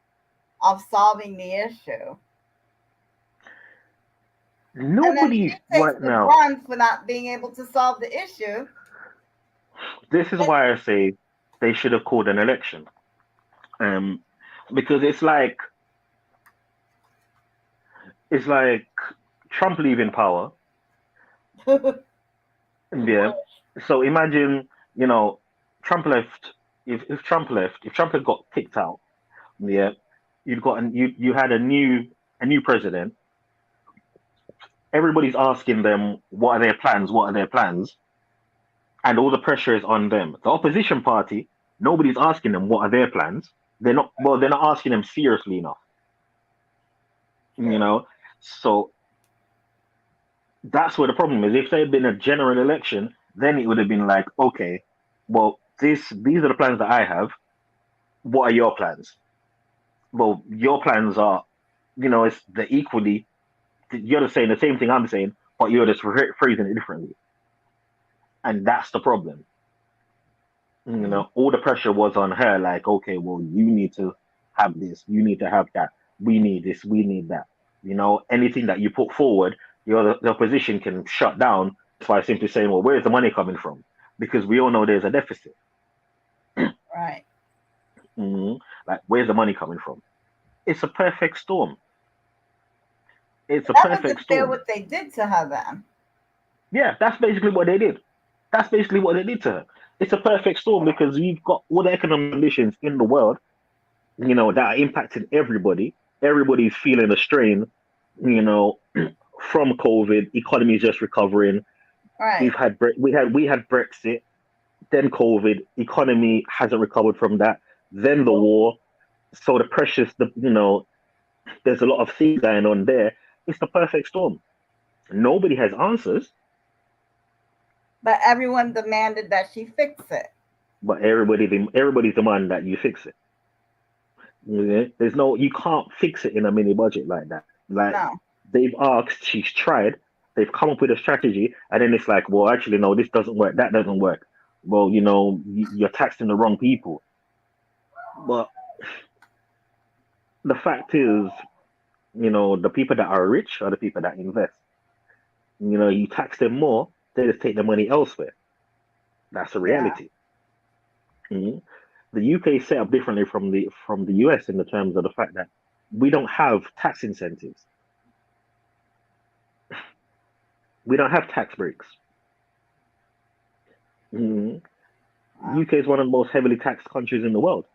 of solving the issue. Nobody's right now run for not being able to solve the issue. This is why I say they should have called an election, because it's like Trump leaving power. Yeah. So imagine, Trump left. If Trump had got kicked out, yeah, you had a new president. Everybody's asking them what are their plans, and all the pressure is on them. The opposition party, nobody's asking them what are their plans. They're not asking them seriously enough. So that's where the problem is. If there had been a general election, then it would have been like, okay, well, these are the plans that I have. What are your plans? Well, your plans are, it's you're just saying the same thing I'm saying, but you're just phrasing it differently. And that's the problem. You know, all the pressure was on her. Like, okay, well, you need to have this, you need to have that. We need this, we need that. You know, anything that you put forward, the opposition can shut down by simply saying, well, where's the money coming from? Because we all know there's a deficit. Right. Mhm. Like, where's the money coming from? It's a perfect storm. It's a That perfect wasn't fair storm. what they did to her then. Yeah, that's basically what they did. That's basically what they did to her. It's a perfect storm because you've got all the economic conditions in the world, you know, that are impacting everybody. Everybody's feeling a strain, you know, from COVID. Economy is just recovering. Right. We had Brexit, then COVID. Economy hasn't recovered from that. Then the war. So the pressures, there's a lot of things going on there. It's the perfect storm. Nobody has answers, But everyone demanded that she fix it. but everybody's demand that you fix it. There's no, you can't fix it in a mini budget like that. Like, No. they've asked, she's tried, they've come up with a strategy, and then it's like, well, actually, no, this doesn't work, that doesn't work. Well, you're taxing the wrong people. But the fact is, the people that are rich are the people that invest. You tax them more, they just take the money elsewhere. That's the Yeah. reality. Mhm. The UK is set up differently from the US in the terms of the fact that we don't have tax incentives. We don't have tax breaks. Mhm. Wow. UK is one of the most heavily taxed countries in the world.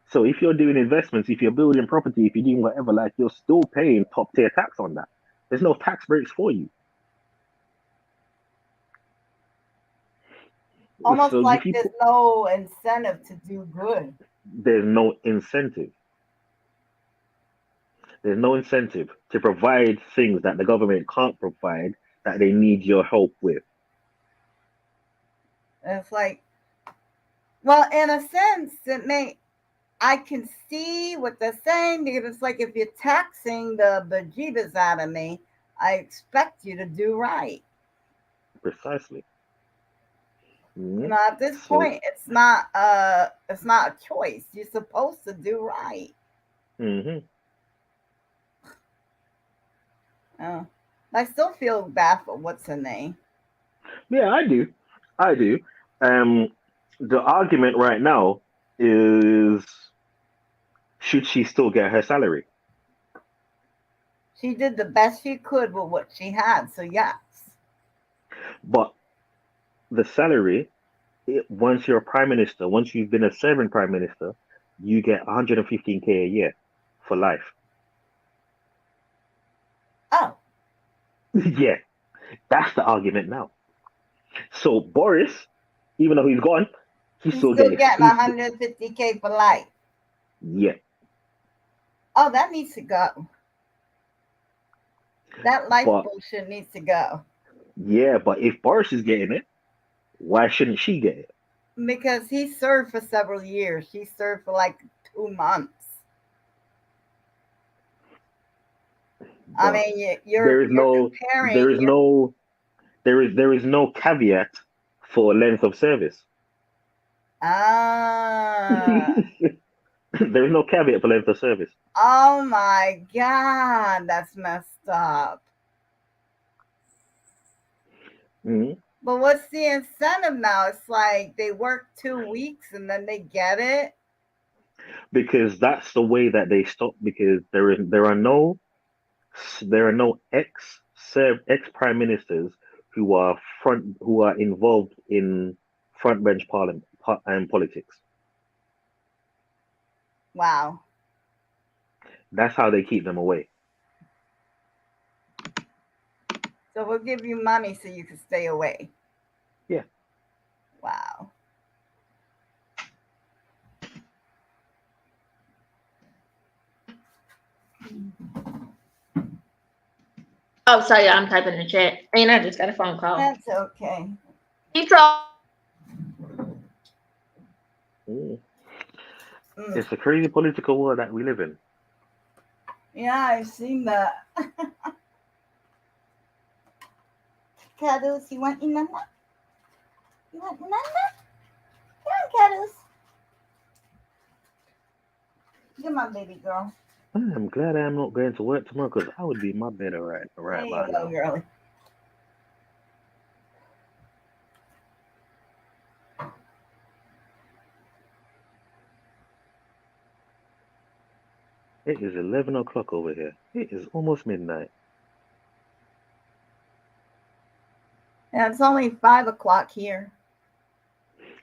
So if you're doing investments, if you're building property, if you're doing whatever, like, you're still paying top tier tax on that. There's no tax breaks for you. Almost So like there's no incentive to do good. there's no incentive. There's no incentive to provide things that the government can't provide that they need your help with. It's like, well, in a sense, I can see what they're saying because it's like if you're taxing the bejeebus out of me, I expect you to do right. Precisely. Mhm. At this So, point, it's not a choice. You're supposed to do right. mhm. Uh, I still feel bad for what's her name. Yeah, I do. I do. Um, the argument right now is, should she still get her salary? She did the best she could with what she had, so yes. But the salary, once you're a prime minister, once you've been a serving prime minister, you get 115K a year for life. Oh, Yeah, that's the argument now. So Boris, even though he's gone, he's he's still still getting. getting 150K for life. Yeah, Oh, that needs to go. That life but bullshit needs to go but if Boris is getting it, why shouldn't she get it? because he served for several years. She served for like 2 months. I But mean, there is you're no, comparing. there is no, there is no caveat for length of service. Ah, There is no caveat for length of service. oh my God, that's messed up. Mhm. But what's the incentive now? It's like they work 2 weeks and then they get it. Because that's the way that they stop. Because there are no ex prime ministers who are involved in front bench parliament and politics. Wow. That's how they keep them away. So we'll give you money so you can stay away. Yeah. Wow. Oh, sorry, I'm typing in the chat. And I just got a phone call. That's okay. Mm. Mm. It's a crazy political world that we live in. Yeah, I've seen that. Cuddles, you want banana? You want banana? Catus. You're my baby girl. I'm glad I'm not going to work tomorrow because I would be my better There right you by go, now. girlie. It is 11 o'clock over here. It is almost midnight. And it's only 5 o'clock here.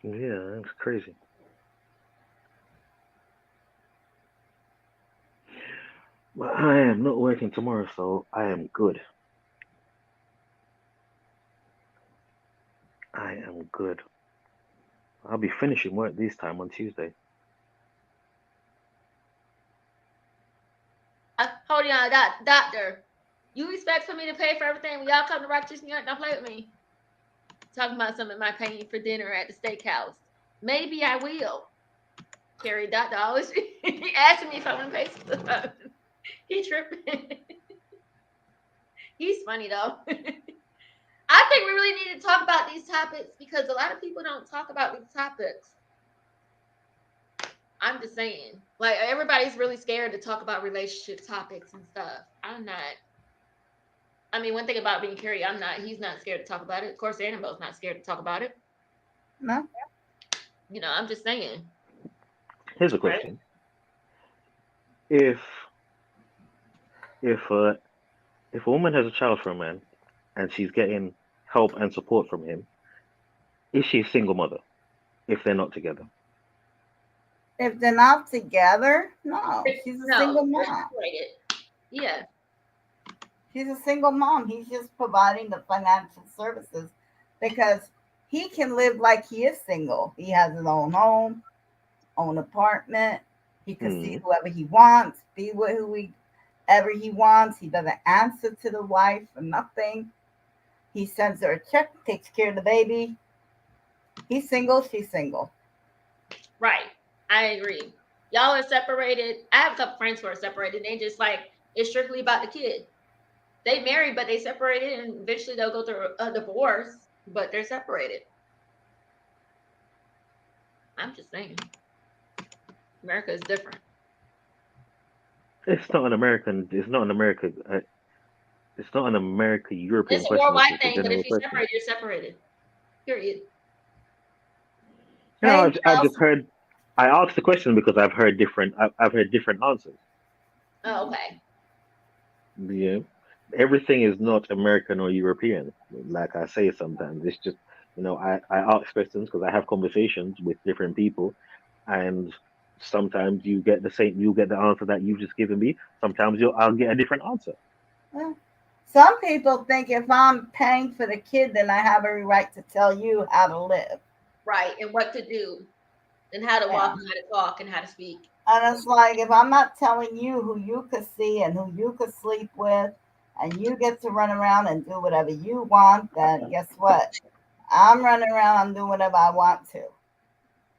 Yeah, that's crazy. But I am not working tomorrow, so I am good. I am good. I'll be finishing work this time on Tuesday. Hold on, doctor. You expect for me to pay for everything when y'all come to Rochester, New York? Don't play with me. Talking about something my paying for dinner at the steakhouse. Maybe I will. Carrie, doctor always asking me if I want to pay for stuff. He tripping. He's funny though. I think we really need to talk about these topics because a lot of people don't talk about these topics. I'm just saying, like everybody's really scared to talk about relationship topics and stuff. I'm not. I mean, one thing about being Carrie, I'm not. He's not scared to talk about it. Of course, Annabelle's not scared to talk about it. No? You know, I'm just saying. Here's a Right? question: If if uh, if a woman has a child from a man and she's getting help and support from him, is she a single mother if they're not together? If they're not together, no. She's a No, single they're mom. separated. Yeah, She's a single mom. He's just providing the financial services because he can live like he is single. He has his own home, own apartment. He can see Hmm. whoever he wants, be with whoever he wants. He doesn't answer to the wife or nothing. He sends her a check, takes care of the baby. He's single, she's single. right. I agree. Y'all are separated. I have a couple friends who are separated. They just like it's strictly about the kid. They married, but they separated, and eventually they'll go through a divorce. But they're separated. I'm just saying, America is different. It's not an American. It's not an America. It's not an America European It's a question. worldwide It's a thing, but general if you question. separate, you're separated. Period. You know, Hey, I Charles. just heard. I asked the question because I've heard different. I've heard different answers. Oh, okay. Yeah, everything is not American or European. Like I say sometimes, it's just I ask questions because I have conversations with different people, and sometimes you get the answer that you've just given me. Sometimes I'll get a different answer. Well, some people think if I'm paying for the kid, then I have every right to tell you how to live. Right, and what to do, and how to Yeah. walk, and how to talk, and how to speak. And it's like if I'm not telling you who you could see and who you could sleep with, and you get to run around and do whatever you want, then guess what? I'm running around, I'm doing whatever I want to.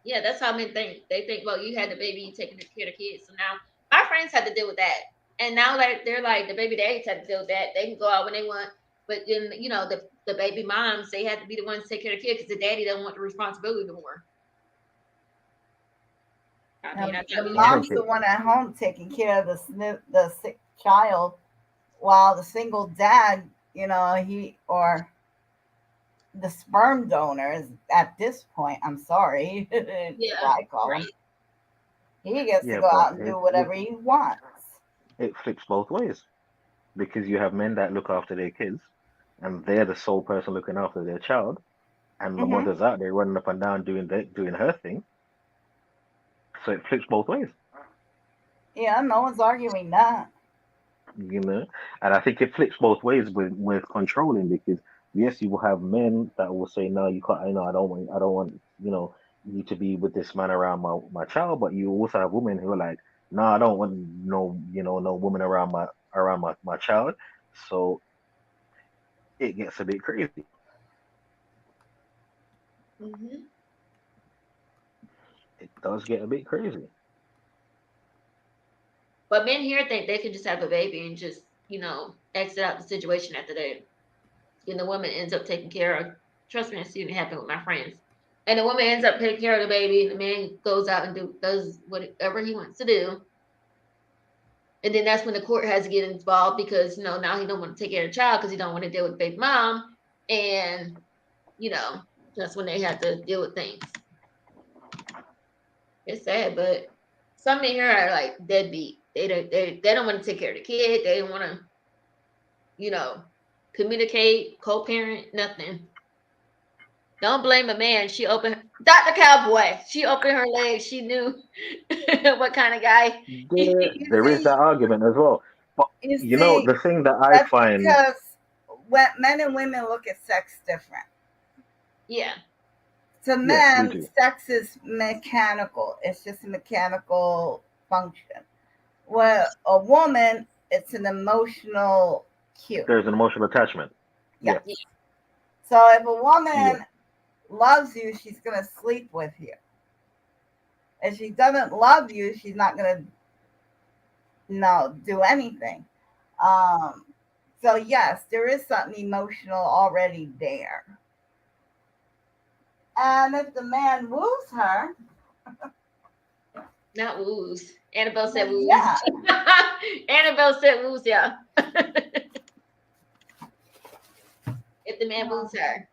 Yeah, that's how men think. They think, well, you had the baby, you taking care of the kids. So now my friends had to deal with that, and now they're like the baby daddies had to deal with that. They can go out when they want, but then the baby moms they had to be the ones to take care of the kids because the daddy doesn't want the responsibility no more. I mean, And I the thought we I learned. think mom's the it. one at home taking care of the sick child, while the single dad, he or the sperm donor is at this point. I'm sorry, that's Yeah, what I call him. right. He gets to Yeah, go but out and do whatever he wants. it flips both ways because you have men that look after their kids, and they're the sole person looking after their child, and the Hmm. mother's out there running up and down doing her thing. So it flips both ways. Yeah, no one's arguing that. you know. And I think it flips both ways with controlling because yes, you will have men that will say, no, you can't. I don't want, you to be with this man around my child. But you also have women who are like, no, I don't want no woman around my child. So it gets a bit crazy. Hmm. It does get a bit crazy. But men here think they can just have a baby and just exit out the situation after that, and the woman ends up taking care of. Trust me, I've seen it happen with my friends. And the woman ends up taking care of the baby, and the man goes out and does whatever he wants to do. And then that's when the court has to get involved because now he don't want to take care of the child because he don't want to deal with the baby mom, and you know that's when they have to deal with things. It's sad, but some men here are like deadbeat. They don't want to take care of the kid. They don't want to communicate, co-parent, nothing. Don't blame a man. She opened Dr. Cowboy. She opened her legs. She knew what kind of guy. You There is see, that argument as well. But you the see, thing that I that's find, because when men and women look at sex different. Yeah. To yes, we men, do. sex is mechanical. It's just a mechanical function. Well, a woman, it's an emotional cue. There's an emotional attachment. Yes. Yeah. So if a Yeah. woman loves you, she's gonna sleep with you. If she doesn't love you, she's not gonna do anything. So yes, there is something emotional already there. And if the man woos her, Not woos. Annabelle said then woos. yeah, Annabelle said woos, yeah. If the man woos her.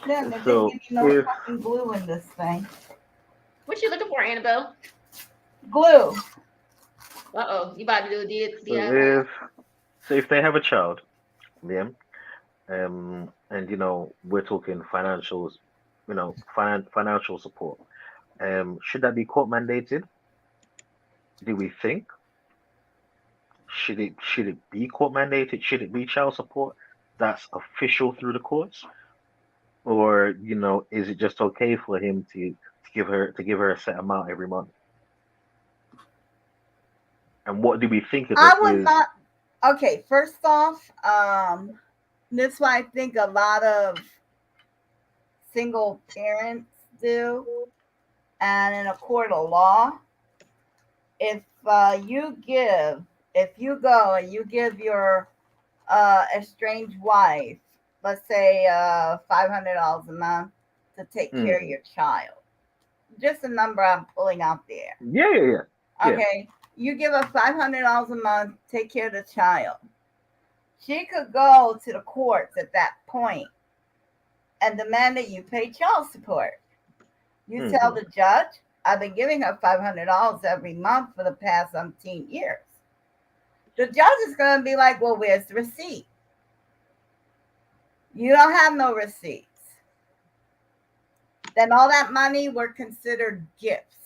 then there didn't So give me no if fucking glue in this thing. What you looking for, Annabelle? Glue. You about to do a so DIY? if they have a child, yeah, and we're talking financials, financial support. Should that be court mandated? Do we think should it be court mandated? Should it be child support that's official through the courts, or is it just okay for him to give her a set amount every month? And what do we think of I it would is? not. Okay, first off, this is why I think a lot of single parents do, and in a court of law, if if you go and you give your estranged wife, let's say $500 a month to take care of Mm, your child, just a number I'm pulling out there. yeah, yeah, yeah, yeah. Okay, you give her $500 a month, take care of the child. She could go to the courts at that point and demand that you pay child support. You tell Hmm. the judge, I've been giving her $500 every month for the past umpteen years. The judge is going to be like, well, where's the receipt? You don't have no receipts. Then all that money were considered gifts.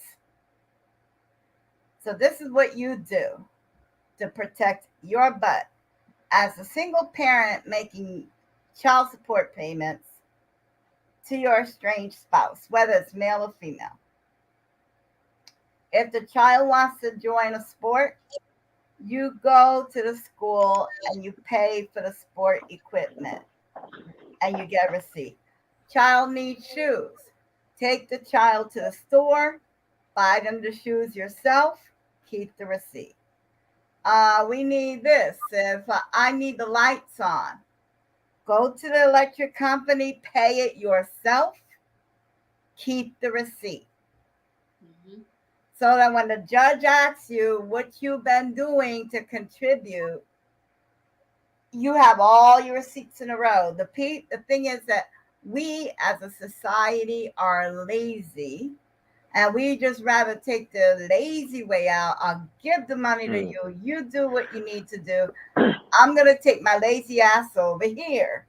So this is what you do to protect your butt as a single parent making child support payments to your estranged spouse, whether it's male or female. If the child wants to join a sport, you go to the school and you pay for the sport equipment and you get a receipt. Child needs shoes. Take the child to the store, buy them the shoes yourself, keep the receipt. We need this. If I need the lights on, go to the electric company, pay it yourself, keep the receipt. Mm-hmm. So that when the judge asks you what you've been doing to contribute, you have all your receipts in a row. The thing is that we as a society are lazy, and we just rather take the lazy way out. I'll give the money to Mm. you. You do what you need to do. I'm going to take my lazy ass over here.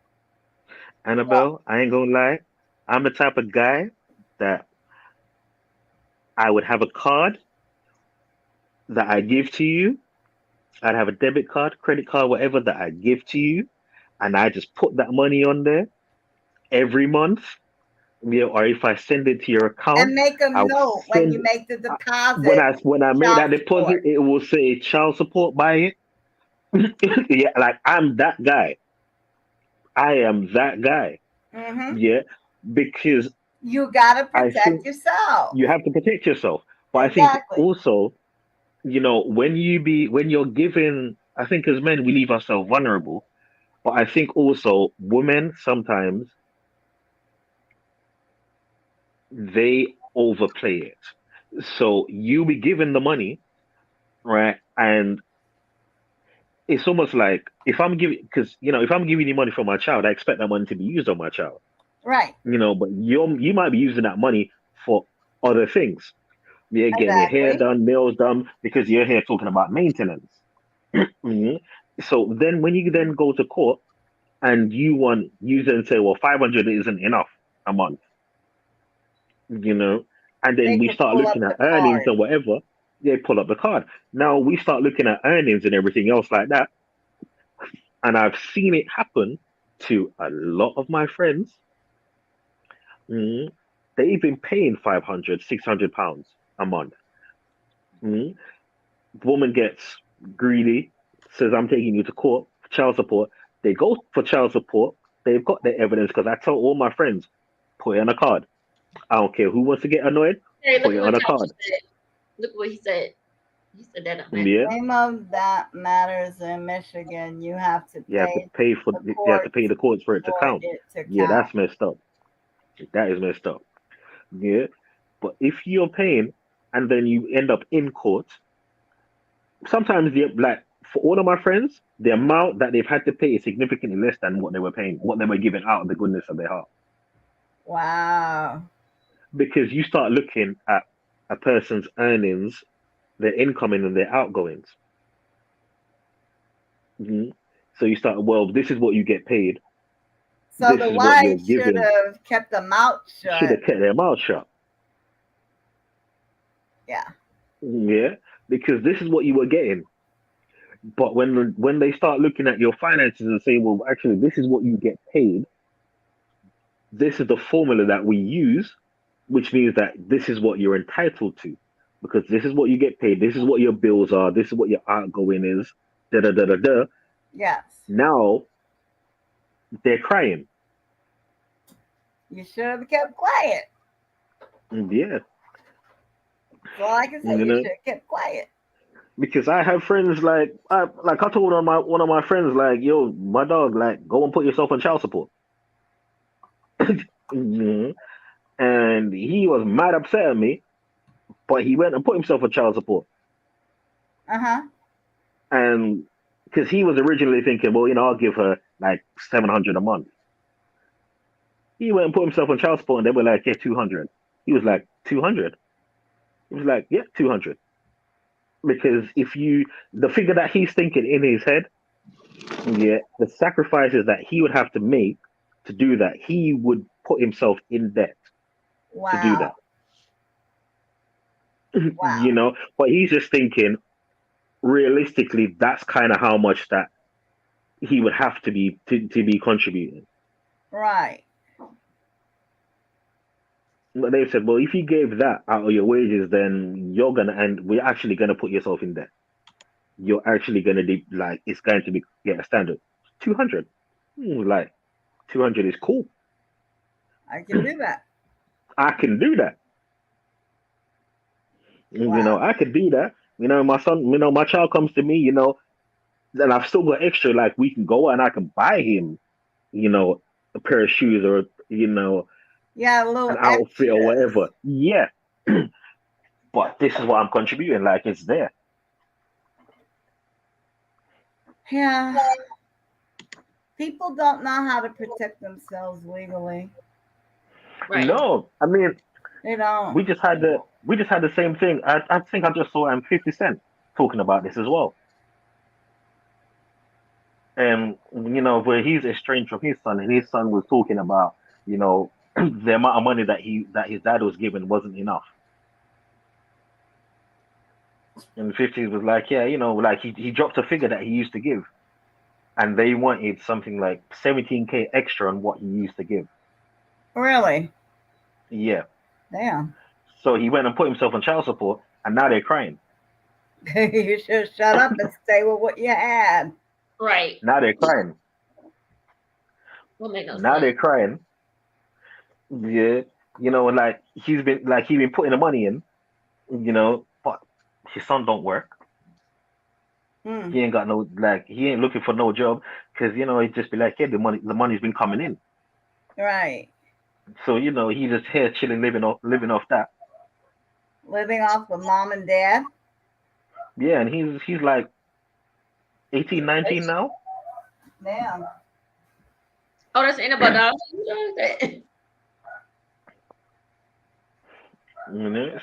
Annabelle, I ain't gonna lie. I'm the type of guy that I would have a card that I give to you. I'd have a debit card, credit card, whatever that I give to you, and I just put that money on there every month. Or if I send it to your And account, make a I'll note when you send. make the uh, When deposit, I make child that deposit, support. it will say child support by it. Yeah, like I'm that guy. I am that guy. Hmm. Yeah, because You got to I protect think yourself. you have to protect yourself. But I think Exactly. also, when you're given, I think as men we leave ourselves vulnerable. But I think also women sometimes they overplay it. So you be given the money, right? And it's almost like if I'm giving, because if I'm giving you money for my child, I expect that money to be used on my child. Right. But you might be using that money for other things. Yeah, getting your hair Exactly. done, nails done, because you're here talking about maintenance. Mhm. So then when you then go to court and you then say, well, 500 isn't enough a month, you know, and They then we could start pull looking up at the earnings card. and whatever, they pull up the card. Now we start looking at earnings and everything else like that. And I've seen it happen to a lot of my friends. Mm, they've been paying 500, £600 a month. Mm, woman gets greedy, says, I'm taking you to court for child support. They go for child support. They've got their evidence because I tell all my friends, put it on a card. I don't care who wants to get annoyed, Hey, look put at it what on a Tasha card. said. Look what he said. He said that don't matter. Yeah. Name of that matters in Michigan. You have to You have to pay pay for the you have to pay courts the courts for it to for count. it to Yeah, count. that's messed up. That is messed up. Yeah. But if you're paying and then you end up in court, sometimes like for all of my friends, the amount that they've had to pay is significantly less than what they were paying, what they were giving out of the goodness of their heart. Wow. Because you start looking at a person's earnings, their incoming and their outgoings. Mhm. So you start, well, this is what you get paid. So This the is what you're wife should given. have kept the mouth Should shut. have kept their mouth shut. Yeah. Yeah. Because this is what you were getting. But when they start looking at your finances and saying, well, actually, this is what you get paid. This is the formula that we use, which means that this is what you're entitled to, because this is what you get paid. This is what your bills are. This is what your outgoing is. Da da da da da. Yes. Now they're crying. You should have kept quiet. Yeah, That's all I can say. you You know, should have kept quiet. because I have friends like I told one of my friends like, yo, my dog, like, go and put yourself on child support. Mhm. And he was mad upset at me, but he went and put himself on child support. Uh-huh. And because he was originally thinking, well, I'll give her like 700 a month. He went and put himself on child support, and they were like, yeah, 200. He was like, 200. He was like, yeah, 200. Because the figure that he's thinking in his head, yeah, the sacrifices that he would have to make to do that, he would put himself in debt to do Wow. that. Wow. But he's just thinking, realistically, that's kind of how much that he would have to be contributing. Right. But they've said, well, if you gave that out of your wages, then we're actually gonna put yourself in debt. You're actually gonna be like, it's going to be get a standard 200. Like 200 is cool. I can do that. I can do that. Wow. I could do that. My son, my child comes to me, and I've still got extra. Like we can go and I can buy him, a pair of shoes or Yeah, a an little outfit or extras. whatever. Yeah, but this is what I'm contributing. Like it's there. Yeah. People don't know how to protect themselves legally. Right. No, I mean, They don't. we just had the same thing. I think I just saw 50 Cent talking about this as well. And where he's estranged from his son, and his son was talking about the amount of money that his dad was given wasn't enough. And 50 was like, yeah, like he dropped a figure that he used to give, and they wanted something like 17K extra on what he used to give. Really? Yeah. Damn. So he went and put himself on child support, and now they're crying. You should shut up and stay with what you had. Right. Now they're crying. Will make no Now sense. they're crying. Yeah, like he's been putting the money in, but his son don't work. Hmm. He ain't got no like he ain't looking for no job because he'd just be like, yeah, the money's been coming in. Right. So he's just here chilling, living off that. Living off with mom and dad. Yeah, and he's like 18, 19 now. Damn. Oh, that's Annabelle Dawes.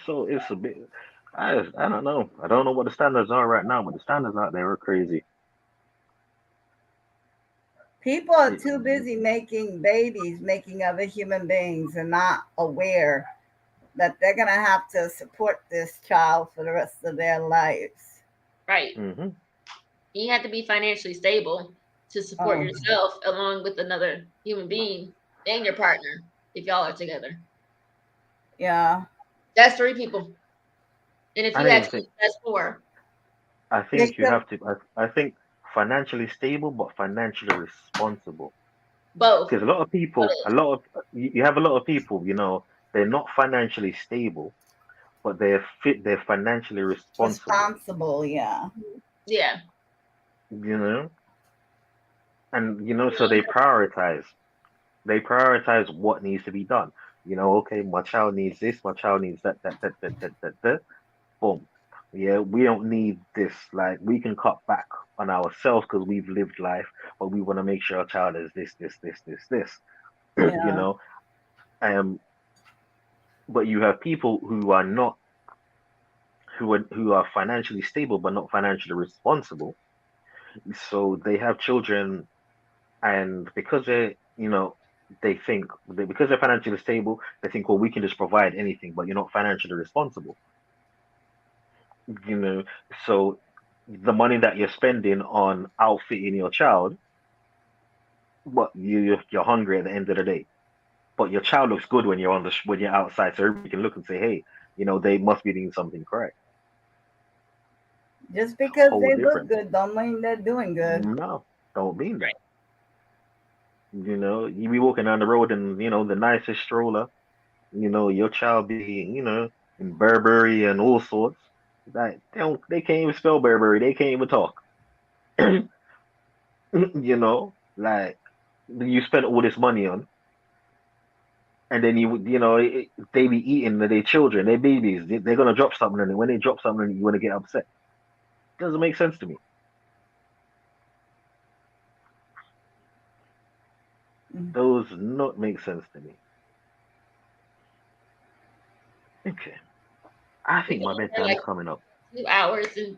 So it's a bit. I don't know. I don't know what the standards are right now, but the standards out there are crazy. People are too Mm, busy making babies, making other human beings, and not aware that they're going to have to support this child for the rest of their lives. Right. Mm-hmm. You have to be financially stable to support Oh, yourself along with another human being and your partner if y'all are together. yeah. That's three people. And if I you don't had even twins, think. that's four. I They think you could have to. I think financially stable, but financially responsible. Both. Because you have a lot of people. They're not financially stable, but they're financially responsible. responsible, yeah. Yeah. You know, and so they prioritize what needs to be done. Okay, my child needs this, my child needs that. Boom. Yeah, we don't need this. Like, we can cut back on ourselves because we've lived life, but we want to make sure our child is this. you Yeah. know. Um, but you have people who are financially stable but not financially responsible. So they have children, and because because they're financially stable, they think, well, we can just provide anything, but you're not financially responsible. you know so the money that you're spending on outfitting your child, but you're hungry at the end of the day, but your child looks good when when you're outside, so everybody can look and say, hey, they must be doing something correct. Just because Whole they look different. good don't mean they're doing good. No, don't mean that. Right. You be walking down the road and the nicest stroller, your child be in Burberry and all sorts. That they can't even spell Burberry, they can't even talk. Like, you spend all this money on, and then they be eating their children, their babies. They're gonna drop something, and when they drop something, you want to get upset. Doesn't make sense to me. Mm. Those not make sense to me. Okay, I We've think been my on for bedtime is like coming up. 2 hours and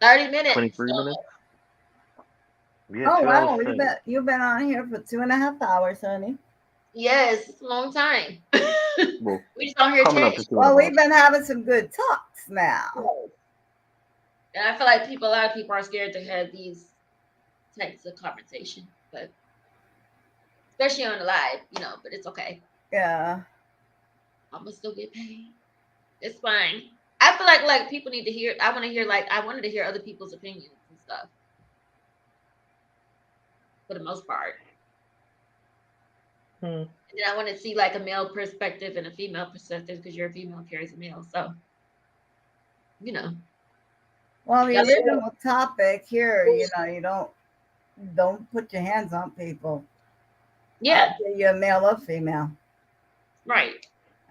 30 minutes. 23 minutes. Yeah, Oh 2 hours wow, 30. you've been on here for 2.5 hours, honey. Yes, it's a long time. Well, We just don't hear coming up change. to two and a Well, we've half. been having some good talks now. And I feel like a lot of people are scared to have these types of conversation, but especially on the live, but it's okay. Yeah. I'm gonna still get paid. It's fine. I feel like people need to hear. I wanted to hear other people's opinions and stuff for the most part. Hmm. And then I want to see like a male perspective and a female perspective because you're a female carries a male. So you know, Well, the that's original topic here, you don't put your hands on people. yeah, You're male or female. right.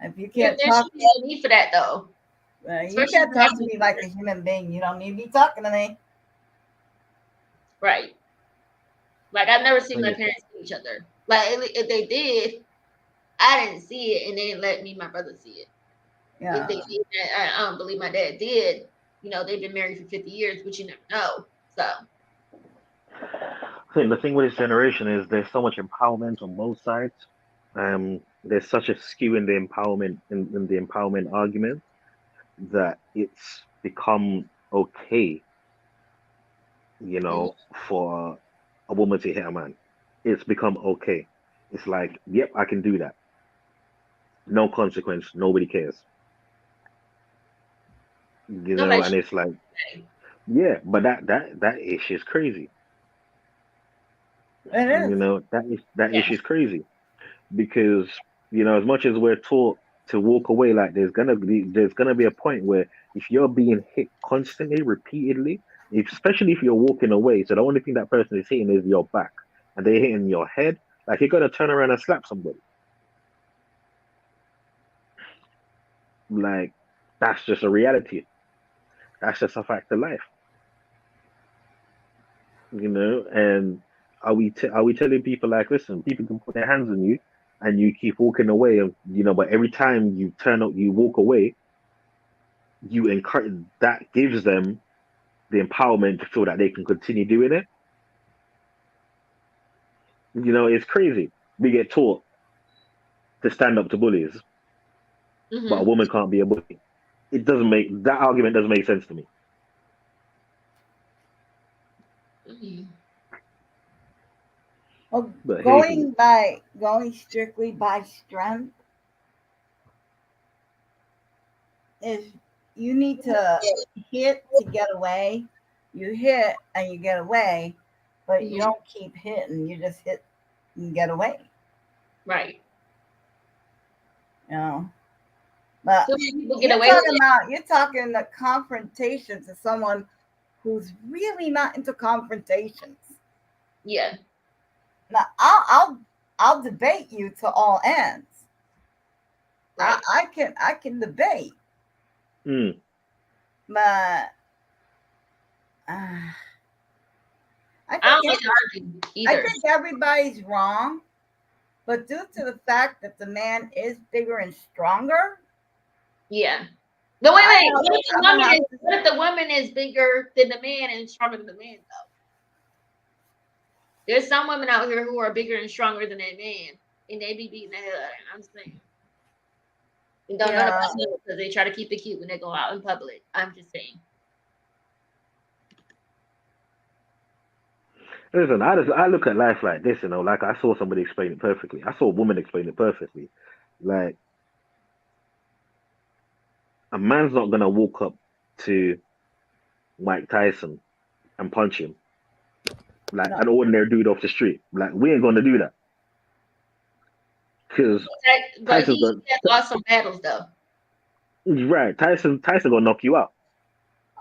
If you There, can't there talk, should be no need for that though, you especially can't when talk to I'm me like a human being. You don't need to be talking to me. right. Like I've never seen my Yeah. parents see each other. Like if they did, I didn't see it, and they didn't let me, my brother, see it. If they Yeah. did, I don't believe my dad did. They've been married for 50 years, but you never know. So I think the thing with this generation is there's so much empowerment on both sides. There's such a skew in the empowerment argument that it's become okay, mhm, for a woman to hit a man. It's become okay. It's like, yep, I can do that. No consequence. Nobody cares. nobody And should it's like, say. yeah, but that issue is crazy. It is. That Yeah, issue is crazy because as much as we're taught to walk away, like there's gonna be a point where if you're being hit constantly, repeatedly, especially if you're walking away, so the only thing that person is hitting is your back, and they're hitting your head, like you're gonna turn around and slap somebody. Like that's just a reality. That's just a fact of life, you know. And are we telling people like, listen, people can put their hands on you, and you keep walking away, and but every time you turn up, you walk away, you encourage that gives them the empowerment to feel that they can continue doing it. It's crazy. We get taught to stand up to bullies, but a Mm-hmm. woman can't be a bully. It doesn't make that argument doesn't make sense to me. Mm-hmm. Well, But hey, ho. going strictly by strength is you need to hit to get away. You hit and you get away, but you Mm-hmm. don't keep hitting. You just hit and get away. Right. You know. But So many people get away with it. you're talking the confrontation to someone who's really not into confrontations. Yeah. Now I'll debate you to all ends. Right. I can debate, Mm. but uh, I I think don't like to argue I either. think everybody's wrong. But due to the fact that the man is bigger and stronger, Yeah. But wait, wait. I'm gonna have to. What if the woman is bigger than the man and stronger than the man though? There's some women out here who are bigger and stronger than that man, and they be beating the hell out of him. I'm saying. And don't know about Yeah, them because they try to keep it cute when they go out in public. I'm just saying. Listen, I look at life like this, like I saw somebody explain it perfectly. I saw a woman explain it perfectly. Like a man's not gonna walk up to Mike Tyson and punch him like no, an ordinary dude off the street. Like we ain't gonna do that because But Tyson's he gonna has lost some battles though. right. Tyson gonna knock you out.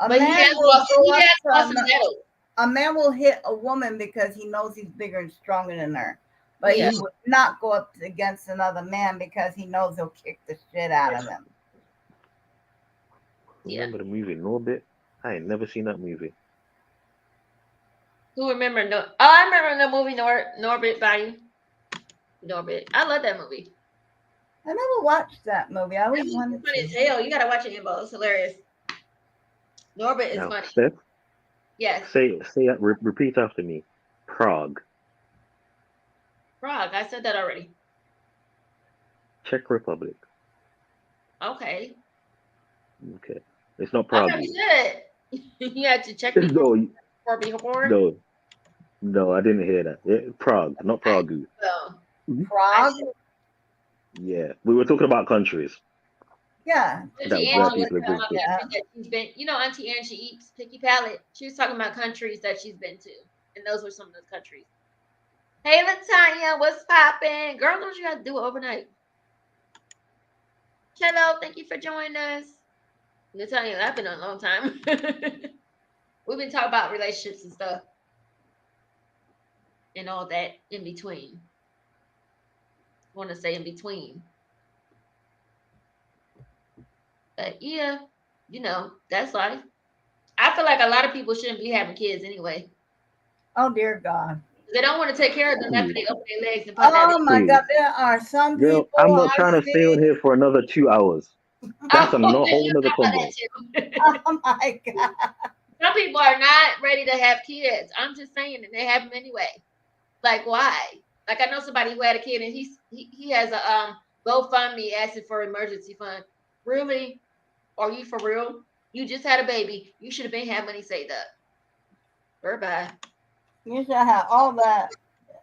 a But man will go he up has to lost some battles. a man will hit a woman because he knows he's bigger and stronger than her, but Yeah. he would not go up against another man because he knows he'll kick the shit out of him. Yeah. Remember the movie Norbit? I ain't never seen that movie. Who remember no oh I remember the movie Norbit by Norbit. I love that movie. I never watched that movie. I That always movie's wanted funny as to. hell. You gotta watch it, Imbo. It's hilarious. Norbit is Now, funny. Steph, Yes. repeat after me. Prague, Prague. I said that already. Czech Republic. Okay. Okay, it's not I Prague. probably should. You had to check me No, before. no, no, I didn't hear that. Prague, not Okay. Prague. So I Prague? Yeah, we were talking about countries Yeah. Auntie that Angie was people have talking about visited. countries that she's been. You know, Auntie Angie eats picky palate. She was talking about countries that she's been to, and those were some of those countries. Hey, Latanya, what's poppin'? Girl, don't you have to do it overnight? Hello, thank you for joining us. Latanya, I've been on a long time. We've been talking about relationships and stuff and all that in between. Want to say in between. But yeah, that's life. I feel like a lot of people shouldn't be having kids anyway. Oh dear God. They don't want to take care of them after Please, they open their legs and pop that Oh baby. my God. please, There are some girl, people I'm not I trying to stay on see. here for another 2 hours. That's a Oh, whole you nother talk about combo. that too. Oh my God. Some people are not ready to have kids. I'm just saying, and they have them anyway. Like, why? Like, I know somebody who had a kid, and he has a GoFundMe asking for emergency fund. Really? Are you for real? You just had a baby. You should have been had money saved up. Bye. You should have all that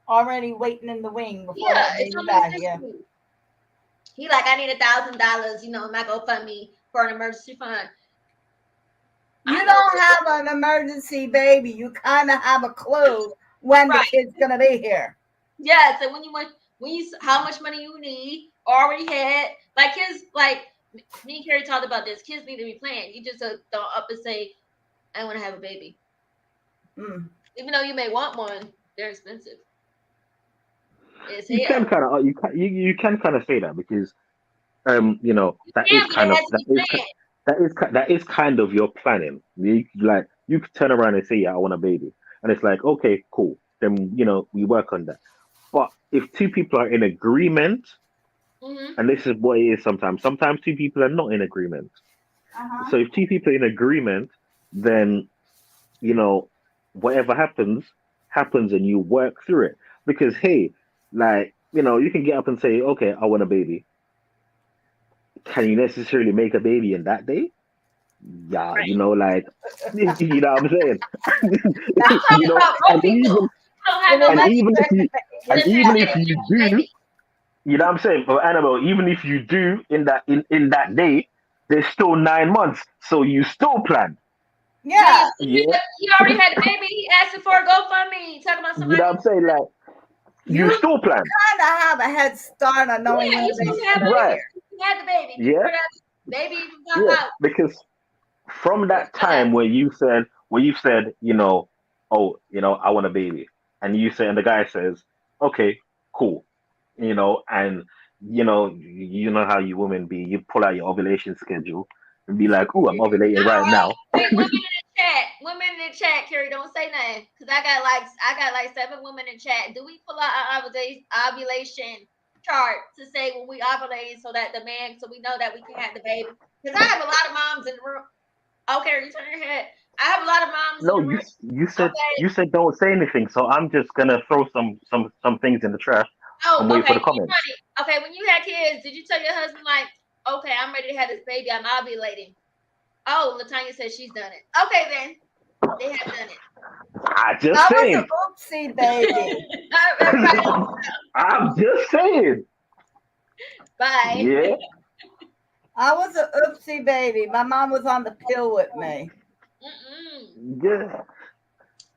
already waiting in the wing before Yeah, that it's baby on my dies. Yeah. sister. He like, I need $1,000. My GoFundMe for an emergency fund. You I know. don't have an emergency baby. You kind of have a clue when the Right. kid's gonna be here. Yeah. So when you how much money you need already had like kids like me and Carrie talked about this. Kids need to be planned. You just don't up and say I want to have a baby, Mm. even though you may want one. They're expensive. It's You can hell. kind of you can kind of say that because you know, that is Yeah, but it kind of has to be planned. that is kind of your planning. Like you could turn around and say, "Yeah, I want a baby," and it's like, okay, cool. Then you know we work on that. But if two people are in agreement, Hmm. and this is what it is sometimes. Sometimes two people are not in agreement. Uh-huh. So if two people are in agreement, then you know whatever happens, and you work through it. Because hey, like you know, you can get up and say, "Okay, I want a baby." Can you necessarily make a baby in that day? Yeah, you Right. know, like you know what I'm saying. I'm You talking know, about broke and people. even I don't have It no will and let money even you if you get and to even say if that you you want a do, baby. you know what I'm saying, for Annabelle, even if you do in that day, there's still 9 months, so you still plan. Yeah, yeah. Yeah, he already had a baby. He asking for a GoFundMe. Talking about you know somebody. what I'm saying, like You you still plan, kind of have a head start on knowing Yeah, when you're the supposed baby's to have a gonna be right? here. You had the baby Yeah, before that baby even pop yeah, out. because from You're that fine. time where you said, you know, oh, you know, I want a baby, and you say, and the guy says, okay, cool, you know, and you know how you women be, you pull out your ovulation schedule and be like, oh, I'm ovulating All right right. now. Hey, women in the chat, Carrie, don't say nothing, cause I got like 7 women in chat. Do we pull out our ovulation chart to say when we ovulate so that the man, so we know that we can have the baby? Cause I have a lot of moms in the room. Okay, you turn your head. I have a lot of moms in No, the you room. you said Okay. you said don't say anything, so I'm just gonna throw some things in the trash and Oh, wait for okay. the Keep comments. running. Okay, when you had kids, did you tell your husband like, okay, I'm ready to have this baby, I'm ovulating? Oh, Latanya says she's done it. Okay, then they have done it. I just I was an saying. oopsie baby. Everybody, I'm just saying. bye. Yeah, I was an oopsie baby. My mom was on the pill with me. Mm-mm, yeah,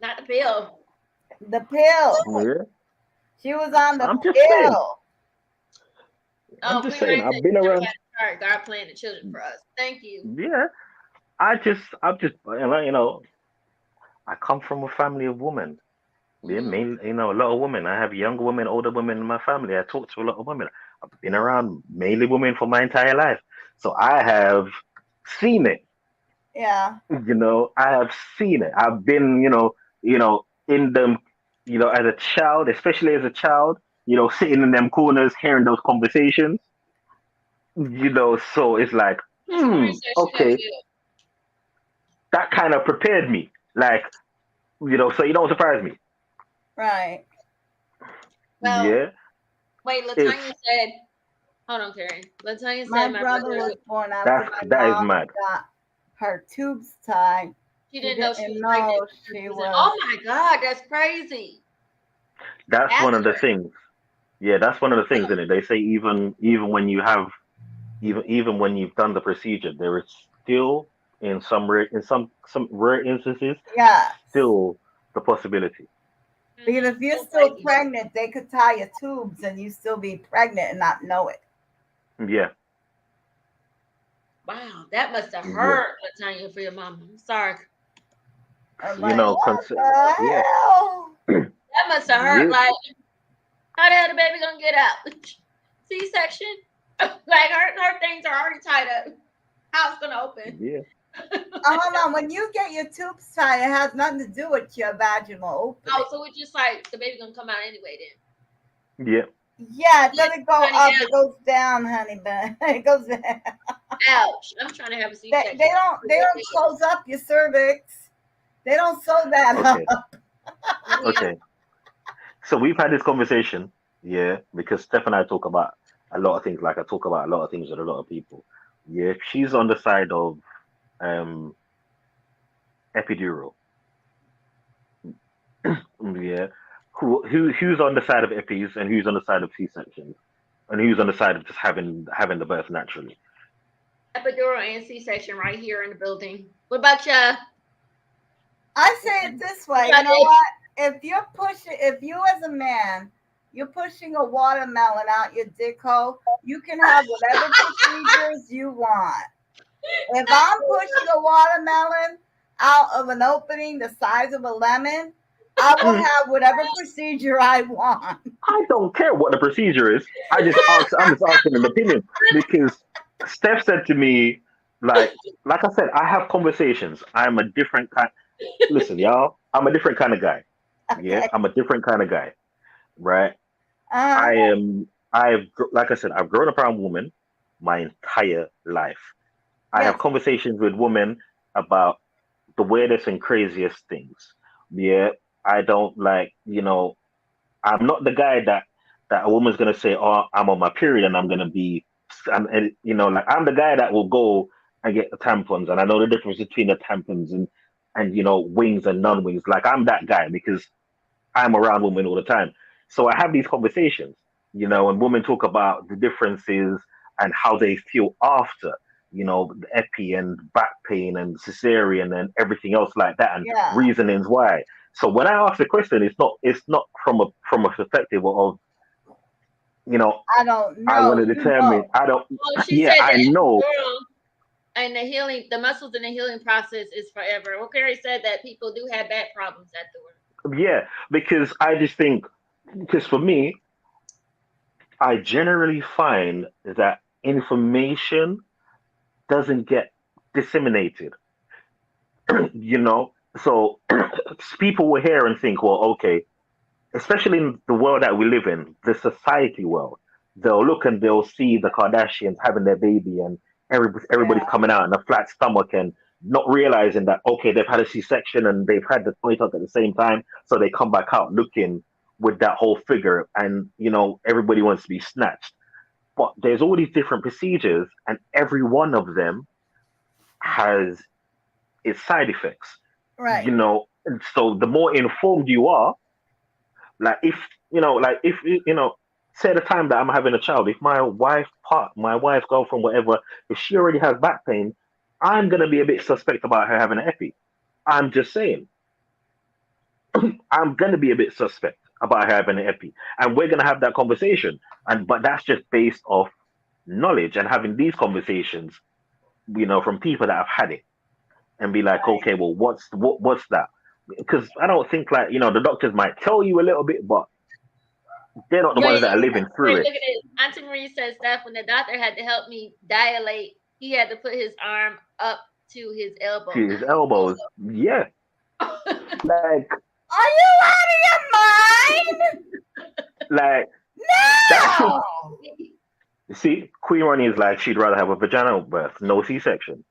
not the pill. The pill. yeah. She was on the I'm just saying. pill. I'm Oh, just Queen saying. Ryan said I've she been never around. had a chart. God planted children for us. Thank you. Yeah, I'm just, I come from a family of women. Yeah, Mm-hmm. a lot of women. I have younger women, older women in my family. I talk to a lot of women. I've been around mainly women for my entire life, so I have seen it. Yeah. I have seen it. I've been, in them, as a child, especially as a child, sitting in them corners, hearing those conversations, so it's like, Miss Maureen said she got okay, killed. that kind of prepared me. Like, so you don't surprise me. Right. Well, Yeah, wait, it's Latanya said, hold on, Carrie. Latanya My said my brother brother, was born after that's my that is mom mad. got her tubes tied. she She didn't know she didn't was pregnant. know she was. Oh my God, that's crazy. That's one of the After. things. Yeah, that's one of the things in it. They say even when you have even when you've done the procedure, there is still in some rare instances Yeah. still the possibility. Because Mm-hmm. if you're Still still flaky. pregnant, they could tie your tubes and you still be pregnant and not know it. Yeah, Wow, that must have yeah. hurt, Latanya, for your mom. I'm sorry. I'm You like, know, what yeah, the hell? That must have hurt. yeah, Like, how the hell the baby gonna get out? C-section? Like her things are already tied up. How it's gonna open? yeah, Hold on. When you get your tubes tied, it has nothing to do with your vaginal Oh, opening. so it's just like the baby gonna come out anyway then. yeah. Yeah, it Yeah, doesn't go honey, up, it goes down, honey bun. It goes down. ouch. I'm trying to have a C-section. They don't close up your cervix. They don't sew that Okay, up. Yeah. okay. So we've had this conversation, yeah, because Steph and I talk about a lot of things. Like I talk about a lot of things with a lot of people. Yeah, she's on the side of um epidural. Yeah. Who's on the side of epis and who's on the side of C-sections and who's on the side of just having the birth naturally. Epidural and C-section right here in the building. What about ya? I say it this way. You know what? If you as a man, you're pushing a watermelon out your dick hole, you can have whatever procedures you want. If I'm pushing a watermelon out of an opening the size of a lemon, I will have whatever procedure I want. I don't care what the procedure is. I'm just asking an opinion because Steph said to me, like I said, I have conversations. I'm a different kind. Listen, y'all, I'm a different kind of guy. Yeah, Okay. I'm a different kind of guy, right? Uh, Like I said, I've grown up around women my entire life. I have yes. conversations with women about the weirdest and craziest things. Yeah, I don't like, I'm not the guy that a woman's gonna say, "Oh, I'm on my period and I'm gonna be," and like I'm the guy that will go and get the tampons, and I know the difference between the tampons and wings and non-wings. Like I'm that guy because I'm around women all the time, so I have these conversations, and women talk about the differences and how they feel after. The epi and back pain and cesarean and everything else like that, and Yeah. reasonings why. So when I ask the question, it's not from a perspective of you know I don't I want know. to You determine. know. I don't. Well, she Yeah, said I that know. girl and the muscles in the healing process is forever. Well, Carrie said that people do have back problems afterward. Yeah, because I just think because for me, I generally find that information doesn't get disseminated. you know, so people will hear and think, well, okay, especially in the world that we live in, the society world, they'll look and they'll see the Kardashians having their baby and everybody's Yeah. coming out in a flat stomach and not realizing that, okay, they've had a C-section and they've had the toy tuck at the same time. So they come back out looking with that whole figure and, everybody wants to be snatched. But there's all these different procedures and every one of them has its side effects, Right. and so the more informed you are, like if say the time that I'm having a child, if my wife, girlfriend, whatever, if she already has back pain, I'm gonna be a bit suspect about her having an epi. I'm just saying, I'm gonna be a bit suspect about her having an epi, and we're gonna have that conversation. But that's just based off knowledge and having these conversations, from people that have had it, and be like, Right. okay, well, what's that? Because I don't think like the doctors might tell you a little bit, but they're not the Right, ones that are living through right. it. Look at this. Auntie Marie says that when the doctor had to help me dilate, he had to put his arm up to his elbow To now. his elbows. Yeah. Like Are you out of your mind? like that should No. see, Queen Ronnie is like she'd rather have a vaginal birth, no C section.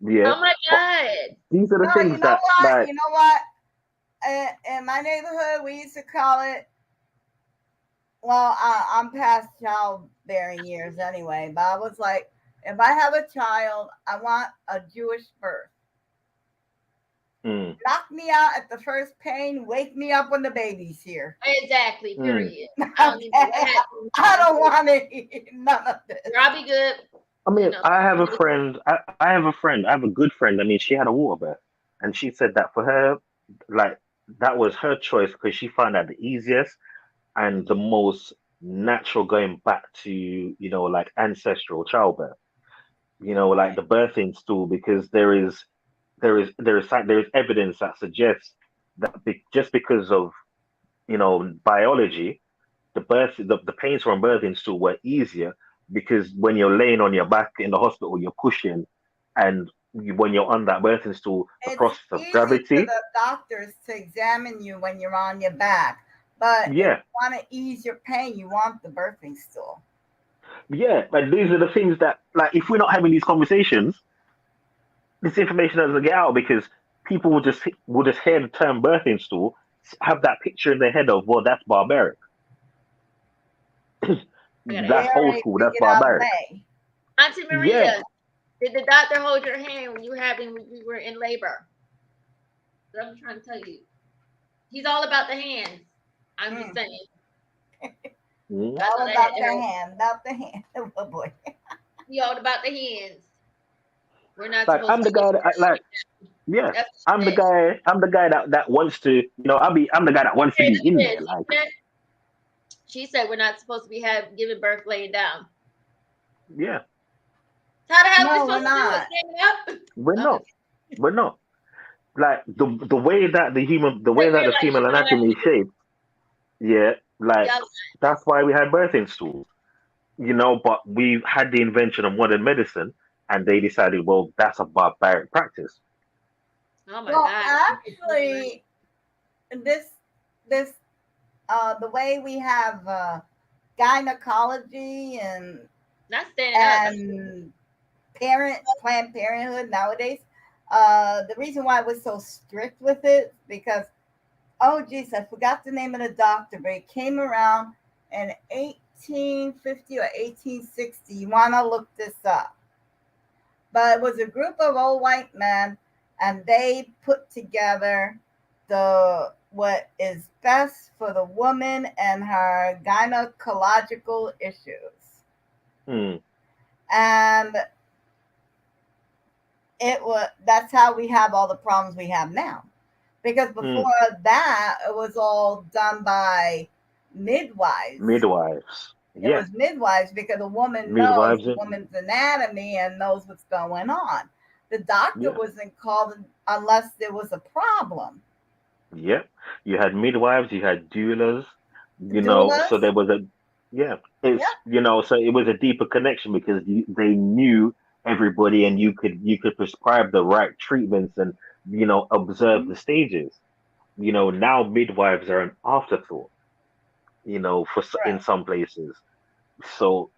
Yeah. Oh my But God. these are the No. You things know that what? like You know what? In my neighborhood, we used to call it. Well, I'm past childbearing years anyway, but I was like, if I have a child, I want a Jewish birth. mm, Knock me out at the first pain, wake me up when the baby's here. Exactly. mm. Period. I don't Okay? even know what happened. I don't want it. None of this. I'll be good. I You mean, know. I have a friend. I have a friend. I have a good friend. I mean, she had a water birth, and she said that for her, like that was her choice because she found that the easiest and the most natural going back to like ancestral childbirth. Like Right. the birthing stool because there is evidence that suggests that just because of biology, the pains from birthing stool were easier because when you're laying on your back in the hospital, you're pushing, and when you're on that birthing stool, the It's process of easy for gravity, the doctors to examine you when you're on your back, but if yeah, you want to ease your pain, you want the birthing stool. yeah. Like these are the things that, like, if we're not having these conversations, this information doesn't get out because people will just hear the term birthing stool, have that picture in their head of, well, that's barbaric. I gotta That's ask. old Gary, school. we That's get out of the barbaric. way. Auntie Yeah. Maria, did the doctor hold your hand when you were in labor? That's what I'm trying to tell you. He's all about the hands. I'm just Mm. saying. Mm. I All thought I had about to the hurry. hand, about the hand. Oh boy. He all about the hands. We're not Like supposed I'm to the be guy giving that like. birth. Yeah, That's I'm the what she said. guy. I'm the guy that wants to. I'm the guy that wants to Okay, be look in at there. this. Like, She said we're not supposed to be giving birth laying down. yeah, How the hell are we No, we're supposed to do it? not. Standing up? we're I'm not. just We're not. like the way that the way Like that we're the like female you know anatomy is shaped, yeah, like yeah that's why we had birthing stools, but we had the invention of modern medicine, and they decided, well, that's a barbaric practice. oh my Well, god actually, this this the way we have gynecology not standing up and Planned Parenthood nowadays. The reason why I was so strict with it because oh geez, I forgot the name of the doctor, but it came around in 1850 or 1860. You want to look this up? But it was a group of old white men, and they put together the what is best for the woman and her gynecological issues, Hmm. and it was that's how we have all the problems we have now. Because Hmm. before that, it was all done by midwives. Midwives, It yeah, was midwives because the woman knows midwives, the woman's anatomy and knows what's going on. The doctor yeah, wasn't called unless there was a problem. yeah. You had midwives, you had doulas, so Doulas, there was a, yeah, yeah, so it was a deeper connection because they knew everybody, and you could prescribe the right treatments and observe mhm, the stages. Now midwives are an afterthought, in right. some places. So,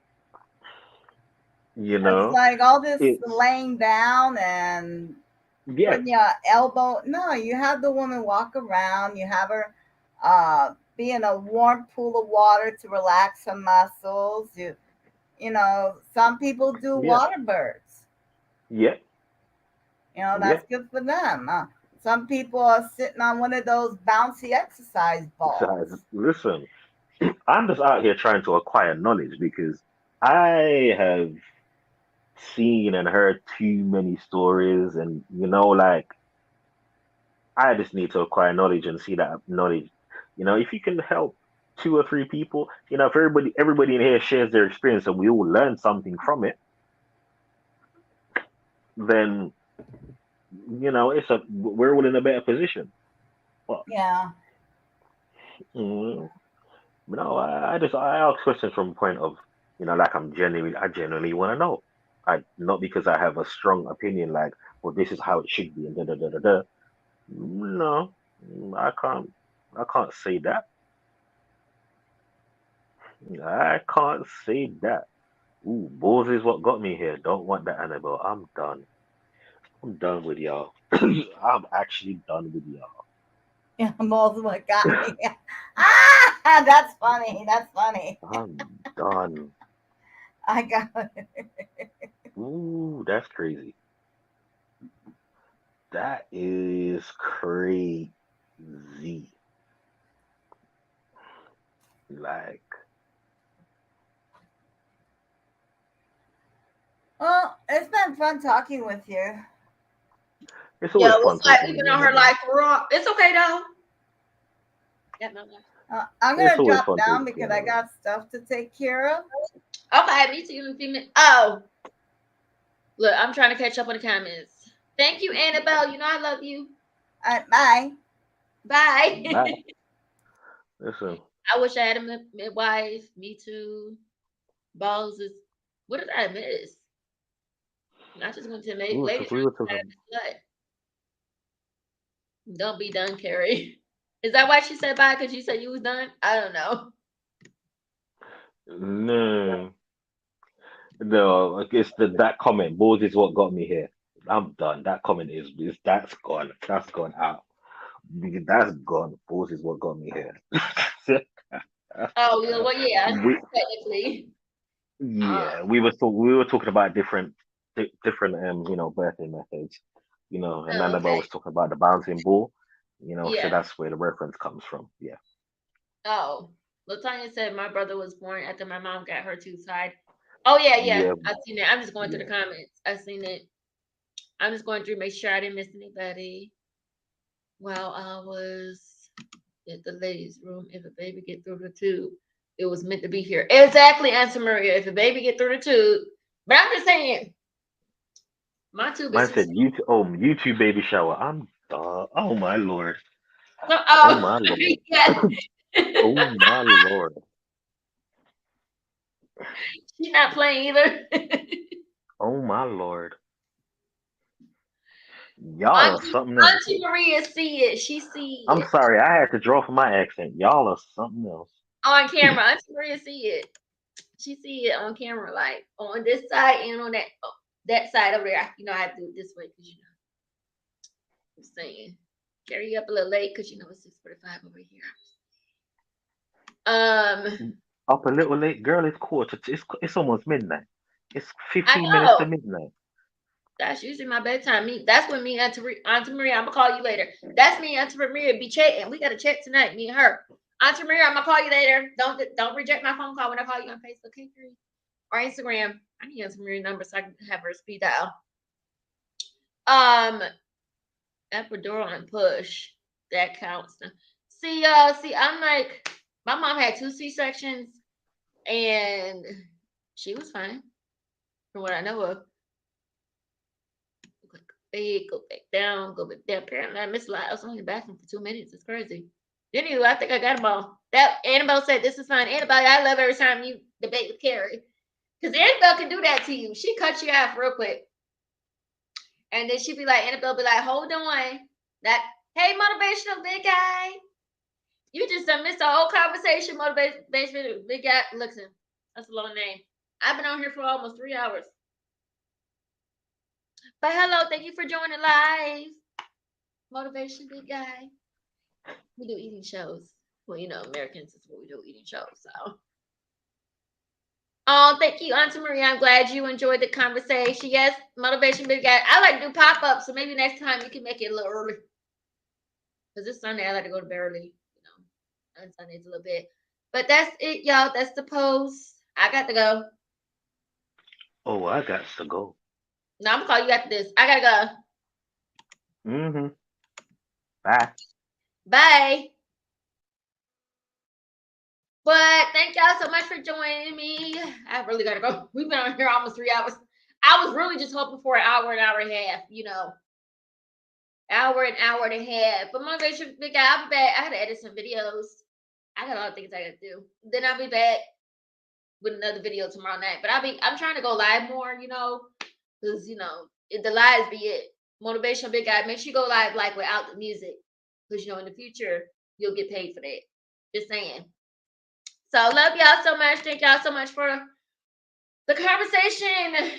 you It's know, like all this it's, laying down and yeah, putting your elbow. No, you have the woman walk around. You have her be in a warm pool of water to relax her muscles. Some people do yeah, water birds. yeah, yeah. That's good for them. Some people are sitting on one of those bouncy exercise Besides, balls. listen, I'm just out here trying to acquire knowledge because I have seen and heard too many stories, and like, I just need to acquire knowledge and see that knowledge. If you can help two or three people, if everybody in here shares their experience and we all learn something from it, then we're all in a better position. But Yeah. mm, no, I ask questions from a point of, like, I genuinely want to know. I Not because I have a strong opinion, like, well, this is how it should be, and da da da da da. No, I can't say that. I can't say that. Ooh, balls is what got me here. Don't want that, Annabelle. I'm done. I'm done with y'all. I'm actually done with y'all. Yeah, most what got me. Ah, that's funny. That's funny. I'm done. I got it. Ooh, that's crazy. That is crazy. Like, Well, it's been fun talking with you. it's yeah always it was fun like talking we've with been you, on her Annabelle. life raw it's okay though yeah, no, no. I'm It's gonna always drop fun down talking to you, because I Annabelle. got stuff to take care of. Okay, me too in a few minutes. Oh, look, I'm trying to catch up on the comments. Thank you, Annabelle. You know I love you. All right, bye. Bye. Bye. Listen, I wish I had a midwife. Me too. Balls is. What did I miss? I just went to ladies' we room. were talking. Slut. Don't be done, Carrie. Is that why she said bye? Because you said you was done? I don't know. No, no, like, it's that comment. Balls is what got me here. I'm done. That comment is that's gone. That's gone out. That's gone. Balls is what got me here. Oh, yeah, well, yeah, we technically. Uh, Yeah, we were talking about different birthing methods, and oh, Annabelle okay. was talking about the bouncing ball, so Yeah. that's where the reference comes from. Yeah, Oh, Latanya said my brother was born after my mom got her tooth tied. Oh yeah, yeah. yeah, I seen it. I'm just going through the yeah. comments. I seen it. I'm just going through, make sure I didn't miss anybody while I was at the ladies' room. If a baby get through the tube, it was meant to be here. Exactly, Aunt Maria. If a baby get through the tube, but I'm just saying, my tube is Man too said small. YouTube baby shower. I'm Oh my lord. Oh, Oh my lord. yes. Oh my lord. She's not playing either. Oh my lord. Y'all are Auntie, something else. Auntie Maria see it. She see I'm it sorry, I had to draw for my accent. Y'all are something else. on camera. Auntie Maria see it. She see it on camera, like on this side and on that side over there. I have to do it this way because I'm saying carry you up a little late because it's 6:45 over here. Up a little late, girl. It's quarter. It's almost midnight. It's I 15 minutes to know. midnight. That's usually my bedtime. That's when me and Auntie Maria, I'm gonna call you later. That's me and Auntie Maria be chatting. We got a chat tonight, me and her. Auntie Maria, I'm gonna call you later. Don't reject my phone call when I call you on Facebook, okay, or Instagram. I need Auntie Maria's number so I can have her speed dial. Epidural and push that counts. See, I'm like, my mom had 2 C-sections and she was fine from what I know of. Go back down, go back down. Apparently, I missed a lot. I was only in the bathroom for 2 minutes. It's crazy. Anyway, I think I got them all. That Annabelle said this is fine. Annabelle, I love every time you debate with Carrie. Because Annabelle can do that to you. She cuts you off real quick. And then she'd be like, Annabelle be like, hold on. That, hey, motivational big guy. You just done missed the whole conversation, motivational big guy. Listen, that's a long name. I've been on here for almost 3 hours. But hello, thank you for joining live. Motivation big guy. We do eating shows. Well, Americans is what we do, eating shows. So oh, thank you, Auntie Maria. I'm glad you enjoyed the conversation. Yes, motivation big guy. I like to do pop-ups, so maybe next time you can make it a little early. Because this Sunday I like to go to bed early, on Sundays a little bit. But that's it, y'all. That's the post. I got to go. Oh, I got to go. No, I'm gonna call you after this. I gotta go. Mm-hmm. Bye. Bye. But thank y'all so much for joining me. I really gotta go. We've been on here almost 3 hours. I was really just hoping for an hour and a half, Hour and a half. But motivation big guy, I'll be back. I gotta edit some videos. I got a lot of things I gotta do. Then I'll be back with another video tomorrow night. But I'm trying to go live more, because the lives be it. Motivational big guy, make sure you go live like without the music. Because in the future you'll get paid for that. Just saying. So love y'all so much. Thank y'all so much for the conversation.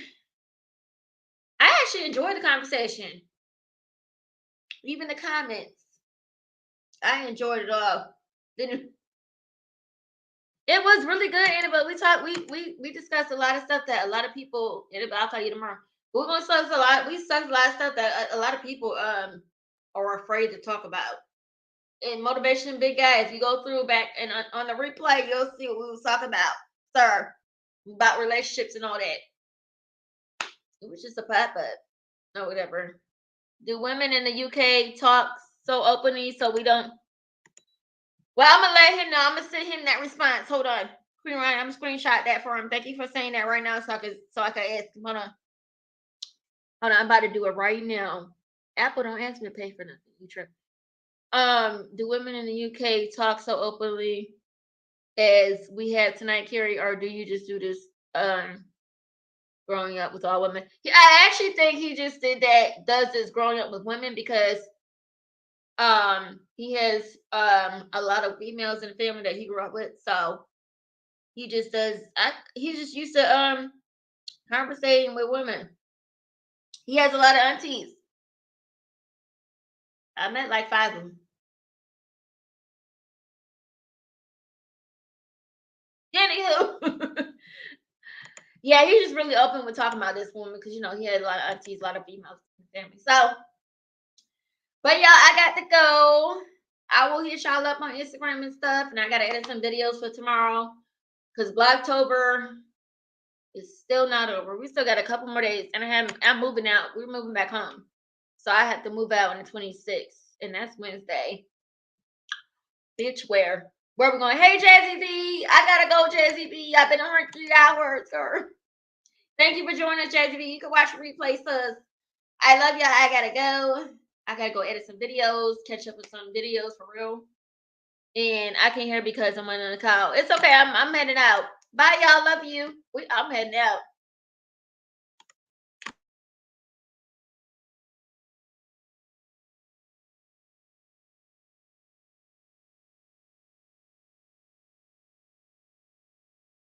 I actually enjoyed the conversation. Even the comments. I enjoyed it all. It was really good, Annabelle. We discussed a lot of stuff that a lot of people, Annabelle, I'll tell you tomorrow. We're gonna discuss a lot. We discussed a lot of stuff that a lot of people are afraid to talk about. In motivation, big guy, if you go through back and on the replay, you'll see what we was talking about, sir, about relationships and all that. It was just a pop up, or whatever. Do women in the UK talk so openly so we don't? Well, I'm gonna let him know. I'm gonna send him that response. Hold on, Queen Ryan. I'm gonna screenshot that for him. Thank you for saying that right now, so I can ask him. Hold on. I'm about to do it right now. Apple don't ask me to pay for nothing. You trip. Do women in the UK talk so openly as we had tonight, Carrie, or do you just do this growing up with all women? I actually think he just does this growing up with women because he has a lot of females in the family that he grew up with, so he just does. He's just used to conversating with women. He has a lot of aunties. I met like 5 of them. Anywho, yeah, he's just really open with talking about this woman because he had a lot of aunties, a lot of females in the family. So, but y'all, I got to go. I will hit y'all up on Instagram and stuff, and I gotta edit some videos for tomorrow because Blacktober is still not over. We still got a couple more days, and I'm moving out. We're moving back home, so I have to move out on the 26th, and that's Wednesday. Bitch, where we going? Hey, Jazzy B, I gotta go, Jazzy B. I've been on here 3 hours, sir. Thank you for joining us, Jazzy B. You can watch the replay, sus. I love y'all. I gotta go. I gotta go edit some videos, catch up with some videos for real. And I can't hear because I'm on the call. It's okay. I'm heading out. Bye, y'all. Love you. I'm heading out.